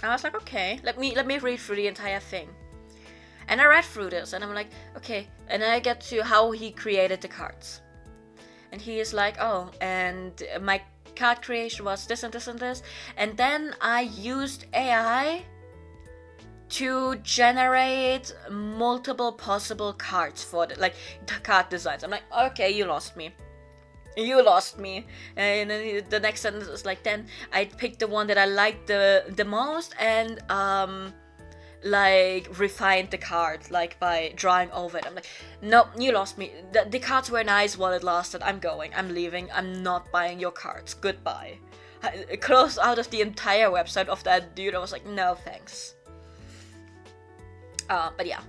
I was like, okay, let me read through the entire thing. And I read through this and I'm like, okay, and then I get to how he created the cards. And he is like, oh, and my card creation was this and this and this. And then I used AI to generate multiple possible cards for the card designs. I'm like, okay, you lost me. And then the next sentence is like, then I picked the one that I liked the most and like refined the card like by drawing over it. I'm like, no, you lost me. The cards were nice while it lasted. I'm going. I'm leaving. I'm not buying your cards. Goodbye. I closed out of the entire website of that dude. I was like, no thanks. But yeah.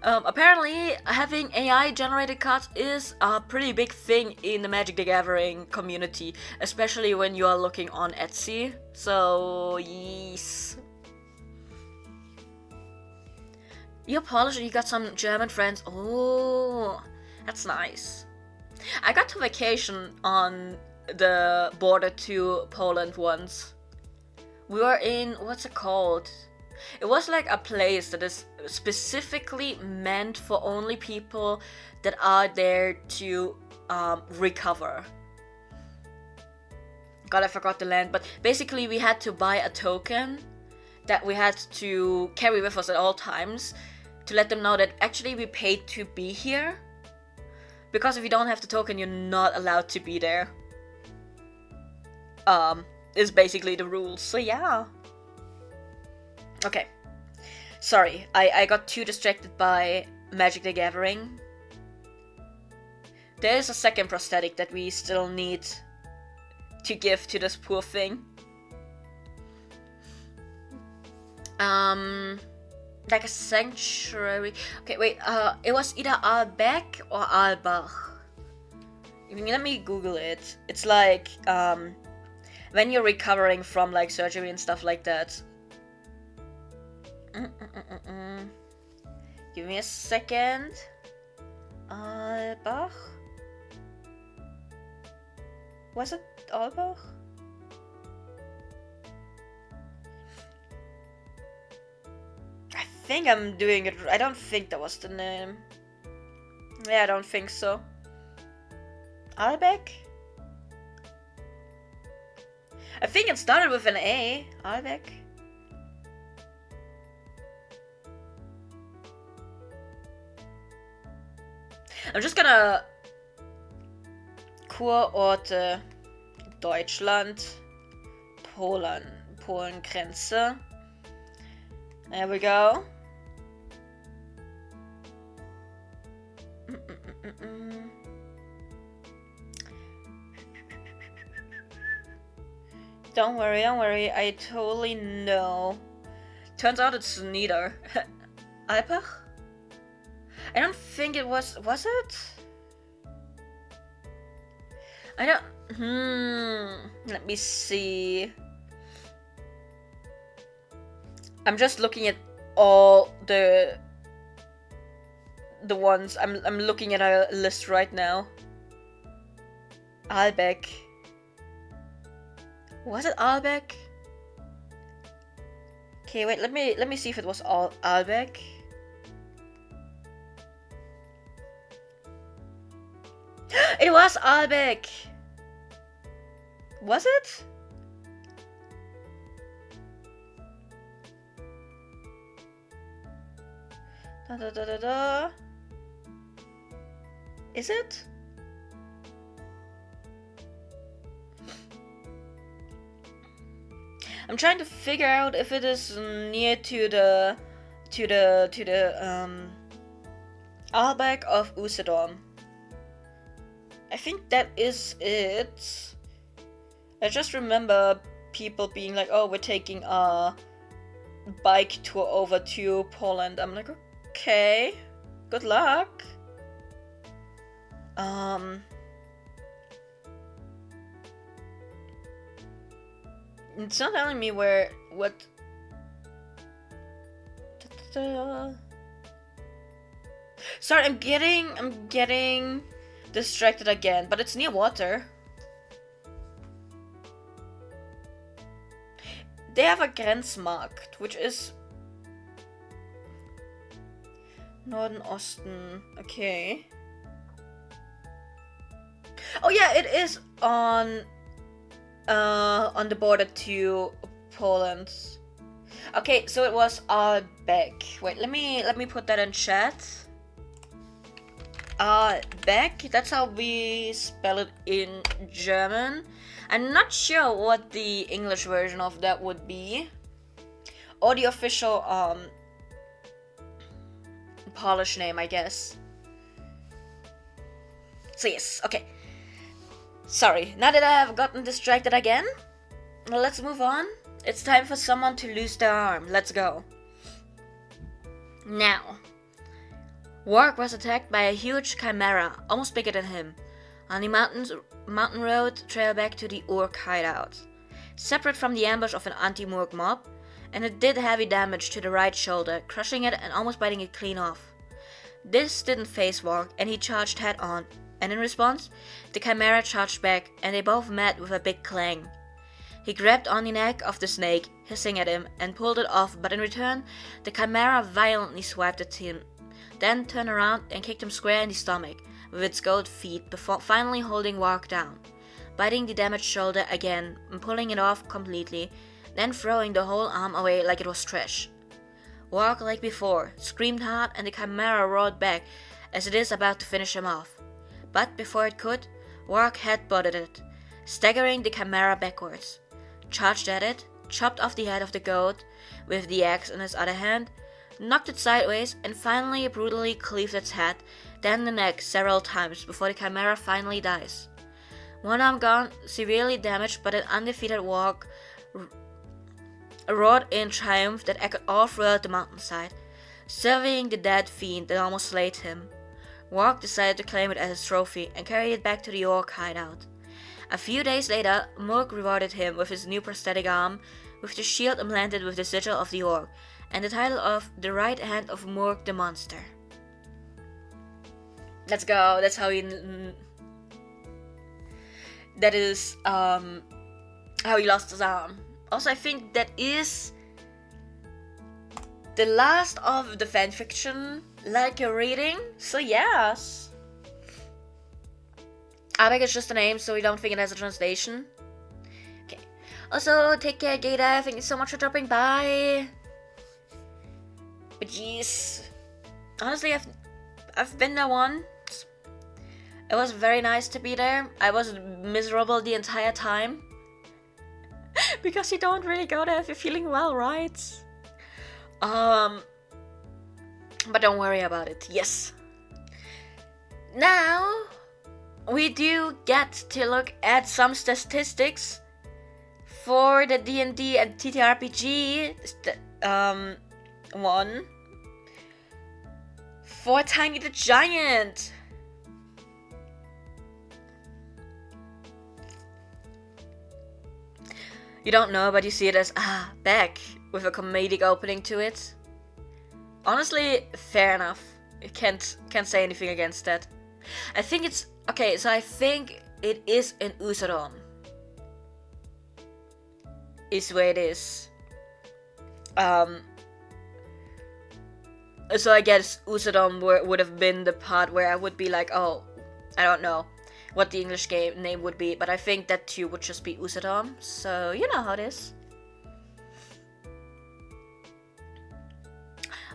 Apparently, having AI generated cards is a pretty big thing in the Magic the Gathering community, especially when you are looking on Etsy. So, yes. You're Polish and you got some German friends. Oh, that's nice. I got to vacation on the border to Poland once. We were in, what's it called? It was like a place that is specifically meant for only people that are there to recover. God, I forgot the land, but basically we had to buy a token that we had to carry with us at all times to let them know that actually we paid to be here. Because if you don't have the token, you're not allowed to be there. Is basically the rules. So yeah. Okay. Sorry, I got too distracted by Magic the Gathering. There is a second prosthetic that we still need to give to this poor thing. Like a sanctuary. Okay, wait, it was either Albeck or Albach. Let me Google it. It's like, when you're recovering from like surgery and stuff like that. Give me a second. Albach? Was it Albach? I think I'm doing it. I don't think that was the name. Yeah, I don't think so. Albeck? I think it started with an A. Albeck? I'm just gonna Kurorte Deutschland, Polen Grenze. There we go. Don't worry, I totally know. Turns out it's neither. Alpach? I don't think it was it? I don't, let me see. I'm just looking at all the ones. I'm looking at a list right now. Albeck. Was it Albeck? Okay, wait, let me see if it was Albeck. It was Albeck! Was it? Da. Is it? I'm trying to figure out if it is near to the Albeck of Usedom. I think that is it. I just remember people being like, oh, we're taking a bike tour over to Poland. I'm like, okay, good luck. It's not telling me what. Sorry, I'm getting distracted again, but it's near water. They have a Grenzmarkt, which is Norden Osten. Okay. Oh yeah, it is on the border to Poland. Okay, so it was Albeck. Wait, let me put that in chat. Albeck, that's how we spell it in German. I'm not sure what the English version of that would be. Or the official Polish name, I guess. So yes, okay. Sorry, now that I have gotten distracted again, let's move on. It's time for someone to lose their arm. Let's go. Now, Warg was attacked by a huge chimera, almost bigger than him, on the mountain road trail back to the Orc hideout. Separate from the ambush of an anti-Morg mob, and it did heavy damage to the right shoulder, crushing it and almost biting it clean off. This didn't faze Warg, and he charged head on, and in response, the chimera charged back, and they both met with a big clang. He grabbed on the neck of the snake, hissing at him, and pulled it off, but in return, the chimera violently swiped at him, then turned around and kicked him square in the stomach with its gold feet before finally holding Warg down, biting the damaged shoulder again and pulling it off completely, then throwing the whole arm away like it was trash. Warg, like before, screamed hard and the chimera roared back as it is about to finish him off. But before it could, Warg headbutted it, staggering the chimera backwards, charged at it, chopped off the head of the goat with the axe in his other hand, knocked it sideways, and finally brutally cleaved its head, then the neck several times before the chimera finally dies. One arm gone, severely damaged, but an undefeated warg roared in triumph that echoed all throughout the mountainside, surveying the dead fiend that almost slayed him. Warg decided to claim it as his trophy and carry it back to the orc hideout. A few days later, Morg rewarded him with his new prosthetic arm, with the shield implanted with the sigil of the orc, and the title of the right hand of Morg the Monster. Let's go, that's how he... That is, how he lost his arm. Also, I think that is the last of the fanfiction like you're reading, so yes. Abek is just a name, so we don't think it has a translation. Okay. Also, take care, Gata. Thank you so much for dropping by. But jeez, honestly, I've been there once. It was very nice to be there. I was miserable the entire time. Because you don't really go there if you're feeling well, right? But don't worry about it. Yes. Now we do get to look at some statistics for the D&D and TTRPG one for Tiny the Giant. You don't know, but you see it as back with a comedic opening to it. Honestly, fair enough. You can't say anything against that. I think it's okay. So I think it is in Usadom. Is where it is. So I guess Usadom would have been the part where I would be like, oh, I don't know what the English game name would be, but I think that too would just be Usadom. So you know how it is.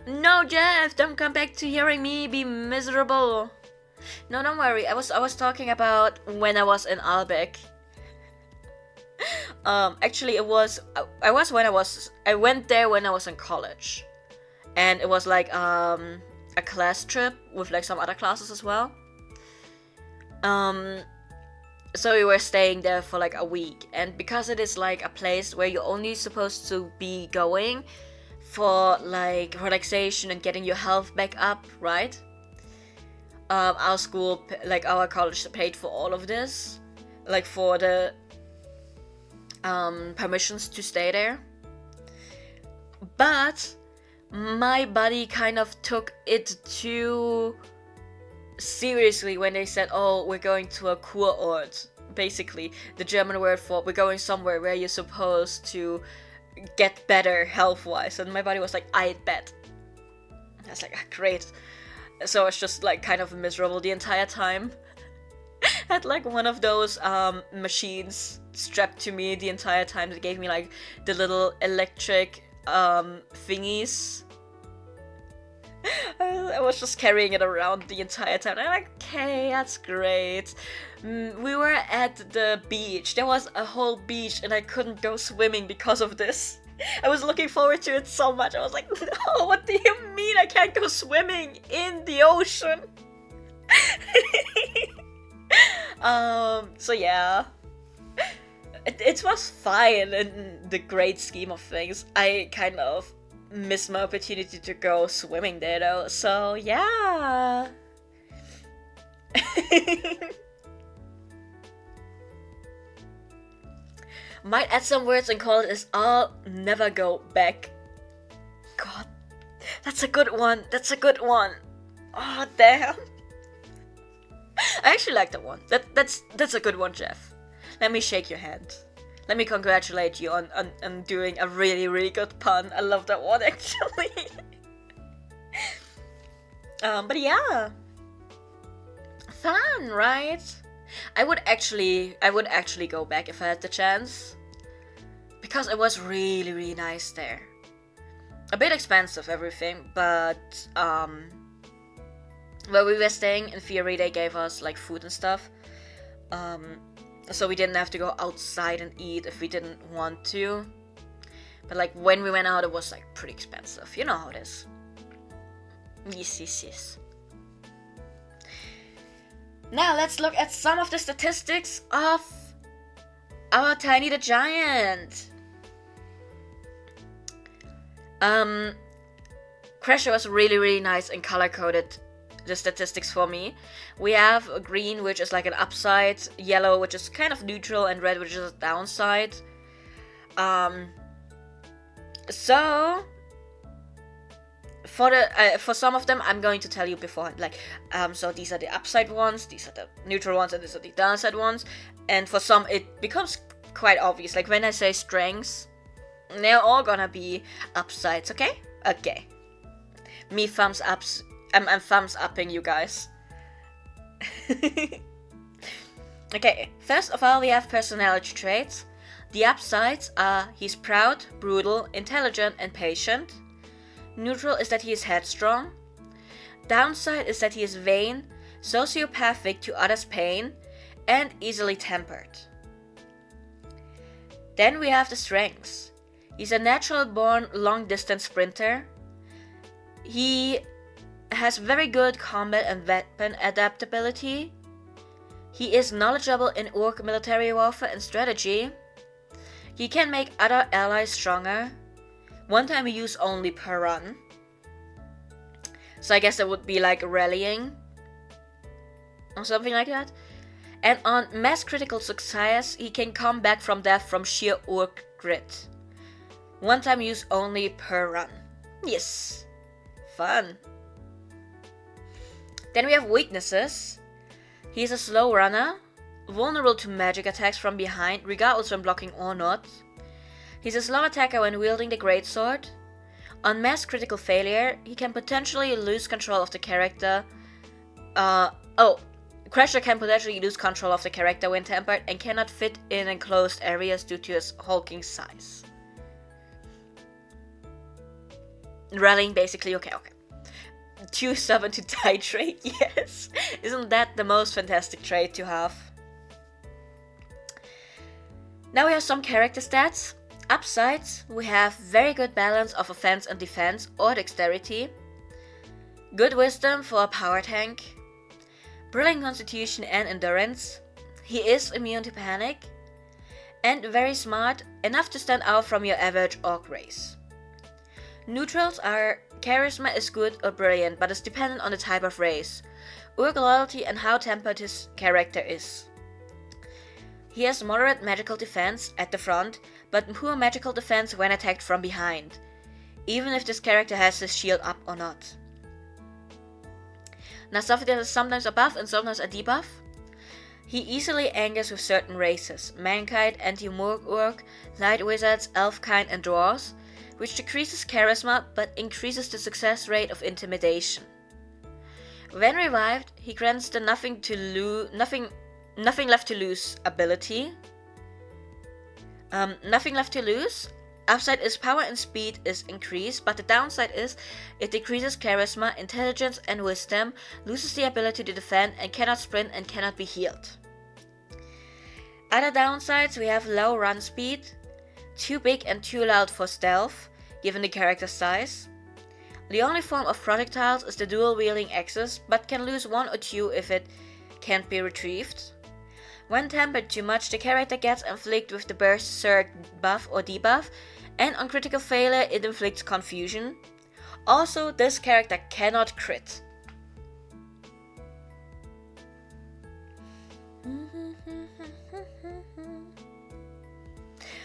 No, Jeff, don't come back to hearing me be miserable. No, don't worry. I was talking about when I was in Albeck. Actually, I went there when I was in college, and it was like a class trip with like some other classes as well. So we were staying there for like a week, and because it is like a place where you're only supposed to be going for like relaxation and getting your health back up, right? Our school, like our college, paid for all of this, like for the permissions to stay there. But my buddy kind of took it too seriously when they said, oh, we're going to a Kurort. Basically, the German word for we're going somewhere where you're supposed to get better health-wise. And my buddy was like, I bet. I was like, great. So I was just like kind of miserable the entire time. Had like one of those machines strapped to me the entire time that gave me like the little electric thingies. I was just carrying it around the entire time. I'm like, okay, that's great. We were at the beach. There was a whole beach and I couldn't go swimming because of this. I was looking forward to it so much. I was like, no, what do you mean I can't go swimming in the ocean? So yeah. It was fine in the great scheme of things. I kind of missed my opportunity to go swimming there though, so yeah. Might add some words and call it as I'll never go back. God, that's a good one. That's a good one. Oh damn. I actually like that one. That's a good one, Jeff. Let me shake your hand. Let me congratulate you on doing a really, really good pun. I love that one, actually. But yeah. Fun, right? I would actually go back if I had the chance. Because it was really, really nice there. A bit expensive, everything, but where we were staying in theory they gave us like food and stuff. So we didn't have to go outside and eat if we didn't want to. But like when we went out, it was like pretty expensive. You know how it is. Yes. Now let's look at some of the statistics of our Tiny the Giant. Crasher was really nice and color-coded the statistics for me. We have a green, which is like an upside, yellow, which is kind of neutral, and red, which is a downside. So for some of them, I'm going to tell you beforehand. Like, so these are the upside ones, these are the neutral ones, and these are the downside ones. And for some, it becomes quite obvious. Like when I say strengths, they're all gonna be upsides. Okay. Me thumbs ups. I'm thumbs upping you guys. Okay. First of all, we have personality traits. The upsides are he's proud, brutal, intelligent, and patient. Neutral is that he is headstrong. Downside is that he is vain, sociopathic to others' pain, and easily tempered. Then we have the strengths. He's a natural-born long-distance sprinter. He has very good combat and weapon adaptability. He is knowledgeable in orc military warfare and strategy. He can make other allies stronger. One time use only per run. So I guess that would be like rallying. Or something like that. And on mass critical success, he can come back from death from sheer orc grit. One time use only per run. Yes. Fun. Then we have weaknesses. He's a slow runner. Vulnerable to magic attacks from behind, regardless when blocking or not. He's a slow attacker when wielding the greatsword. On mass critical failure, he can potentially lose control of the character. Crasher can potentially lose control of the character when tempered and cannot fit in enclosed areas due to his hulking size. Rallying basically, okay. Too stubborn to die trait, yes. Isn't that the most fantastic trait to have? Now we have some character stats. Upsides, we have very good balance of offense and defense or dexterity. Good wisdom for a power tank. Brilliant constitution and endurance. He is immune to panic. And very smart, enough to stand out from your average orc race. Neutrals are charisma is good or brilliant, but is dependent on the type of race, orc loyalty, and how tempered his character is. He has moderate magical defense at the front, but poor magical defense when attacked from behind, even if this character has his shield up or not. Now stuff that is sometimes a buff and sometimes a debuff. He easily angers with certain races, mankind, anti-morg orc, light wizards, elfkind, and dwarves, which decreases charisma but increases the success rate of intimidation. When revived, he grants the nothing left to lose ability. Nothing left to lose. Upside is power and speed is increased, but the downside is it decreases charisma, intelligence, and wisdom, loses the ability to defend, and cannot sprint and cannot be healed. Other downsides, we have low run speed, too big and too loud for stealth, given the character's size. The only form of projectiles is the dual wielding axes, but can lose one or two if it can't be retrieved. When tempered too much, the character gets inflicted with the berserk buff or debuff, and on critical failure it inflicts confusion. Also, this character cannot crit.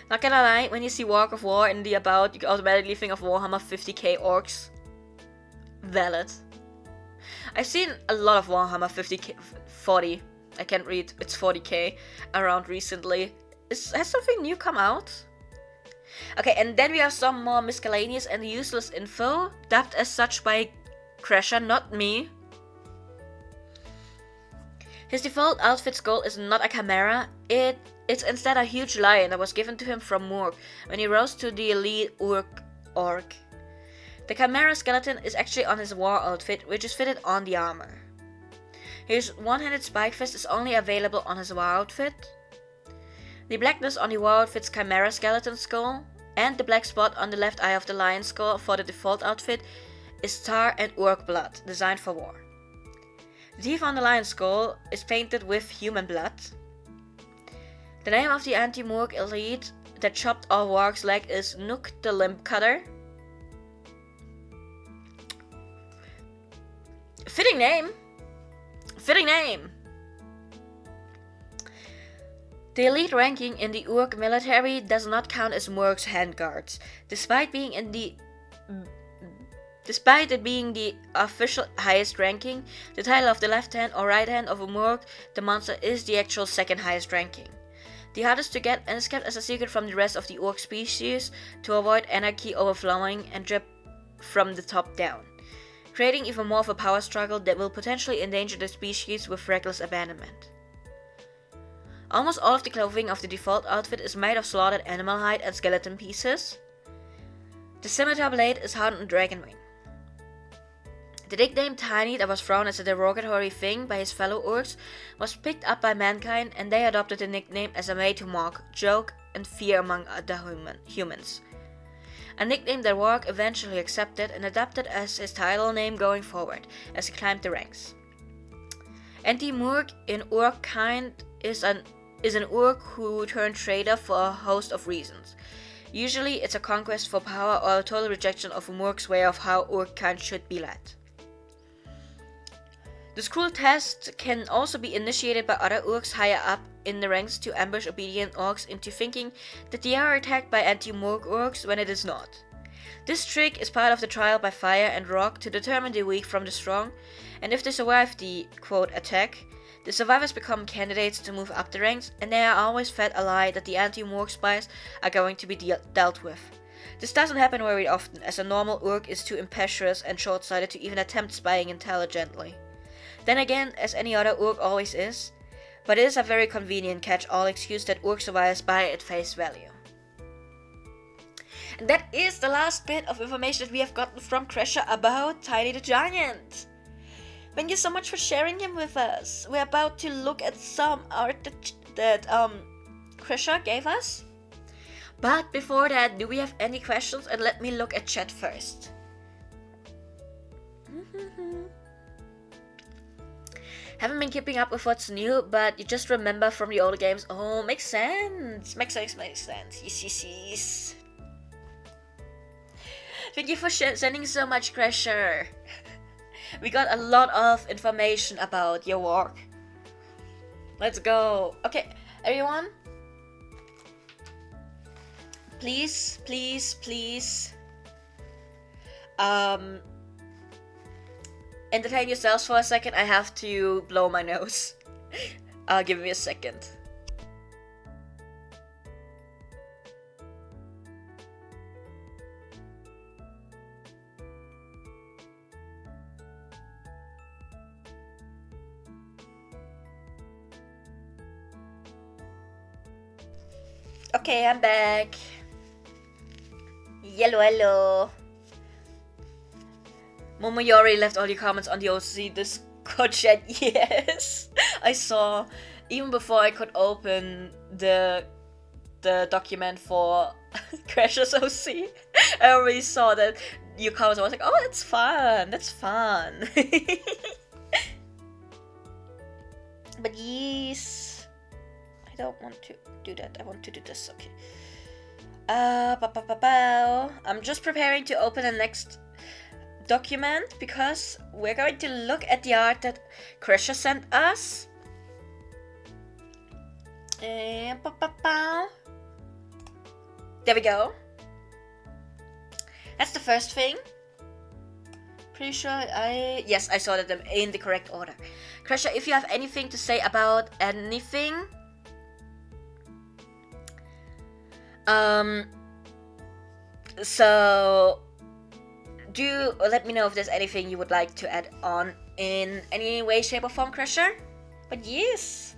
Not gonna lie, when you see Walk of War in the About, you automatically think of Warhammer 50k orcs. Valid. I've seen a lot of Warhammer 40. I can't read, it's 40k around recently. Has something new come out? Okay, and then we have some more miscellaneous and useless info, dubbed as such by Crasher, not me. His default outfit skull is not a chimera, it's instead a huge lion that was given to him from Morg when he rose to the elite orc. The chimera skeleton is actually on his war outfit, which is fitted on the armor. His one-handed spike fist is only available on his war outfit. The blackness on the war outfit's chimera skeleton skull And the black spot on the left eye of the lion skull for the default outfit is tar and orc blood, designed for war. The teeth on the lion skull is painted with human blood. The name of the anti-Moorg elite that chopped all warg's leg is Nook the Limb Cutter. Fitting name! Fitting name! The elite ranking in the Urk military does not count as Moorg's handguards, despite it being the official highest ranking. The title of the left hand or right hand of a Moorg, the monster, is the actual second highest ranking. The hardest to get and is kept as a secret from the rest of the Orc species to avoid anarchy overflowing and drip from the top down, creating even more of a power struggle that will potentially endanger the species with reckless abandonment. Almost all of the clothing of the default outfit is made of slaughtered animal hide and skeleton pieces. The scimitar blade is hardened dragon wing. The nickname Tiny, that was thrown as a derogatory thing by his fellow orcs, was picked up by mankind, and they adopted the nickname as a way to mock, joke, and fear among other humans. A nickname that Warg eventually accepted and adopted as his title name going forward, as he climbed the ranks. Anti-Moorg in Orc kind is an Orc who turned traitor for a host of reasons. Usually it's a conquest for power or a total rejection of a Moorg's way of how Orc kind should be led. This cruel test can also be initiated by other Orcs higher up in the ranks to ambush obedient Orcs into thinking that they are attacked by anti-Moorg Orcs when it is not. This trick is part of the trial by fire and rock to determine the weak from the strong, and if they survive the, quote, attack, the survivors become candidates to move up the ranks, and they are always fed a lie that the anti-Moorg spies are going to be dealt with. This doesn't happen very often, as a normal Orc is too impetuous and short-sighted to even attempt spying intelligently. Then again, as any other Orc always is, but it is a very convenient catch-all excuse that Orc survivors buy at face value. And that is the last bit of information that we have gotten from Kresha about Tiny the Giant. Thank you so much for sharing him with us. We're about to look at some art that Kresha gave us. But before that, do we have any questions? And let me look at chat first. Haven't been keeping up with what's new, but you just remember from the older games. Oh, makes sense. Makes sense. Yes. Thank you for sending so much, Crasher. We got a lot of information about your work. Let's go. Okay, everyone. Please. Entertain yourselves for a second. I have to blow my nose. Give me a second. Okay, I'm back. Hello. Momoyori left all your comments on the OC Discord chat. Yes, I saw. Even before I could open the document for Crash's OC, I already saw that your comments. I was like, oh, that's fun. But yes, I don't want to do that. I want to do this. Okay. I'm just preparing to open the next document because we're going to look at the art that Kresha sent us. There we go. That's the first thing. Pretty sure yes, I saw them in the correct order. Kresha, if you have anything to say about anything, so do let me know if there's anything you would like to add on in any way, shape, or form, Crusher. But yes,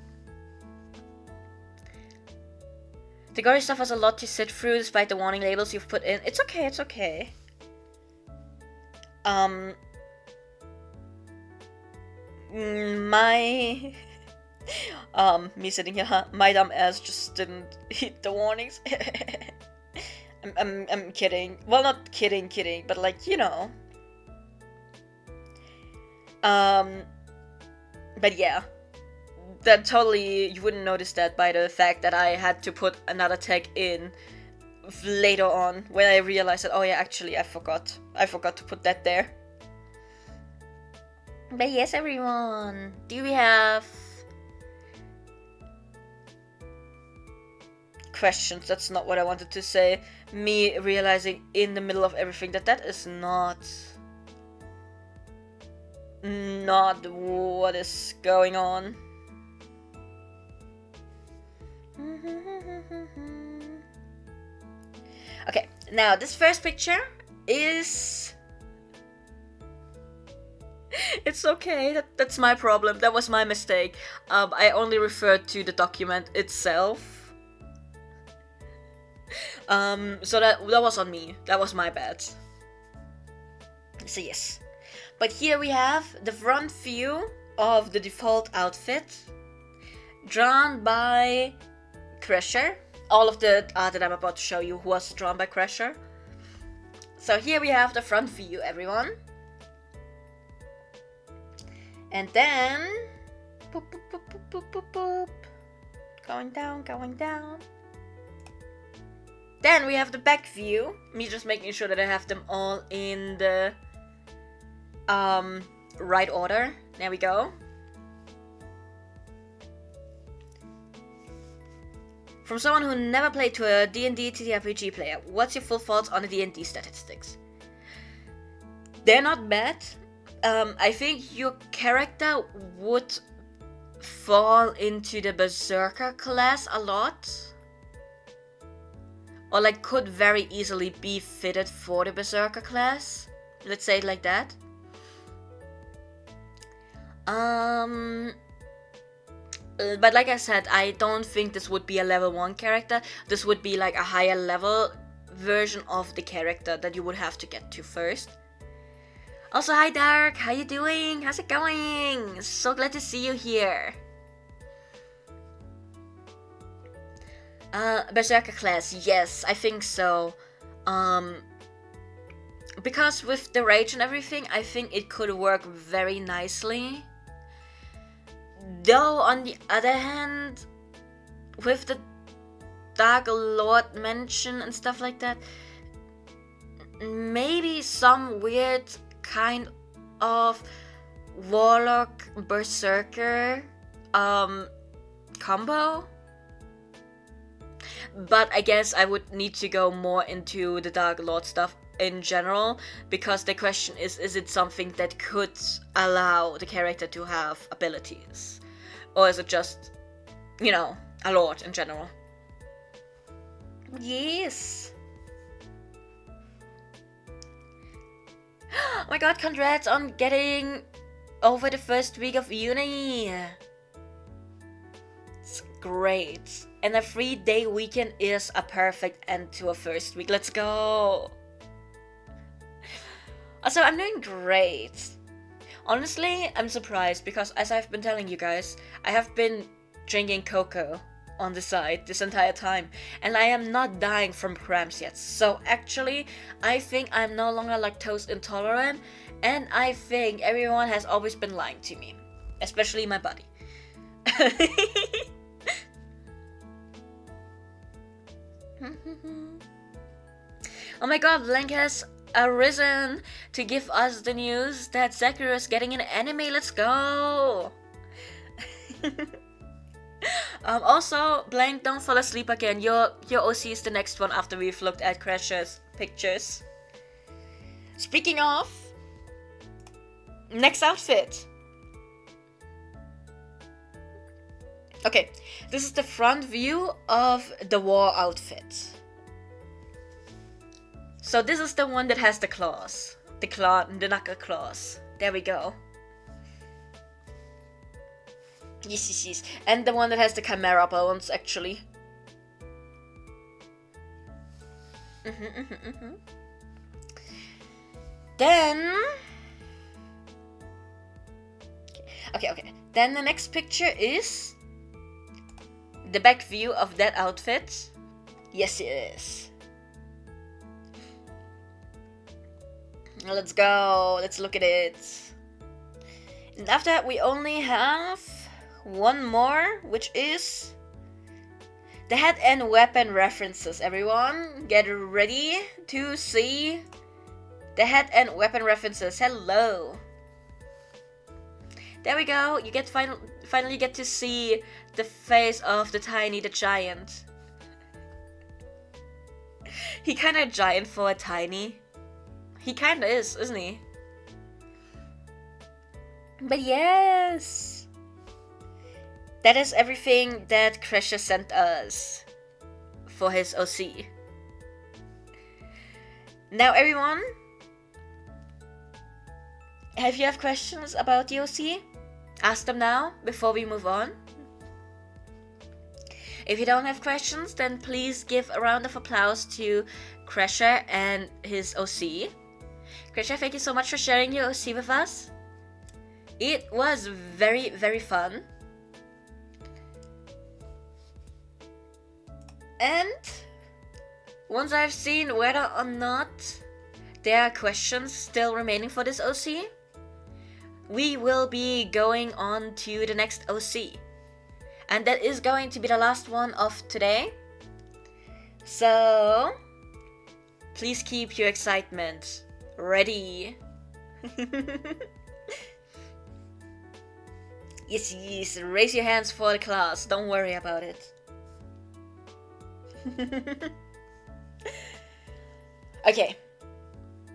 the gory stuff was a lot to sit through despite the warning labels you've put in. It's okay. Me sitting here, my dumb ass just didn't hit the warnings. I'm kidding. Well, not kidding, but like, you know. But yeah. That totally, you wouldn't notice that by the fact that I had to put another tag in later on when I realized that, oh yeah, actually I forgot to put that there. But yes, everyone, do we have questions? That's not what I wanted to say. Me realizing in the middle of everything that is not what is going on. Okay, now this first picture is... It's okay, that's my problem, that was my mistake. I only referred to the document itself. So that was on me, that was my bad. So yes. But here we have the front view of the default outfit, drawn by Crusher. All of the art that I'm about to show you was drawn by Crusher. So here we have the front view, everyone. And then... boop, boop, boop, boop, boop, boop, boop. Going down. Then we have the back view. Me just making sure that I have them all in the right order. There we go. From someone who never played to a D&D TTRPG player, what's your full thoughts on the D&D statistics? They're not bad. I think your character would fall into the Berserker class a lot. Or like could very easily be fitted for the Berserker class. Let's say it like that. But like I said, I don't think this would be a level 1 character. This would be like a higher level version of the character that you would have to get to first. Also, hi Dark, how you doing? How's it going? So glad to see you here. Berserker class, yes, I think so. Because with the rage and everything, I think it could work very nicely. Though, on the other hand, with the Dark Lord mention and stuff like that, maybe some weird kind of Warlock Berserker combo. But I guess I would need to go more into the Dark Lord stuff in general, because the question is it something that could allow the character to have abilities? Or is it just, you know, a lord in general? Yes! Oh my god, congrats on getting over the first week of uni! It's great. And a 3-day weekend is a perfect end to a first week. Let's go! Also, I'm doing great. Honestly, I'm surprised because, as I've been telling you guys, I have been drinking cocoa on the side this entire time, and I am not dying from cramps yet. So actually, I think I'm no longer lactose intolerant, and I think everyone has always been lying to me, especially my body. Oh my god, Blank has arisen to give us the news that Sakura is getting an anime. Let's go! Also, Blank, don't fall asleep again. Your OC is the next one after we've looked at Crash's pictures. Speaking of, next outfit. Okay, this is the front view of the war outfit. So this is the one that has the claws. The knuckle claws. There we go. Yes. And the one that has the chimera bones, actually. Then... Okay. Then the next picture is... the back view of that outfit. Yes, it is. Let's go. Let's look at it. And after that, we only have one more, which is the head and weapon references. Everyone, get ready to see the head and weapon references. Hello. There we go. You get finally get to see the face of the Tiny the Giant. He kind of giant for a Tiny. He kind of is, isn't he? But yes, that is everything that Crusher sent us for his OC. Now, everyone, if you have questions about the OC, ask them now before we move on. If you don't have questions, then please give a round of applause to Crusher and his OC. Crusher, thank you so much for sharing your OC with us. It was very, very fun. And once I've seen whether or not there are questions still remaining for this OC, we will be going on to the next OC. And that is going to be the last one of today. So please keep your excitement ready. Yes, raise your hands for the class. Don't worry about it. Okay.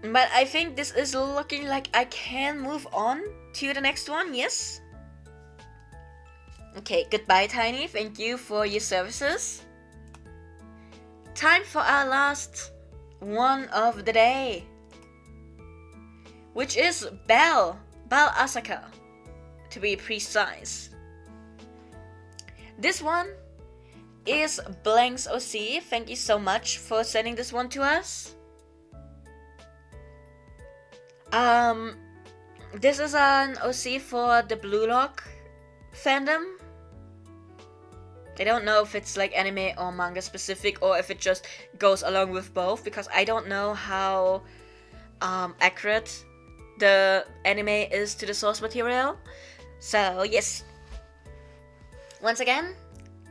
But I think this is looking like I can move on to the next one, yes? Okay, goodbye Tiny, thank you for your services. Time for our last one of the day, which is Bell Asaka, to be precise. This one is Blank's OC, thank you so much for sending this one to us. This is an OC for the Blue Lock fandom. I don't know if it's like anime or manga specific or if it just goes along with both, because I don't know how accurate the anime is to the source material. So yes, once again,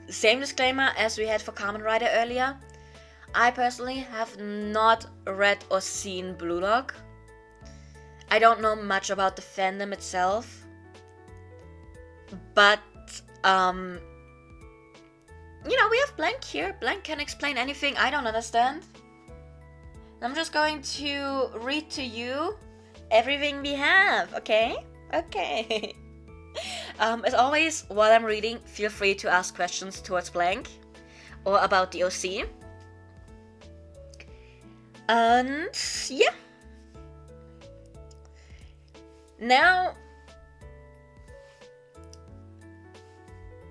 same disclaimer as we had for Kamen Rider earlier. I personally have not read or seen Blue Lock. I don't know much about the fandom itself, but you know, we have Blank here. Blank can explain anything I don't understand. I'm just going to read to you everything we have, okay? Okay. As always, while I'm reading, feel free to ask questions towards Blank or about the OC. And yeah. Now,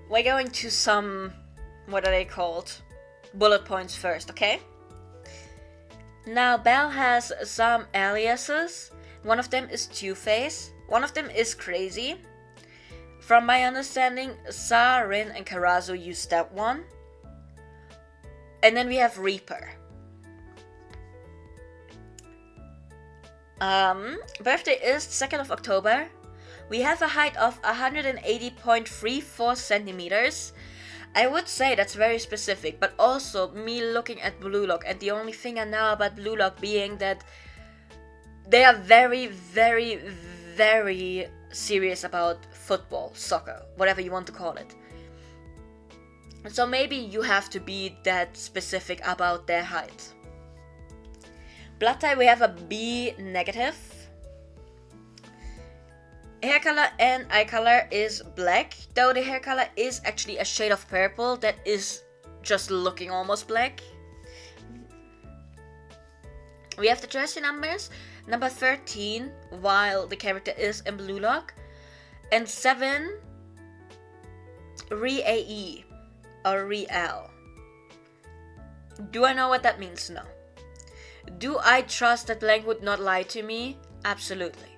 we're going to some, what are they called? Bullet points first, okay? Now, Belle has some aliases. One of them is Two-Face. One of them is Crazy. From my understanding, Sa, Rin, and Karazu use that one. And then we have Reaper. Birthday is 2nd of October. We have a height of 180.34 centimeters. I would say that's very specific, but also me looking at Blue Lock, and the only thing I know about Blue Lock being that they are very, very, very serious about football, soccer, whatever you want to call it. So maybe you have to be that specific about their height. Blood type, we have a B negative. Hair color and eye color is black, though the hair color is actually a shade of purple that is just looking almost black. We have the jersey numbers, number 13, while the character is in Blue Lock, and 7, Re-A-E, or Re-L. Do I know what that means? No. Do I trust that Blank would not lie to me? Absolutely.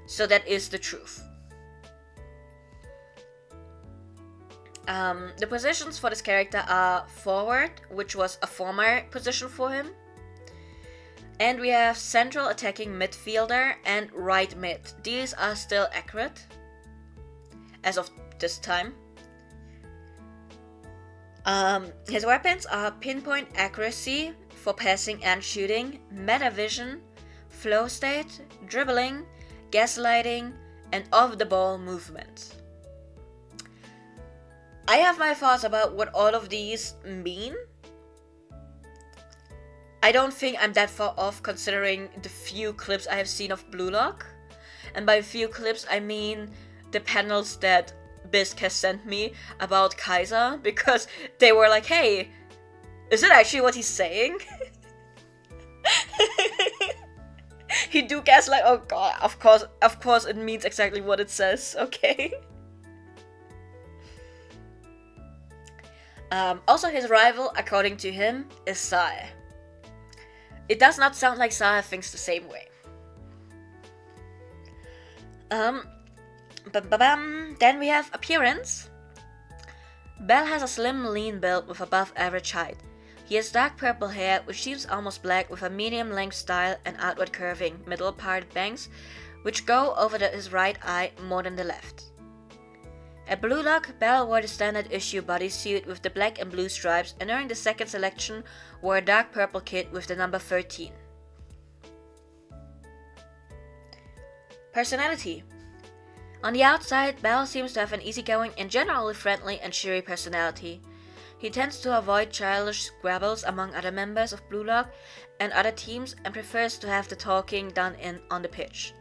So that is the truth. The positions for this character are forward, which was a former position for him. And we have central attacking midfielder and right mid. These are still accurate as of this time. His weapons are pinpoint accuracy for passing and shooting, meta vision, flow state, dribbling, gaslighting, and off-the-ball movement. I have my thoughts about what all of these mean. I don't think I'm that far off considering the few clips I have seen of Blue Lock. And by few clips, I mean the panels that Bisque has sent me about Kaiser, because they were like, hey, is it actually what he's saying? He do gaslight, oh god, of course it means exactly what it says, okay? Also his rival, according to him, is Sae. It does not sound like Sae thinks the same way. Then we have appearance. Bell has a slim, lean build with above average height. He has dark purple hair, which seems almost black, with a medium-length style and outward curving, middle-parted bangs, which go over his right eye more than the left. At Blue Lock, Bell wore the standard issue bodysuit with the black and blue stripes, and during the second selection wore a dark purple kit with the number 13. Personality. On the outside, Bell seems to have an easygoing and generally friendly and cheery personality. He tends to avoid childish squabbles among other members of Blue Lock and other teams and prefers to have the talking done on the pitch.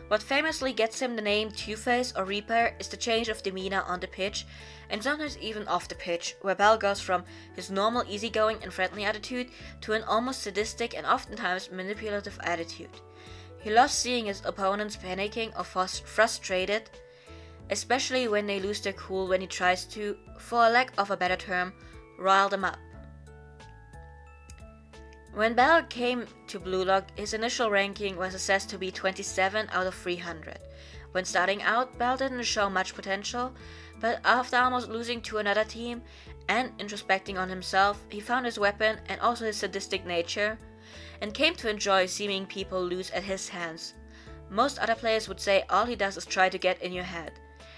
What famously gets him the name Two-Face or Reaper is the change of demeanor on the pitch, and sometimes even off the pitch, where Bell goes from his normal easygoing and friendly attitude to an almost sadistic and oftentimes manipulative attitude. He loves seeing his opponents panicking or frustrated, especially when they lose their cool when he tries to, for a lack of a better term, rile them up. When Bell came to Blue Lock, his initial ranking was assessed to be 27 out of 300. When starting out, Bell didn't show much potential, but after almost losing to another team and introspecting on himself, he found his weapon and also his sadistic nature, and came to enjoy seeing people lose at his hands. Most other players would say all he does is try to get in your head,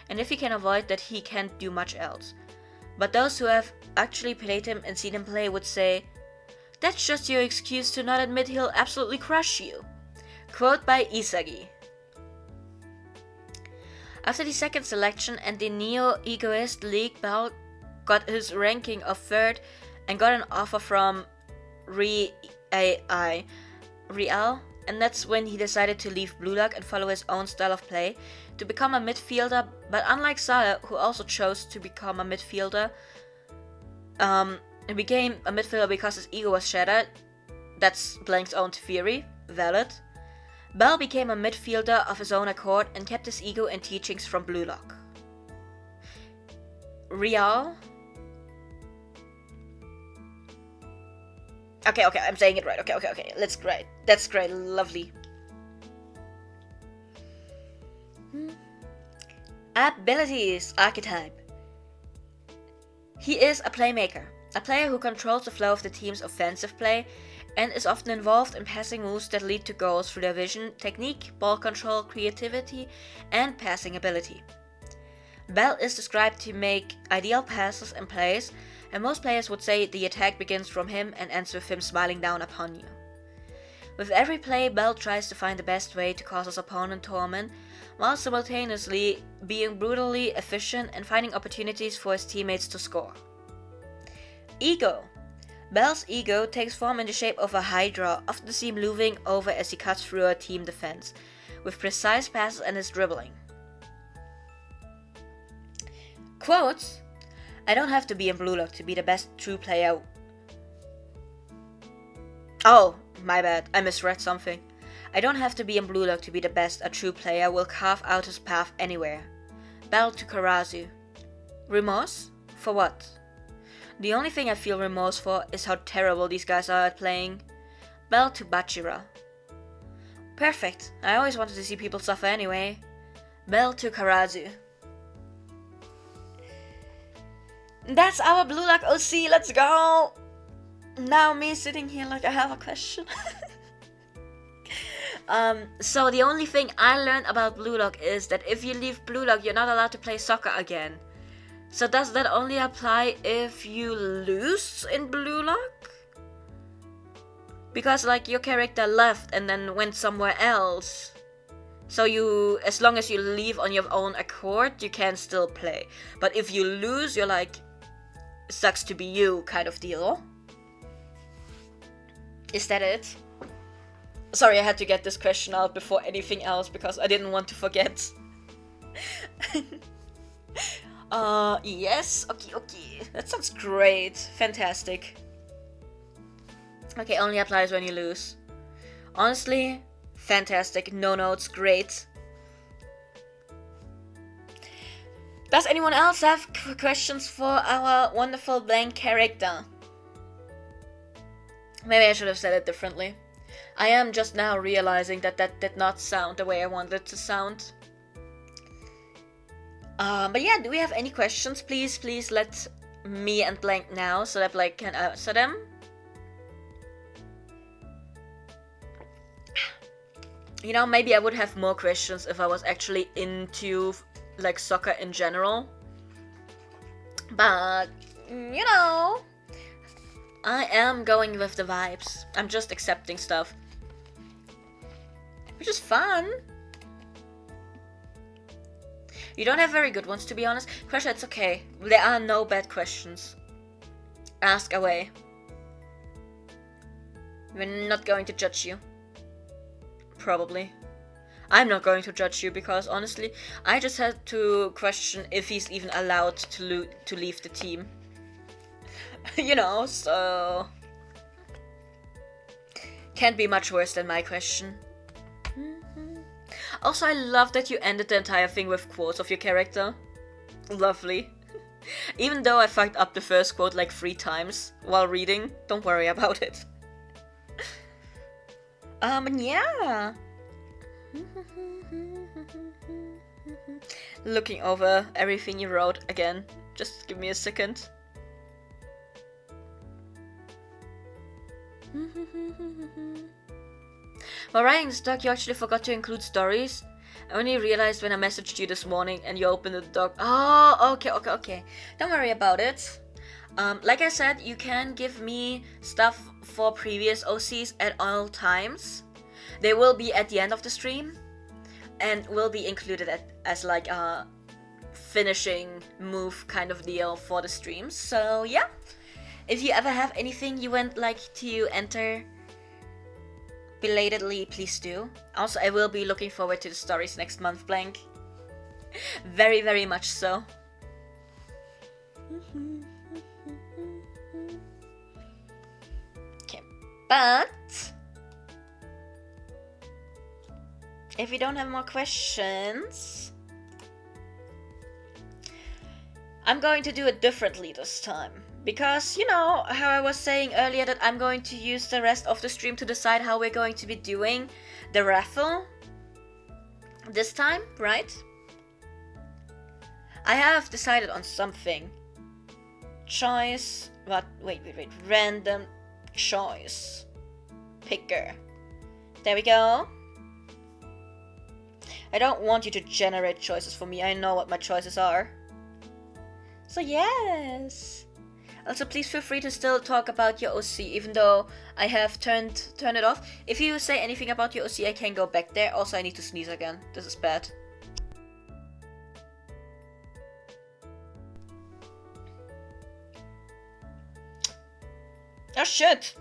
and if he can avoid that, he can't do much else. But those who have actually played him and seen him play would say, "That's just your excuse to not admit he'll absolutely crush you." Quote by Isagi. After the second selection and the Neo-Egoist League, Bell got his ranking of third and got an offer from Real, and that's when he decided to leave Blue Lock and follow his own style of play to become a midfielder. But unlike Sae, who also chose to become a midfielder, he became a midfielder because his ego was shattered. That's Blank's own theory, valid. Bell became a midfielder of his own accord and kept his ego and teachings from Blue Lock. Real. Okay, I'm saying it right. Okay. That's great. Lovely. Abilities archetype. He is a playmaker, a player who controls the flow of the team's offensive play and is often involved in passing moves that lead to goals through their vision, technique, ball control, creativity, and passing ability. Bell is described to make ideal passes and plays, and most players would say the attack begins from him and ends with him smiling down upon you. With every play, Bell tries to find the best way to cause his opponent torment, while simultaneously being brutally efficient and finding opportunities for his teammates to score. Ego. Bell's ego takes form in the shape of a hydra, often seen looming over as he cuts through a team defense, with precise passes and his dribbling. Quotes: "I don't have to be in Blue Lock to be the best true player." Oh, my bad, I misread something. "I don't have to be in Blue Lock to be the best a true player will carve out his path anywhere." Bell to Karazu. Remorse? For what? "The only thing I feel remorse for is how terrible these guys are at playing." Bell to Bachira. Perfect, I always wanted to see people suffer anyway. Bell to Karazu. That's our Blue Lock OC, let's go! Now me sitting here like I have a question. So the only thing I learned about Blue Lock is that if you leave Blue Lock, you're not allowed to play soccer again. So does that only apply if you lose in Blue Lock? Because like your character left and then went somewhere else. So you, as long as you leave on your own accord, you can still play. But if you lose, you're like, sucks to be you kind of deal. Is that it? Sorry, I had to get this question out before anything else because I didn't want to forget. Yes, okay. That sounds great. Fantastic. Okay, only applies when you lose. Honestly, fantastic. No notes, great. Does anyone else have questions for our wonderful blank character? Maybe I should have said it differently. I am just now realizing that that did not sound the way I wanted it to sound. But yeah, do we have any questions? Please let me and Blank know so that Blank can answer them. You know, maybe I would have more questions if I was actually into like soccer in general. But, you know, I am going with the vibes. I'm just accepting stuff. Which is fun. You don't have very good ones, to be honest. Crusher, it's okay. There are no bad questions. Ask away. We're not going to judge you. Probably. I'm not going to judge you because, honestly, I just had to question if he's even allowed to leave the team. You know, so... Can't be much worse than my question. Also, I love that you ended the entire thing with quotes of your character. Lovely. Even though I fucked up the first quote like 3 times while reading, don't worry about it. Yeah. Looking over everything you wrote again. Just give me a second. While writing this doc, you actually forgot to include stories. I only realized when I messaged you this morning and you opened the doc. Oh, okay. Don't worry about it. Like I said, you can give me stuff for previous OCs at all times. They will be at the end of the stream and will be included as like a finishing move kind of deal for the streams. So yeah, if you ever have anything you would like to enter belatedly, please do. Also, I will be looking forward to the stories next month, Blank. Very, very much so. Okay, but if you don't have more questions, I'm going to do it differently this time. Because, you know, how I was saying earlier that I'm going to use the rest of the stream to decide how we're going to be doing the raffle this time, right? I have decided on something. Choice, what, wait, random choice picker. There we go. I don't want you to generate choices for me. I know what my choices are. So yes. Also, please feel free to still talk about your OC, even though I have turned it off. If you say anything about your OC, I can go back there. Also, I need to sneeze again. This is bad. Oh shit!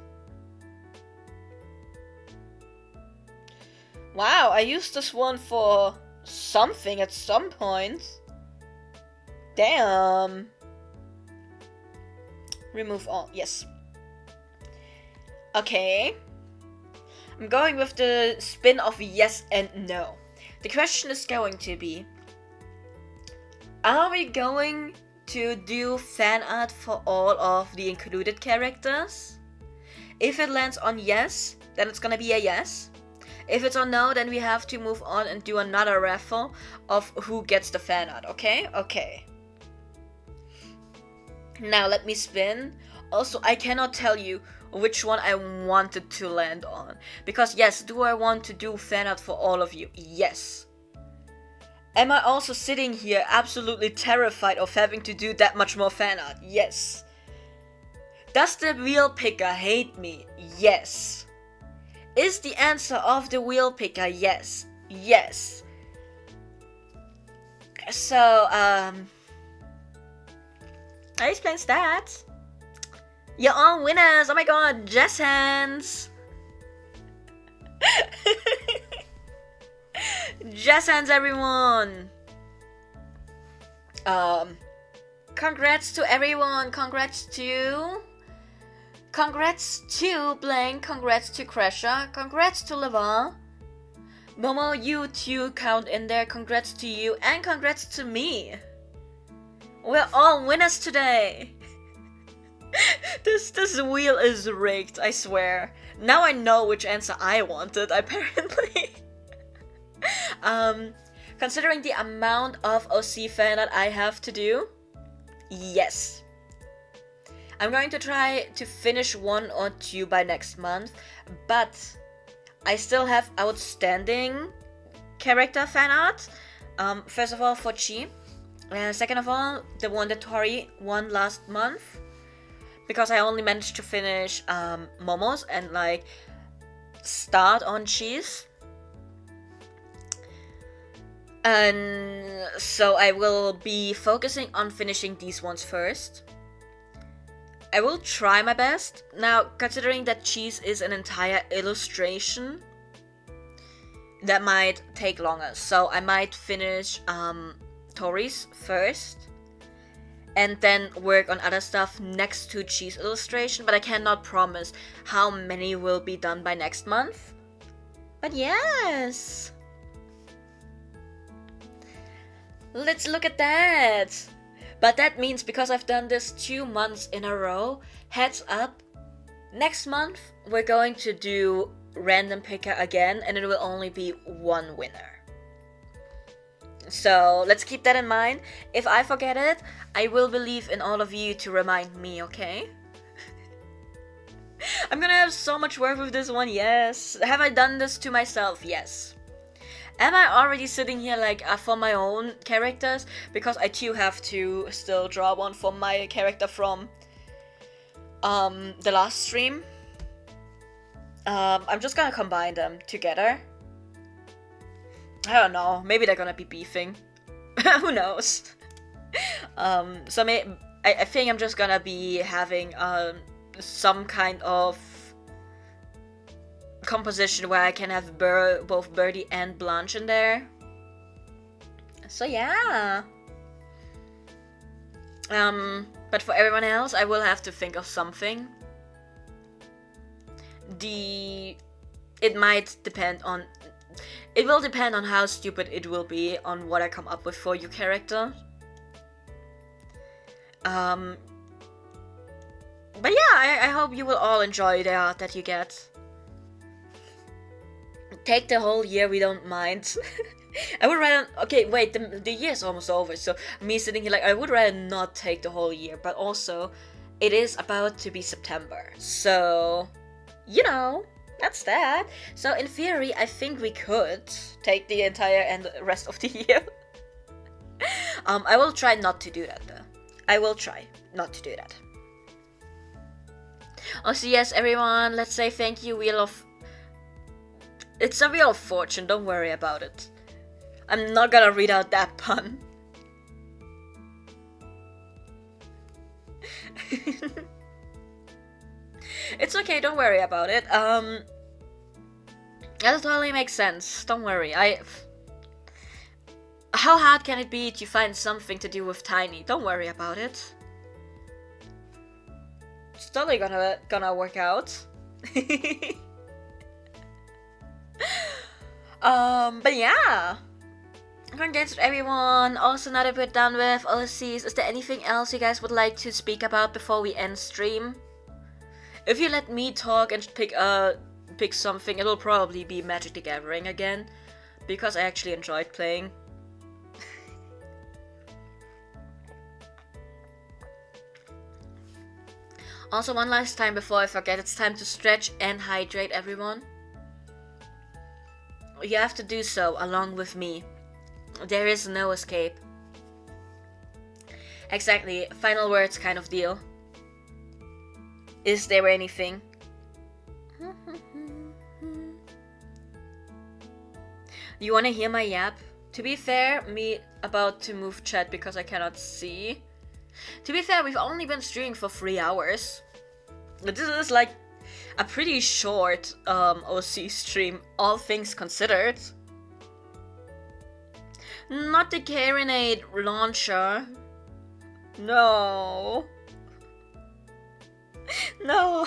Wow, I used this one for something at some point. Damn. Remove all. Yes. Okay. I'm going with the spin of yes and no. The question is going to be, are we going to do fan art for all of the included characters? If it lands on yes, then it's gonna be a yes. If it's on no, then we have to move on and do another raffle of who gets the fan art, okay? Okay. Now let me spin. Also, I cannot tell you which one I wanted to land on. Because yes, do I want to do fan art for all of you? Yes. Am I also sitting here absolutely terrified of having to do that much more fan art? Yes. Does the wheel picker hate me? Yes. Is the answer of the wheel picker yes? Yes. So, that explains that. You're all winners! Oh my god, jazz hands! Jazz hands, everyone! Congrats to everyone! Congrats to... Congrats to Blank, congrats to Crasher, congrats to Levan. Momo, you too count in there, congrats to you, and congrats to me! We're all winners today! This wheel is rigged, I swear. Now I know which answer I wanted, apparently. Considering the amount of OC fan that I have to do, yes. I'm going to try to finish 1 or 2 by next month, but I still have outstanding character fan art. First of all, for Chi. Second of all, the one that Tori won last month. Because I only managed to finish Momo's and like start on Chi's. And so I will be focusing on finishing these ones first. I will try my best. Now, considering that Cheese is an entire illustration, that might take longer. So I might finish Tori's first, and then work on other stuff next to Cheese illustration, but I cannot promise how many will be done by next month. But yes! Let's look at that! But that means because I've done this 2 months in a row, heads up, next month we're going to do random picker again, and it will only be 1 winner. So let's keep that in mind. If I forget it, I will believe in all of you to remind me, okay? I'm gonna have so much work with this one, yes. Have I done this to myself? Yes. Am I already sitting here like for my own characters? Because I too have to still draw one for my character from the last stream. I'm just gonna combine them together. I don't know, maybe they're gonna be beefing. Who knows? So I think I'm just gonna be having some kind of composition where I can have both Birdie and Blanche in there. So yeah. But for everyone else, I will have to think of something. It might depend on... It will depend on how stupid it will be on what I come up with for your character. But yeah, I hope you will all enjoy the art that you get. Take the whole year, we don't mind. I would rather... Okay, wait, the year's almost over, so me sitting here like, I would rather not take the whole year, but also, it is about to be September, so... You know, that's that. So in theory, I think we could take the entire and rest of the year. I will try not to do that, though. I will try not to do that. Also, yes, everyone, let's say thank you, Wheel of... It's a Wheel of Fortune, don't worry about it. I'm not gonna read out that pun. It's okay, don't worry about it. That totally makes sense, don't worry. How hard can it be to find something to do with Tiny? Don't worry about it. It's totally gonna work out. But yeah. Congrats to everyone. Also, now that we're done with OCs, is there anything else you guys would like to speak about before we end stream? If you let me talk and pick something, it'll probably be Magic the Gathering again, because I actually enjoyed playing. Also, one last time before I forget, it's time to stretch and hydrate, everyone. You have to do so along with me. There is no escape. Exactly, final words kind of deal. Is there anything? You wanna hear my yap? To be fair, me about to move chat because I cannot see. To be fair, we've only been streaming for 3 hours. This is like a pretty short OC stream, all things considered. Not the Grenade launcher. No. No.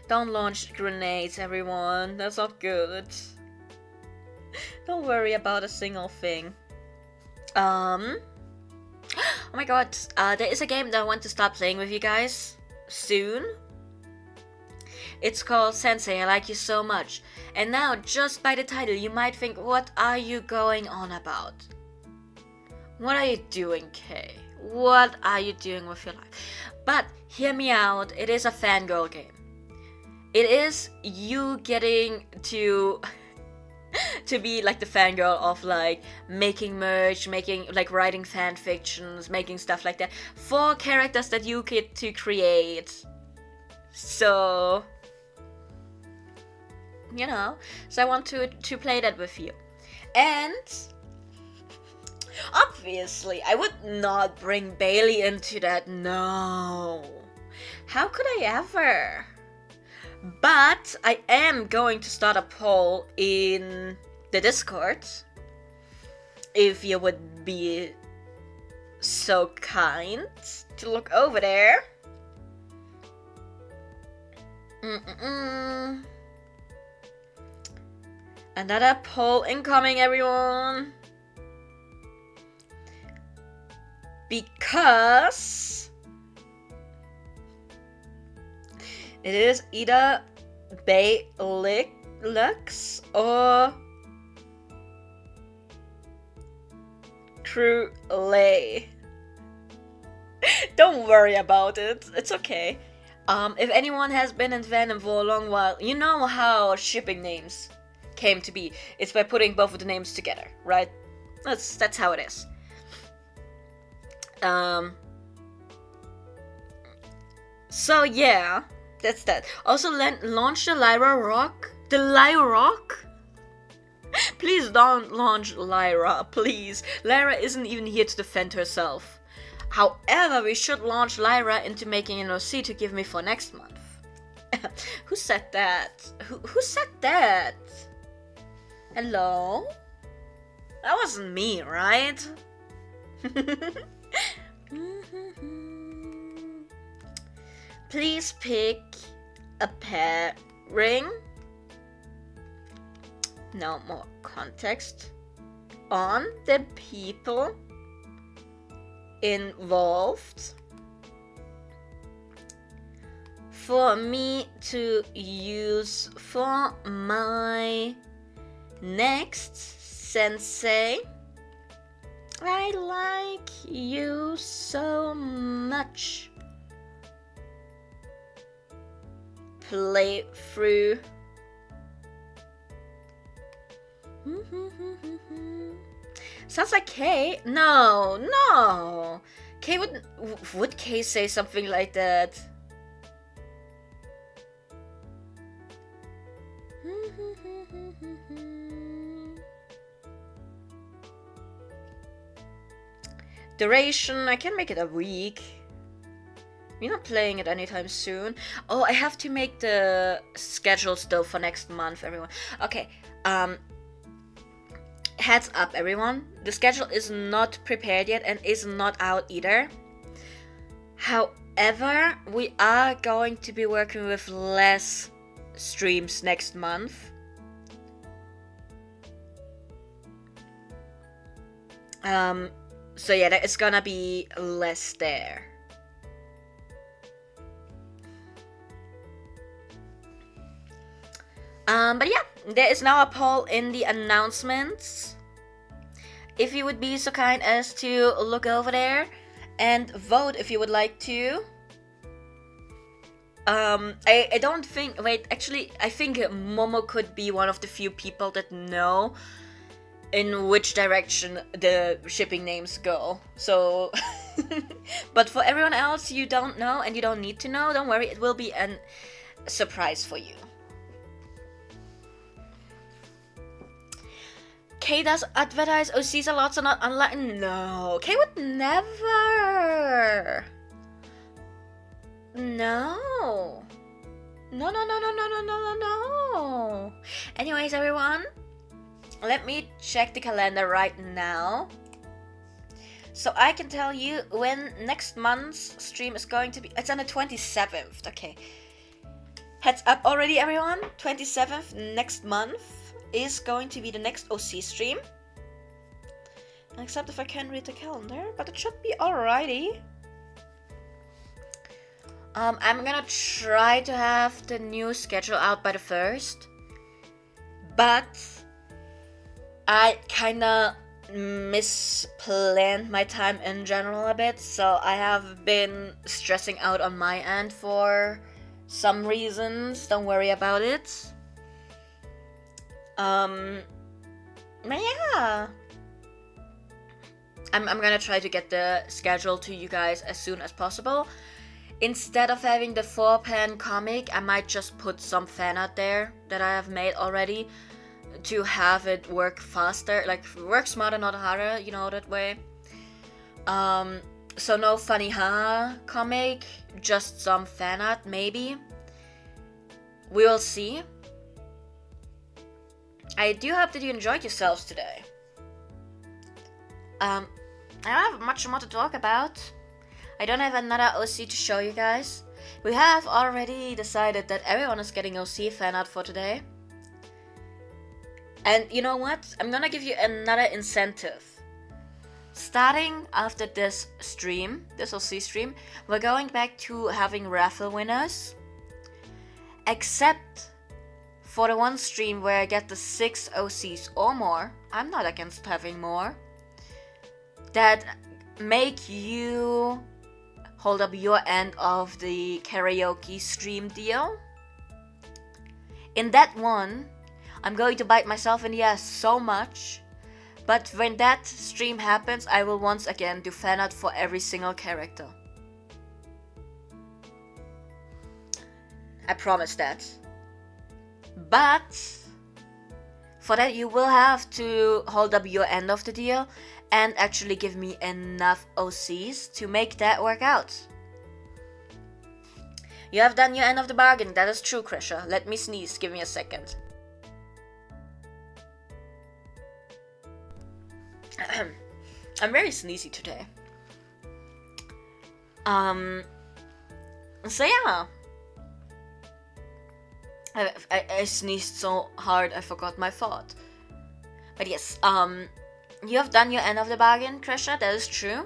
Don't launch grenades, everyone. That's not good. Don't worry about a single thing. Oh my god, there is a game that I want to start playing with you guys soon. It's called Sensei, I Like You So Much. And now, just by the title, you might think, what are you going on about? What are you doing, Kay? What are you doing with your life? But, hear me out, it is a fangirl game. It is you getting to be like the fangirl of like making merch, making like writing fan fictions, making stuff like that for characters that you get to create. So, you know, so I want to play that with you. And obviously I would not bring Bailey into that, no. How could I ever? But I am going to start a poll in the Discord. If you would be so kind to look over there. Another poll incoming, everyone. Because it is either Baylix or Crulay. Don't worry about it. It's okay. If anyone has been in fandom for a long while, you know how shipping names came to be. It's by putting both of the names together, right? That's how it is. So yeah, that's that. Also, launch the Lyra Rock. The Lyra Rock? Please don't launch Lyra, please. Lyra isn't even here to defend herself. However, we should launch Lyra into making an OC to give me for next month. Who said that? Who said that? Hello? That wasn't me, right? Please pick a pairing. No more context on the people involved for me to use for my next sensei. I like you so much. Playthrough. Sounds like Kay. No. Kay would Kay say something like that? Duration, I can make it a week. We're not playing it anytime soon. Oh, I have to make the schedule still for next month, everyone. Okay, heads up, everyone. The schedule is not prepared yet and is not out either. However, we are going to be working with less streams next month. So yeah, it's gonna be less there. But yeah, there is now a poll in the announcements. If you would be so kind as to look over there And vote if you would like to. I don't think, wait, actually, I think Momo could be one of the few people that know in which direction the shipping names go. So, but for everyone else, you don't know and you don't need to know, don't worry, it will be a surprise for you. Kay does advertise OCs a lot, so not unlike. No, Kay would never. No. No, no, no, no, no, no, no, no, no. Anyways, everyone, let me check the calendar right now. So I can tell you when next month's stream is going to be. It's on the 27th. Okay. Heads up already, everyone. 27th next month is going to be the next OC stream. Except if I can't read the calendar, but it should be alrighty. I'm gonna try to have the new schedule out by the 1st, but I kinda misplanned my time in general a bit, so I have been stressing out on my end for some reasons. Don't worry about it. But yeah, I'm gonna try to get the schedule to you guys as soon as possible. Instead of having the 4-pan comic, I might just put some fan art there that I have made already to have it work faster, like work smarter, not harder, you know, that way. So no funny haha comic, just some fan art maybe. We will see. I do hope that you enjoyed yourselves today. I don't have much more to talk about. I don't have another OC to show you guys. We have already decided that everyone is getting OC fan art for today. And you know what? I'm gonna give you another incentive. Starting after this stream, this OC stream, we're going back to having raffle winners. Except for the one stream where I get the 6 OCs or more. I'm not against having more. That make you hold up your end of the karaoke stream deal. In that one, I'm going to bite myself in the ass so much, but when that stream happens, I will once again do fan art for every single character. I promise that. But for that, you will have to hold up your end of the deal and actually give me enough OCs to make that work out. You have done your end of the bargain, that is true, Krisha. Let me sneeze, give me a second. I'm very sneezy today. So yeah. I sneezed so hard I forgot my thought. But yes, you have done your end of the bargain, Krisha, that is true.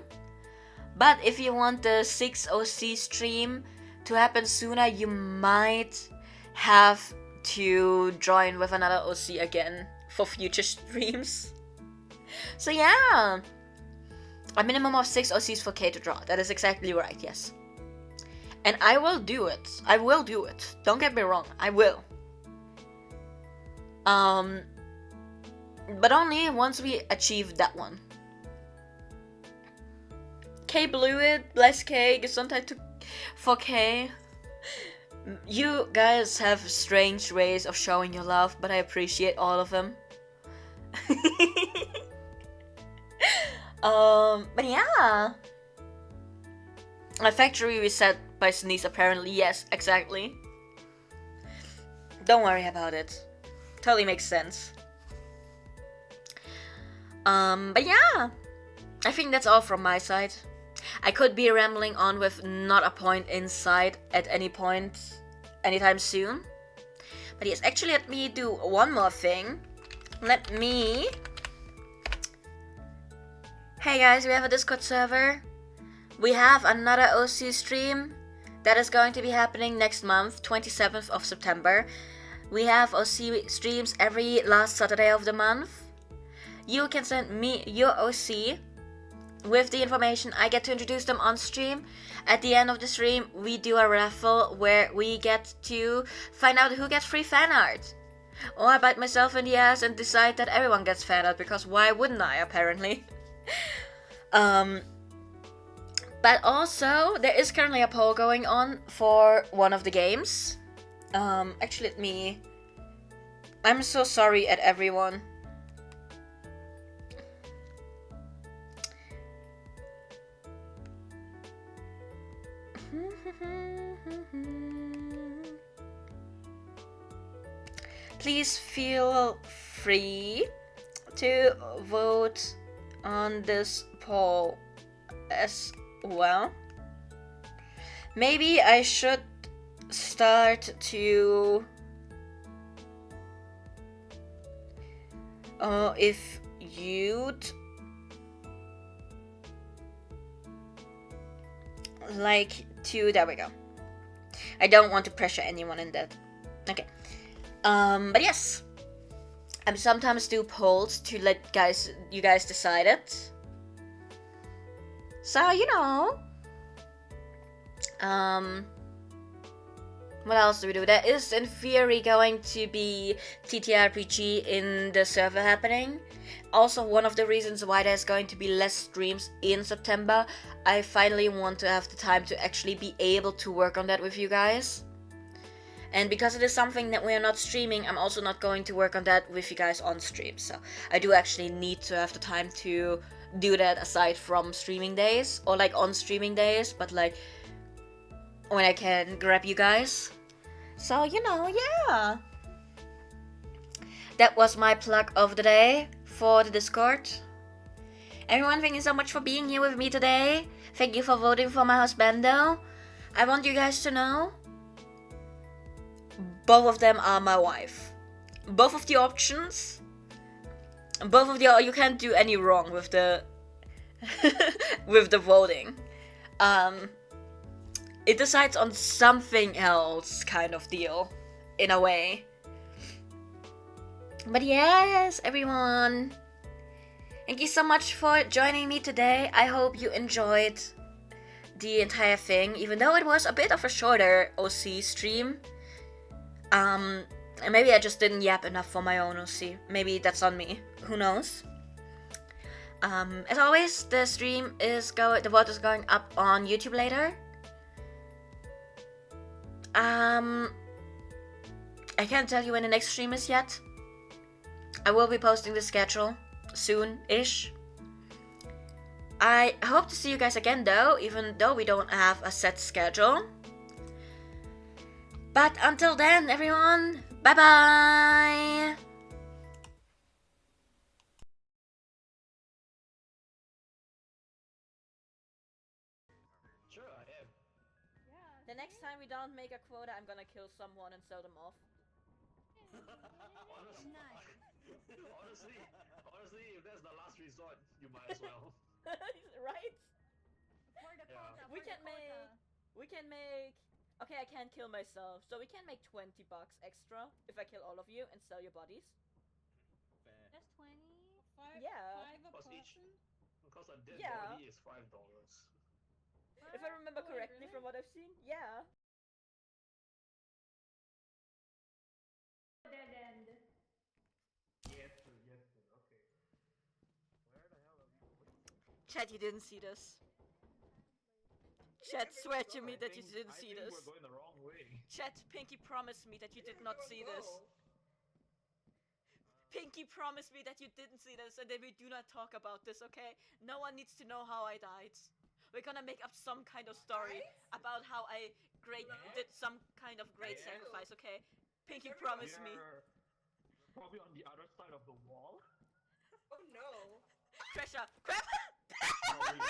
But if you want the 6 OC stream to happen sooner, you might have to join with another OC again for future streams. So yeah, a minimum of 6 OCs for K to draw. That is exactly right, yes. And I will do it. I will do it. Don't get me wrong, I will. But only once we achieve that one. K blew it, bless K, Gesundheit for K. You guys have strange ways of showing your love, but I appreciate all of them. But yeah. A factory reset by sneeze apparently, yes, exactly. Don't worry about it. Totally makes sense. But yeah. I think that's all from my side. I could be rambling on with not a point in sight at any point anytime soon. But yes, actually let me do one more thing. Hey guys, we have a Discord server. We have another OC stream that is going to be happening next month, 27th of September. We have OC streams every last Saturday of the month. You can send me your OC with the information, I get to introduce them on stream. At the end of the stream, we do a raffle where we get to find out who gets free fan art. Or I bite myself in the ass and decide that everyone gets fan art, because why wouldn't I, apparently? But also, there is currently a poll going on for one of the games. Actually, I'm so sorry at everyone. Please feel free to vote on this poll as well. Maybe I should start to if you'd like to, there we go. I don't want to pressure anyone in that. Okay. But yes, I sometimes do polls to let you guys decide it. So, you know. What else do we do? There is, in theory, going to be TTRPG in the server happening. Also, one of the reasons why there's going to be less streams in September, I finally want to have the time to actually be able to work on that with you guys. And because it is something that we are not streaming, I'm also not going to work on that with you guys on stream. So I do actually need to have the time to do that aside from streaming days, or like on streaming days, but like when I can grab you guys. So, you know, yeah. That was my plug of the day for the Discord. Everyone, thank you so much for being here with me today. Thank you for voting for my husbando. I want you guys to know, both of them are my wife. Both of the options, you can't do any wrong with the with the voting. It decides on something else kind of deal, in a way. But yes, everyone, thank you so much for joining me today. I hope you enjoyed the entire thing, even though it was a bit of a shorter OC stream. And maybe I just didn't yap enough for my own OC. Maybe that's on me. Who knows? As always, the stream is the VoD is going up on YouTube later. I can't tell you when the next stream is yet. I will be posting the schedule soon-ish. I hope to see you guys again though, even though we don't have a set schedule. But until then, everyone, bye-bye! Sure, I am. The next time we don't make a quota, I'm gonna kill someone and sell them off. honestly, if that's the last resort, you might as well. Right? For the Yeah. quota, We can make. Okay, I can't kill myself, so we can make $20 extra if I kill all of you and sell your bodies. That's 20. Yeah. Five a Because person. because a dead Yeah. body is $5. If I remember Wait, correctly really? from what I've seen, yeah. Dead end. Yes, sir. Okay. Where the hell are we? Chad, you didn't see this. Chad, swear to me that you didn't see this. We're going the wrong way. Chad, Pinky promised me that you did not see this. Pinky promised me that you didn't see this and that we do not talk about this, okay? No one needs to know how I died. We're gonna make up some kind of story about how I did some kind of great sacrifice, okay? Pinky promised me. We're probably on the other side of the wall. Oh no. Pressure! Crap! Probably.